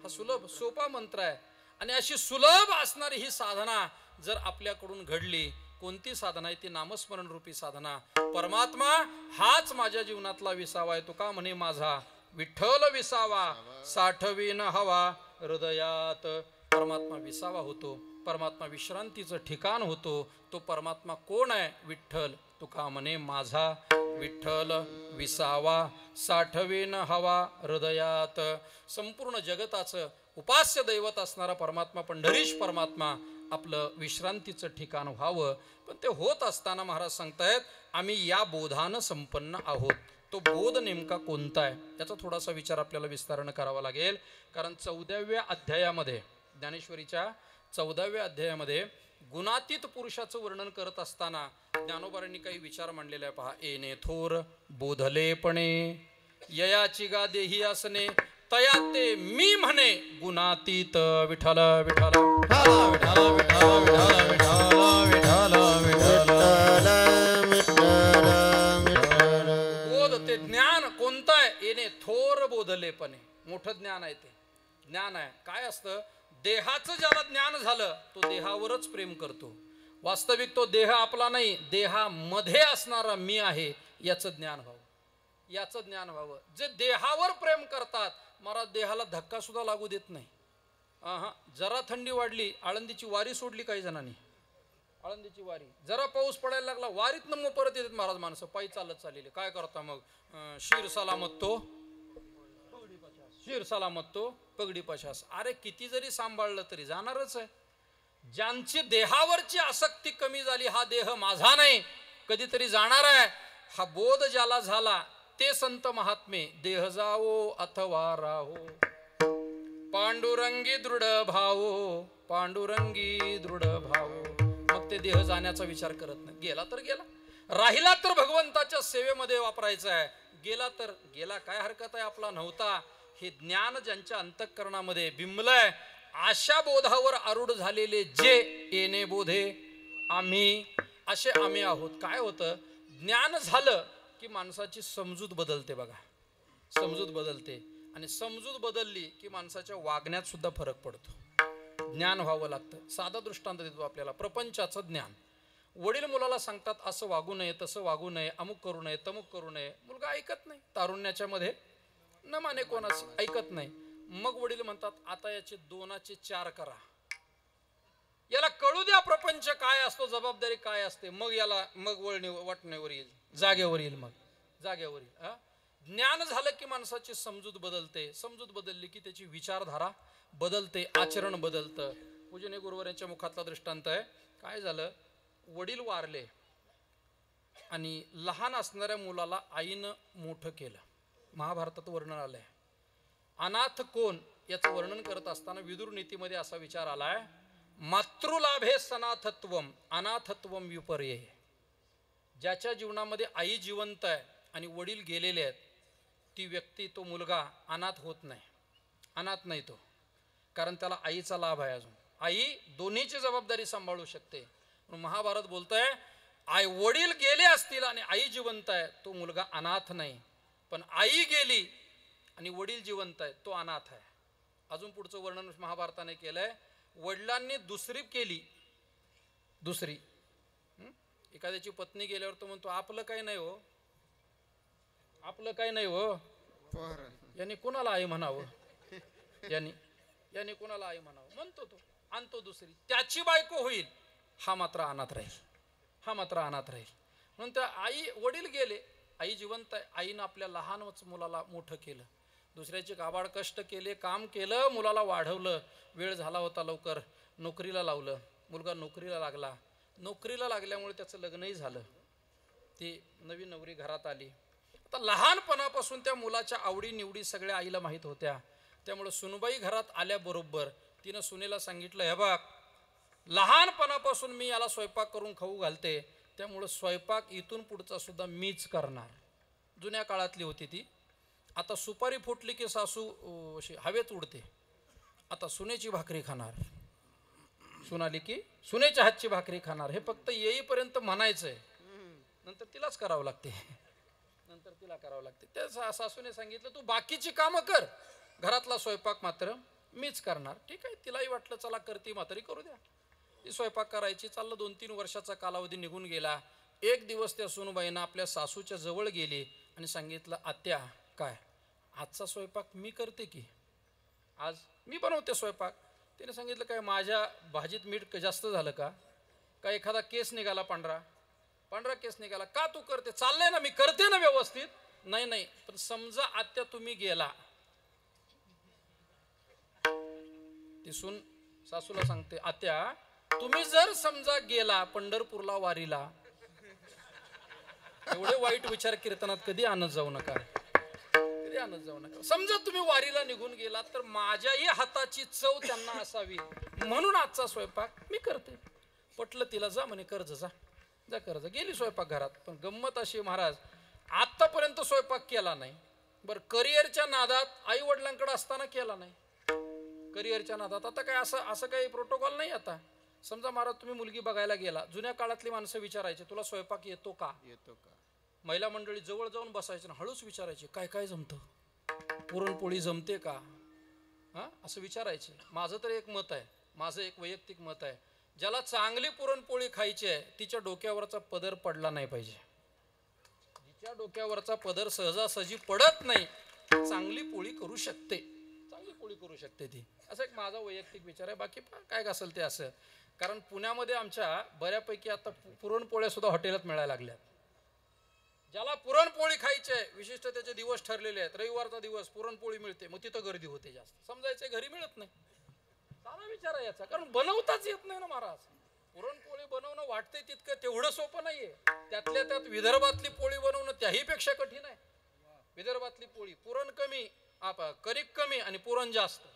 हा सुलभ सोपा मंत्र आहे. आणि अशी सुलभ असणारी ही साधना जर आपल्याकडून घडली, कोणती साधना आहे ती नामस्मरण रूपी साधना. परमात्मा हाच माझ्या जीवनातला विसावा आहे. तो का म्हणे माझा विठ्ठल विसावा साठवीन हवा हृदयात. परमात्मा विसावा होतो, परमात्मा विश्रांतीचं ठिकाण होतो. तो परमात्मा कोण आहे? विठ्ठल. तो का म्हणे माझा विठ्ठल विसावा साठवीन हवा हृदयात. संपूर्ण जगताचं उपास्य दैवत असणारा परमात्मा पंढरीश परमात्मा आपलं विश्रांतीचं ठिकाण व्हावं. पण ते होत असताना महाराज सांगतायत आम्ही या बोधानं संपन्न आहोत. तो बोध नेमका कोणता आहे त्याचा थोडासा विचार आपल्याला विस्तारानं करावा लागेल. कारण 14व्या अध्यायामध्ये, ज्ञानेश्वरीच्या 14व्या अध्यायामध्ये गुणातीत पुरुषाचं वर्णन करत असताना ज्ञानोबारांनी काही विचार मांडलेले आहे. पहा, येणे थोर बोधलेपणे ययाची गा देही आसने तया ते मी म्हणे गुणातीत. विठ्ठल विठ्ठल विठ्ठल विठ्ठल विठ्ठल बोध ते ज्ञान कोणतं आहे? येणे थोर बोधलेपणे. मोठं ज्ञान आहे ते. ज्ञान आहे काय असतं? देहाचं ज्याला ज्ञान झालं तो देहावरच प्रेम करतो. वास्तविक तो देह आपला नाही, देहामध्ये असणारा मी आहे याचं ज्ञान व्हावं, याचं ज्ञान व्हावं. जे देहावर प्रेम करतात महाराज देहाला धक्का सुद्धा लागू देत नाही. जरा थंडी वाढली, आळंदीची वारी सोडली काही जणांनी, आळंदीची वारी. जरा पाऊस पडायला लागला, वारीत मग परत येतात महाराज माणसं पायी चालत चाललेले. काय करता मग? शीर सलामत तो शीर सलामत तो पगडी पशास. अरे किती जरी सांभाळलं तरी जाणारच आहे. ज्यांची देहावरची आसक्ती कमी झाली, हा देह माझा नाही, कधीतरी जाणार आहे, हा बोध ज्याला झाला ते संत महात्मे. देह जावो अथवा राहो पांडुरंगी दृढ भावो, पांडुरंगी दृढ भावो. मग ते देह जाण्याचा विचार करत नाही. गेला तर गेला, राहिला तर भगवंताच्या सेवेमध्ये वापरायचा आहे, गेला तर गेला, काय हरकत आहे, आपला नव्हता. हे ज्ञान ज्यांच्या अंतःकरणामध्ये बिंबलंय, अशा बोधावर आरूढ झालेले जे येणे बोधे आम्ही, असे आम्ही आहोत. काय होतं? ज्ञान झालं की माणसाची समजूत बदलते. बघा, समजूत बदलते. आणि समजूत बदलली की माणसाच्या वागण्यात सुद्धा फरक पडतो. ज्ञान व्हावं लागतं. साधा दृष्टांत देतो आपल्याला, प्रपंचाचं ज्ञान. वडील मुलाला सांगतात असं वागू नये, तसं वागू नये, अमुक करू नये, तमुक करू नये. मुलगा ऐकत नाही. तारुण्याच्या मध्ये न माने कोणाचं ऐकत नाही. मग वडील म्हणतात आता याचे 2चे 4 करा. याला कळू द्या प्रपंच काय असतो, जबाबदारी काय असते, मग याला मग वाटण्यावर येईल, जागेवर येईल, मग जागेवर येईल. ज्ञान झालं की माणसाची समजूत बदलते, समजूत बदलली की त्याची विचारधारा बदलते, आचरण बदलतं. पूजनीय गुरुवर यांच्या मुखातला दृष्टांत आहे. काय झालं, वडील वारले आणि लहान असणाऱ्या मुलाला आईनं मोठं केलं. महाभारतात वर्णन आलंय. अनाथ कोण याचं वर्णन करत असताना विदुर नीतीमध्ये असा विचार आलाय, मातृलाभे सनाथत्वम अनाथत्वम विपर्ये. ज्याच्या जीवनामध्ये आई जिवंत आहे आणि वडील गेलेले आहेत, ती व्यक्ती, तो मुलगा अनाथ होत नाही, अनाथ नाही तो, कारण त्याला आईचा लाभ आहे. अजून आई दोन्हीची जबाबदारी सांभाळू शकते. महाभारत बोलतंय, आई वडील गेले असतील आणि आई जिवंत आहे, तो मुलगा अनाथ नाही. पण आई गेली आणि वडील जिवंत आहे, तो अनाथ आहे. अजून पुढचं वर्णन महाभारताने केलंय. वडिलांनी दुसरी केली, दुसरी, एखाद्याची पत्नी गेल्यावर तो म्हणतो आपलं काही नाही हो, आपलं काही नाही हो, यांनी कोणाला आई म्हणावं, यांनी कोणाला आई म्हणावं म्हणतो तो, आणतो दुसरी, त्याची बायको होईल, हा मात्र अनाथ राहील, हा मात्र अनाथ राहील. म्हणून त्या आई, वडील गेले, आई जिवंत आहे, आईनं आपल्या लहानच मुलाला मोठं केलं, दुसऱ्याचे काबाड कष्ट केले, काम केलं, मुलाला वाढवलं. वेळ झाला होता, लवकर नोकरीला लावलं, मुलगा नोकरीला लागला. नोकरीला लागल्यामुळे त्याचं लग्नही झालं, ती नवीन नवरी घरात आली. आता लहानपणापासून त्या मुलाच्या आवडी निवडी सगळ्या आईला माहीत होत्या. त्यामुळे सुनबाई घरात आल्याबरोबर तिनं सुनेला सांगितलं, हे बघ, लहानपणापासून मी याला स्वयंपाक करून खाऊ घालते, त्यामुळं स्वयंपाक इथून पुढचा सुद्धा मीच करणार. जुन्या काळातली होती ती. आता सुपारी फुटली की सासू अशी हवेत उडते. आता सुनेची भाकरी खाणार, सून आली की सुनेच्या हातची भाकरी खाणार, हे फक्त येईपर्यंत म्हणायचंय, नंतर तिलाच करावं लागते, नंतर तिला करावं लागते. त्या सासूने सांगितलं, तू बाकीची कामं कर, घरातला स्वयंपाक मात्र मीच करणार. ठीक आहे, तिलाही वाटलं चला करती, मात्र करू द्या. ती स्वयंपाक करायची. चाललं 2-3 वर्षाचा कालावधी निघून गेला. एक दिवस त्या सुनबाईनं आपल्या सासूच्या जवळ गेली आणि सांगितलं, आत्या, काय आजचा स्वयंपाक मी करते की, आज मी बनवते स्वयंपाक. तिने सांगितलं, काय माझ्या भाजीत मीठ जास्त झालं का, काय एखादा केस निघाला, पांढरा केस निघाला का, तू करते, चाललंय ना, मी करते ना व्यवस्थित. नाही नाही, पण समजा आत्या तुम्ही गेला, ती सून सासूला सांगते, आत्या तुम्ही जर समजा गेला पंढरपूरला वारीला, एवढे वाईट विचार कीर्तनात कधी आणत जाऊ नका, कधी आणत जाऊ नका. समजा तुम्ही वारीला निघून गेला तर माझ्याही हाताची चव त्यांना असावी, म्हणून आजचा स्वयंपाक मी करते. पटलं तिला, जा म्हणे, कर्ज जा जा कर्ज. गेली स्वयंपाक घरात. पण गंमत अशी, महाराज आतापर्यंत स्वयंपाक केला नाही. बरं, करिअरच्या नादात आई वडिलांकडे असताना केला नाही, करिअरच्या नादात. आता काय असं काही प्रोटोकॉल नाही. आता समजा महाराज तुम्ही मुलगी बघायला गेला, जुन्या काळातली माणसं विचारायचे, तुला स्वयंपाक येतो का, येतो का. महिला मंडळी जवळ जाऊन बसायचे ना, हळूच विचारायचे, काय काय जमतं, पुरणपोळी जमते का, हां, असं विचारायचे. माझं तर एक मत आहे, माझं एक वैयक्तिक मत आहे, ज्याला चांगली पुरणपोळी खायची आहे तिच्या डोक्यावरचा पदर पडला नाही पाहिजे. जिच्या डोक्यावरचा पदर सहजासहजी पडत नाही, चांगली पोळी करू शकते, चांगली पोळी करू शकते ती. असं एक माझा वैयक्तिक विचार आहे. बाकी काय असेल ते असं. कारण पुण्यामध्ये आमच्या बऱ्यापैकी आता पुरणपोळ्या सुद्धा हॉटेलात मिळायला लागल्यात. ज्याला पुरणपोळी खायची आहे, विशिष्ट त्याचे दिवस ठरलेले आहेत, रविवारचा दिवस पुरणपोळी मिळते, मग तिथं गर्दी होते जास्त. समजायचं घरी मिळत नाही, साधा विचार आहे याचा, कारण बनवताच येत नाही ना महाराज. पुरणपोळी बनवणं वाटतंय तितकं तेवढं सोपं नाहीये. त्यातल्या त्यात विदर्भातली पोळी बनवणं त्याही पेक्षा कठीण आहे. विदर्भातली पोळी, पुरण कमी, कणिक कमी आणि पुरण जास्त.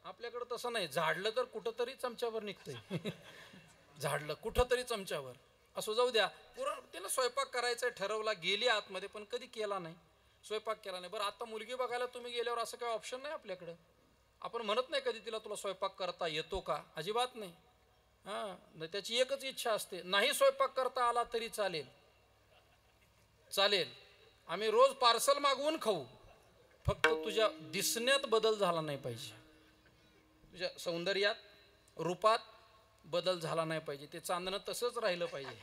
आपल्याकडं तसं नाही, झाडलं तर कुठंतरी चमच्यावर निघतंय, झाडलं कुठंतरी चमच्यावर. असं जाऊ द्या. पुरण तिनं स्वयंपाक करायचं ठरवला, गेली आतमध्ये, पण कधी केला नाही, स्वयंपाक केला नाही. बरं, आता मुलगी बघायला तुम्ही गेल्यावर असं काही ऑप्शन नाही आपल्याकडं. आपण म्हणत नाही कधी तिला तुला स्वयंपाक करता येतो का, अजिबात नाही. हां, त्याची एकच इच्छा असते, नाही स्वयंपाक करता आला तरी चालेल, चालेल, आम्ही रोज पार्सल मागवून खाऊ, फक्त तुझ्या दिसण्यात बदल झाला नाही पाहिजे, तुझ्या सौंदर्यात, रूपात बदल झाला नाही पाहिजे. ते चांदणं तसंच राहिलं पाहिजे,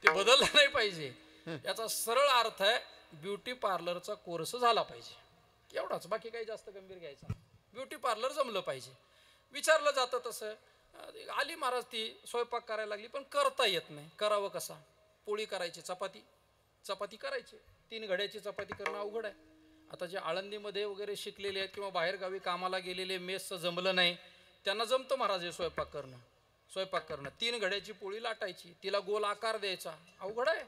ते बदललं नाही पाहिजे. याचा सरळ अर्थ आहे, ब्युटी पार्लरचा कोर्स झाला पाहिजे, एवढाच. बाकी काही जास्त गंभीर घ्यायचा. ब्युटी पार्लर जमलं पाहिजे. विचारलं जातं तसं, आली महाराज ती स्वयंपाक करायला लागली, पण करता येत नाही. करावं कसा? पोळी करायची, चपाती करायची. 3 घड्याची चपाती करणं अवघड आहे. आता जे आळंदीमध्ये वगैरे शिकलेले आहेत किंवा बाहेरगावी कामाला गेलेले, मेसचं जमलं नाही, त्यांना जमतं महाराज हे स्वयंपाक करणं. 3 घड्याची पोळी लाटायची, तिला गोल आकार द्यायचा. अवघड आहे.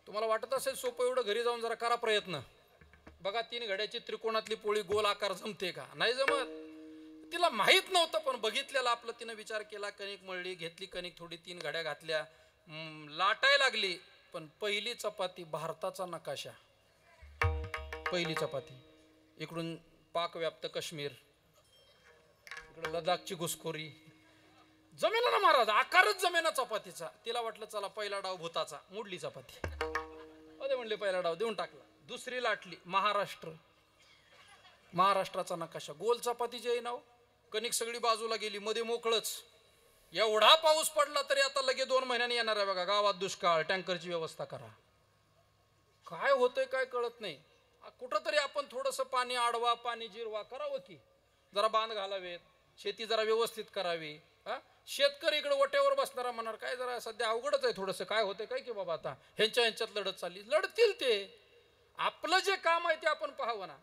तुम्हाला वाटत असेल सोपं, एवढं घरी जाऊन जरा करा प्रयत्न. बघा 3 घड्याची त्रिकोणातली पोळी गोल आकार जमते का? नाही जमत. तिला माहीत नव्हतं, पण बघितलेलं आपलं तिनं विचार केला. कणिक मळली, घेतली कणिक, थोडी 3 घड्या घातल्या, लाटायला लागली. पण पहिली चपाती भारताचा नकाशा. पहिली चपाती इकडून पाक व्याप्त काश्मीर, इकडे लडाखची घुसखोरी. जमेना ना महाराज, आकारच जमेना चपातीचा. तिला वाटलं चला पहिला डाव भूताचा, मोडली चपाती. अरे म्हणले पहिला डाव देऊन टाकला. दुसरी लाटली, महाराष्ट्राचा नकाशा. गोल चपातीची आहे नाव. कणिक सगळी बाजूला गेली, मध्ये मोकळच. एवढा पाऊस पडला तरी आता लगे 2 महिन्यांनी येणार आहे बघा. गावात दुष्काळ, टँकरची व्यवस्था करा. काय होतंय काय कळत नाही. कुठंतरी आपण थोडंसं पाणी आडवा, पाणी जिरवा करावं की. जरा बांध घालावेत, शेती जरा व्यवस्थित करावी. शेतकरी इकडे ओट्यावर बसणारा म्हणणार काय जरा सध्या अवघडच आहे थोडंसं. काय होतंय काय की बाबा, आता ह्यांच्यात लढत चालली. लढतील ते. आपलं जे काम आहे ते आपण पाहावं ना.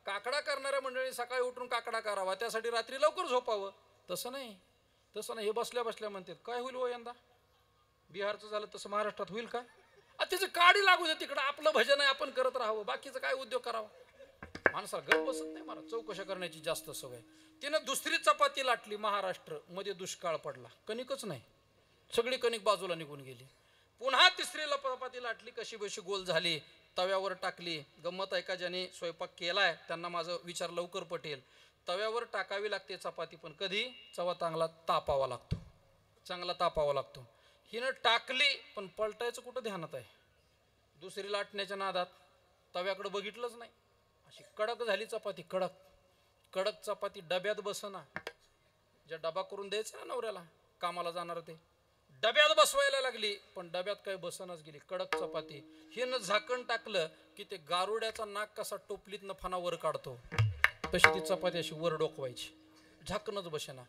काकडा करणाऱ्या मंडळी सकाळी उठून काकडा करावा, त्यासाठी रात्री लवकर झोपावं. तसं नाही. हे बसल्या बसल्या म्हणतात काय होईल हो यंदा. बिहारचं झालं तसं महाराष्ट्रात होईल का? त्याचं काडी लागू दे तिकडं. आपलं भजन आहे, आपण करत राहावं. बाकीचं काय उद्योग करावा. माणसाला गप बसत नाही महाराज. चौकशा करण्याची जास्त सवय. तिनं दुसरी चपाती लाटली, महाराष्ट्र मध्ये दुष्काळ पडला, कणिकच नाही, सगळी कणिक बाजूला निघून गेली. पुन्हा तिसरी चपाती लाटली, कशी बशी गोल झाली, तव्यावर टाकली. गंमत आहे का, ज्याने स्वयंपाक केलाय त्यांना माझं विचार लवकर पटेल. तव्यावर टाकावी लागते चपाती, पण कधी चांगला तापावा लागतो. हिनं टाकली, पण पलटायचं कुठं ध्यानात आहे. दुसरी लाटण्याच्या नादात तव्याकडे बघितलंच नाही. अशी कडक झाली चपाती. कडक चपाती डब्यात बसना. ज्या डबा करून द्यायचा ना नवऱ्याला कामाला जाणार, ते डब्यात बसवायला लागली, पण डब्यात काही बसनच गेली. कडक चपाती. हिनं झाकण टाकलं की ते गारुड्याचा नाक कसा टोपलीतनं फणा वर काढतो, तशी ती चपाती अशी वर डोकवायची. झाकणच बसेना.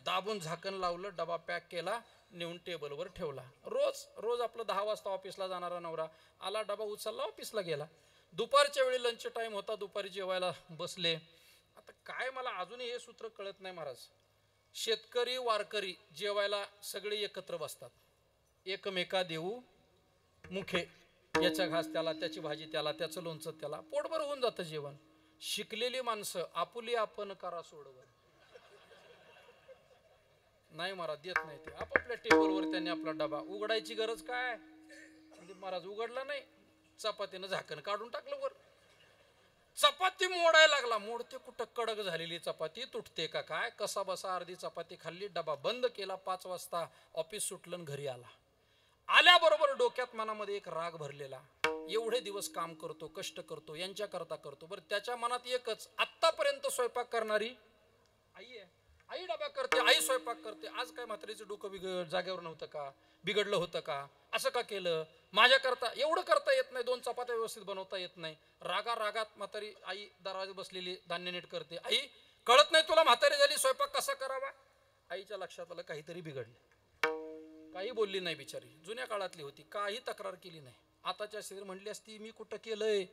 दाबून झाकण लावलं, डबा पॅक केला, नेऊन टेबलवर ठेवला. रोज आपलं 10 वाजता ऑफिसला जाणारा नवरा आला, डबा उचलला, ऑफिसला गेला. दुपारच्या वेळी लंच टाइम होता, दुपारी जेवायला बसले. आता काय मला अजूनही हे सूत्र कळत नाही महाराज. शेतकरी वारकरी जेवायला सगळे एकत्र बसतात. एकमेका देऊ मुखे. याचा घास त्याला, त्याची भाजी त्याला, त्याचं लोणचं त्याला, पोटभर होऊन जातं जेवण. शिकलेली माणसं आपुली आपण करा सोडवं. नाही महाराज, देत नाही ते. आपापल्या टेबलवर त्यांनी आपला डबा उघडायची गरज काय. महाराज उघडला नाही, चपातीनं झाकण काढून टाकलं वर. चपाती मोडायला लागला. मोडते कुठं, कडक झालेली चपाती तुटते का काय. कसा बसा अर्धी चपाती खाल्ली, डबा बंद केला. 5 वाजता ऑफिस सुटलं, घरी आल्याबरोबर डोक्यात मनामध्ये एक राग भरलेला. एवढे दिवस काम करतो, कष्ट करतो, यांच्या करता करतो. बरं त्याच्या मनात एकच, आत्तापर्यंत स्वयंपाक करणारी आई आहे. आई डबा करते, आई स्वयंपाक करते. आज काय म्हातारीचं डोकं जागेवर नव्हतं का, बिघडलं होतं का, असं का केलं. माझ्या करता एवढं करता येत नाही, 2 चपात्या व्यवस्थित बनवता येत नाही. रागात म्हातारी आई दारात बसलेली धान्य नीट करते. आई कळत नाही तुला, म्हातारी झाली, स्वयंपाक कसा करावा. आईच्या लक्षात आलं काहीतरी बिघडलं. काही बोलली नाही बिचारी. जुन्या काळातली होती, काही तक्रार केली नाही. आताच्या स्त्री म्हटली असती मी कुठं केलंय,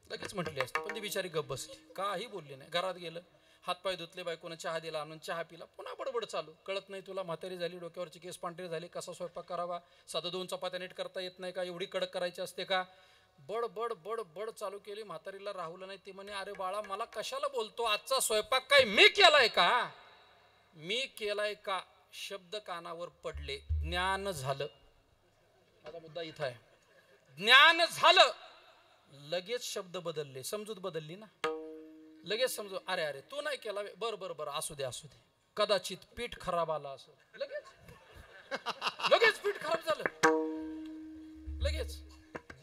लगेच म्हटली असती, पण ती बिचारी गप्प बसली, काही बोलली नाही. घरात गेलं, हातपाय धुतले, बायकोनं चहा दिला आणून, चहा पिला. पुन्हा बडबड चालू. कळत नाही तुला, म्हातारी झाली, डोक्यावरचे केस पांढरे झाले, कसा स्वयंपाक करावा, साधं 2 चपात्या नीट करता येत नाही का, एवढी कडक करायची असते का. बड चालू केली. म्हातारीला राहुलं नाही. ती म्हणे अरे बाळा, मला कशाला बोलतो, आजचा स्वयंपाक काय मी केलाय का. शब्द कानावर पडले, ज्ञान झालं. आता मुद्दा इथं आहे. ज्ञान झालं, लगेच शब्द बदलले, समजूत बदलली ना. लगेच समजू, अरे तू नाही केला, बरं असू दे. कदाचित पीठ खराब आला असं. लगेच पीठ खराब झालं. लगेच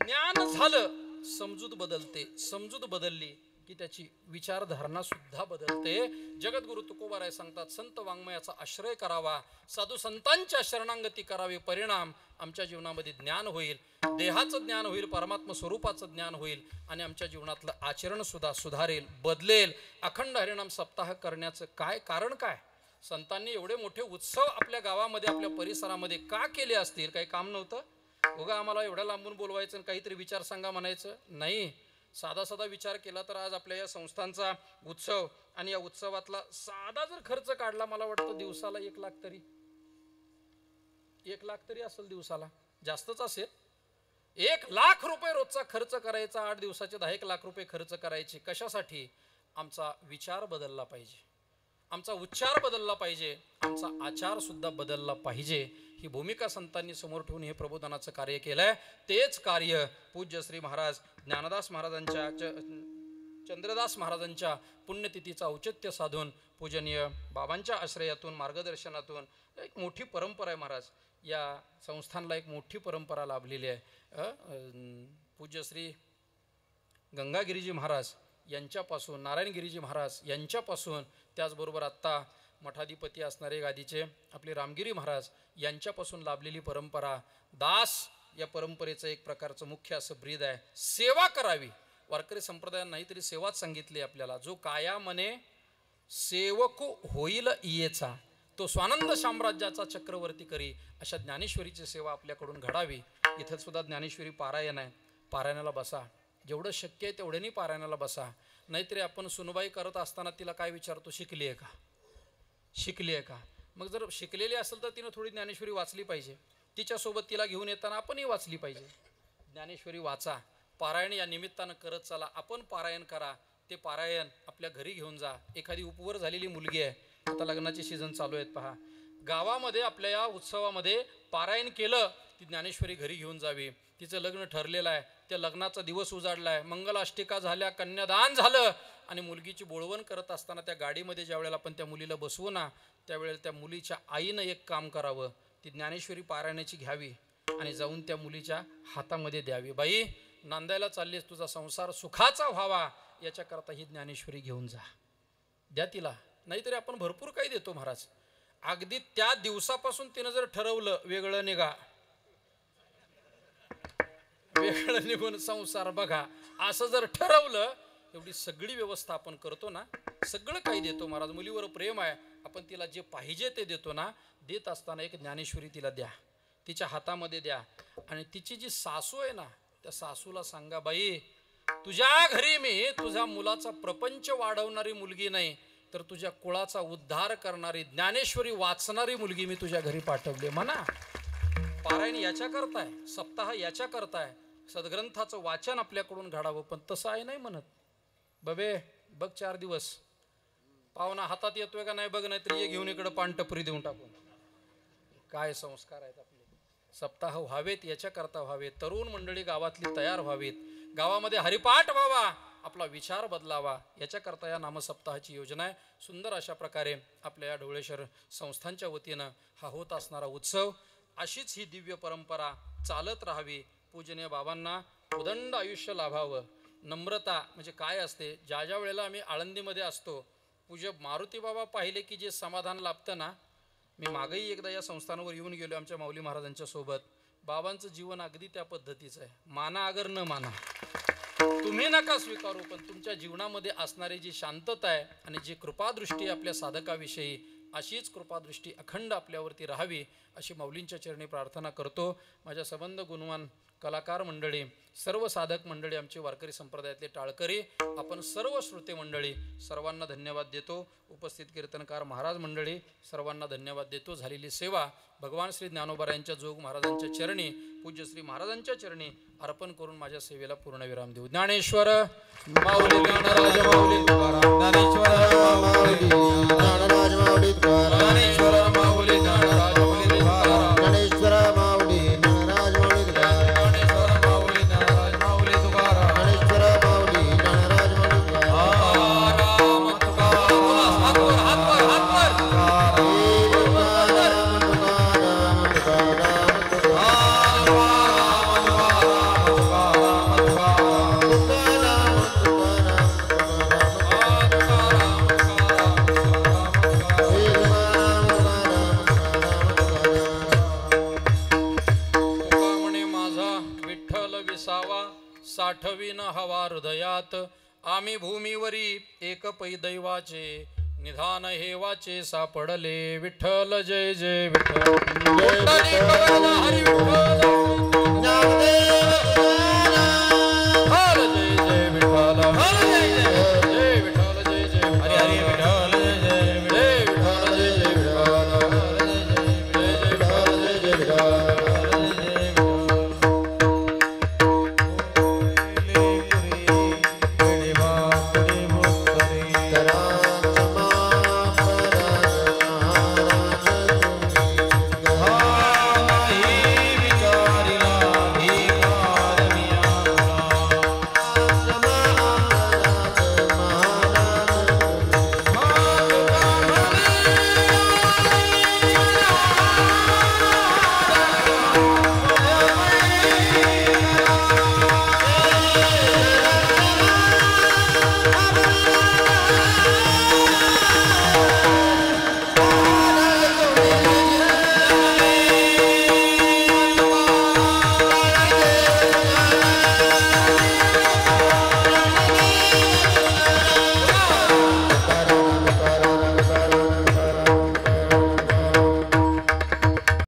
ज्ञान झालं, समजूत बदलते. समजूत बदलली की त्याची विचारधारणा सुद्धा बदलते. जगद्गुरु तुकोबाराय सांगतात, संत वाङ्मयाचा आश्रय करावा, साधू संतांच्या शरणांगती करावी. परिणाम आमच्या जीवनामध्ये ज्ञान होईल, देहाचं ज्ञान होईल, परमात्मा स्वरूपाचं ज्ञान होईल, आणि आमच्या जीवनातलं आचरण सुद्धा सुधारेल, बदलेल. अखंड हरिनाम सप्ताह करण्याचं काय कारण काय. संतांनी एवढे मोठे उत्सव आपल्या गावामध्ये आपल्या परिसरामध्ये का केले असतील? काही काम नव्हतं उगा आम्हाला एवढ्या लांबून बोलवायचं आणि काहीतरी विचार सांगा म्हणायचं नाही. साधा साधा विचार केला तर आज आपल्या या संस्थांचा उत्सव आणि या उत्सवातला साधा जर खर्च काढला, मला वाटतं दिवसाला 1 लाख तरी 1 लाख तरी असेल दिवसाला, जास्तच असेल. 1 लाख रुपये रोजचा खर्च करायचा, 8 दिवसाचे 10 लाख रुपये खर्च करायचे. कशासाठी? आमचा विचार बदलला पाहिजे, आमचा उच्चार बदलला पाहिजे, आमचा आचार सुद्धा बदलला पाहिजे. ही भूमिका संतांनी समोर ठेवून हे प्रबोधनाचं कार्य केलंय. तेच कार्य पूज्य श्री महाराज ज्ञानदास महाराजांच्या चंद्रदास महाराजांच्या पुण्यतिथीचं औचित्य साधून पूजनीय बाबांच्या आश्रयातून मार्गदर्शनातून एक मोठी परंपरा आहे महाराज. या संस्थानला एक मोठी परंपरा लाभलेली आहे. पूज्य श्री गंगागिरीजी महाराज यांच्यापासून, नारायणगिरीजी महाराज यांच्यापासून, त्याचबरोबर आत्ता मठाधिपती असणारे गादीचे आपले रामगिरी महाराज यांच्यापासून लाभलेली परंपरा. दास या परंपरेचं एक प्रकारचं मुख्य असं ब्रीद आहे. सेवा करावी. वारकरी संप्रदायात नाही तरी सेवाच सांगितली आपल्याला. जो काया मने सेवकू होईल इयेचा, तो स्वानंद साम्राज्याचा चक्रवर्ती करी. अशा ज्ञानेश्वरीची सेवा आपल्याकडून घडावी. इथं सुद्धा ज्ञानेश्वरी पारायण आहे. पारायणाला बसा, जेवढं शक्य आहे तेवढ्यानी पारायणाला बसा. नाहीतरी आपण सुनबाई करत असताना तिला काय विचारतो, शिकली आहे का, शिकली आहे का? मग जर शिकलेली असेल तर तिनं थोडी ज्ञानेश्वरी वाचली पाहिजे. तिच्यासोबत तिला घेऊन येताना आपणही वाचली पाहिजे. ज्ञानेश्वरी वाचा, पारायण या निमित्तानं करत चला. आपण पारायण करा, ते पारायण आपल्या घरी घेऊन जा. एखादी उपवर झालेली मुलगी आहे, आता लग्नाचे सीझन चालू आहेत पहा, गावामध्ये आपल्या या उत्सवामध्ये पारायण केलं, ती ज्ञानेश्वरी घरी घेऊन जावी. तिचं लग्न ठरलेलं आहे, त्या लग्नाचा दिवस उजाडला आहे, मंगलाष्टिका झाल्या, कन्यादान झालं आणि मुलगीची बोळवण करत असताना त्या गाडीमध्ये ज्या वेळेला आपण त्या मुलीला बसवू ना, त्यावेळेला त्या मुलीच्या आईनं एक काम करावं, ती ज्ञानेश्वरी पारायणाची घ्यावी आणि जाऊन त्या मुलीच्या हातामध्ये द्यावी. बाई, नांदायला चाललीस, तुझा संसार सुखाचा व्हावा, याच्याकरता ही ज्ञानेश्वरी घेऊन जा, द्या तिला. नाहीतरी आपण भरपूर काही देतो महाराज. अगदी त्या दिवसापासून तिनं जर ठरवलं वेगळं निघा, वेगळं निघून संसार बघा, असं जर ठरवलं, एवढी सगळी व्यवस्था आपण करतो ना, सगळं काही देतो महाराज. मुलीवर प्रेम आहे, आपण तिला जे पाहिजे ते देतो ना. देत असताना एक ज्ञानेश्वरी तिला द्या, तिच्या हातामध्ये द्या. आणि तिची जी सासू आहे ना, त्या सासूला सांगा, बाई, तुझ्या घरी मी तुझ्या मुलाचा प्रपंच वाढवणारी मुलगी नाही, तर तुझ्या कुळाचा उद्धार करणारी, ज्ञानेश्वरी वाचणारी मुलगी मी तुझ्या घरी पाठवली म्हणा. पारायण याच्या करताय, सप्ताह याच्या करताय, सद्ग्रंथाचं वाचन आपल्याकडून घडावं. पण तसं आहे नाही म्हणत. बबे बघ 4 दिवस पाहुणा हातात येतोय का नाही बघ, नाही तर ये घेऊन इकडं पानटपरी देऊन टाकून. काय संस्कार आहेत आपले. सप्ताह व्हावेत याच्या करता व्हावेत. तरुण मंडळी गावातली तयार व्हावीत, गावामध्ये हरिपाठ व्हावा, आपला विचार बदलावा, याच्याकरता या नामसप्ताहाची योजना आहे. सुंदर अशा प्रकारे आपल्या या ढवळेश्वर संस्थांच्या वतीनं हा होत असणारा उत्सव, अशीच ही दिव्य परंपरा चालत राहावी. पूजनीय बाबांना उदंड आयुष्य लाभावं. नम्रता म्हणजे काय असते, ज्या ज्या वेळेला आम्ही आळंदीमध्ये असतो, पूज्य मारुती बाबा पाहिले की जे समाधान लाभतं ना. मी मागही एकदा या संस्थानावर येऊन गेलो आमच्या माऊली महाराजांच्या सोबत. बाबांचं जीवन अगदी त्या पद्धतीचं आहे. माना अगर न माना, तुम्ही नका स्वीकारू, पण तुमच्या जीवनामध्ये असणारी जी शांतता आहे आणि जी कृपादृष्टी आपल्या साधकाविषयी, अशीच कृपादृष्टी अखंड आपल्यावरती राहावी, अशी माऊलींच्या चरणी प्रार्थना करतो. माझ्या संबंध गुणवान कलाकार मंडळी, सर्व साधक मंडळी, आमचे वारकरी संप्रदायातले टाळकरी, आपण सर्व श्रोते मंडळी, सर्वांना धन्यवाद देतो. उपस्थित कीर्तनकार महाराज मंडळी, सर्वांना धन्यवाद देतो. झालेली सेवा भगवान श्री ज्ञानोबा जोग महाराजांच्या चरणी, पूज्य श्री महाराजांच्या चरणी अर्पण करून माझ्या सेवेला पूर्णविराम देऊ. ज्ञानेश्वर माऊली ज्ञानराज माऊली ज्ञानेश्वर माऊली ज्ञानराज माऊली ज्ञानेश्वर माऊली ज्ञानराज माऊली ज्ञानेश्वर माऊली ज्ञानराज माऊली ज्ञानेश्वर माऊली ज्ञानराज माऊली तुकाराम ज्ञानेश्वर माऊली ज्ञानराज माऊली राम तुकाराम. हात साठवीन हवा हृदयात, आम्ही भूमीवरी एक पै दैवाचे, निधान हे वाचे सापडले विठ्ठल जय जय विठ्ठल. कोणताली कवला हरी विठ्ठल.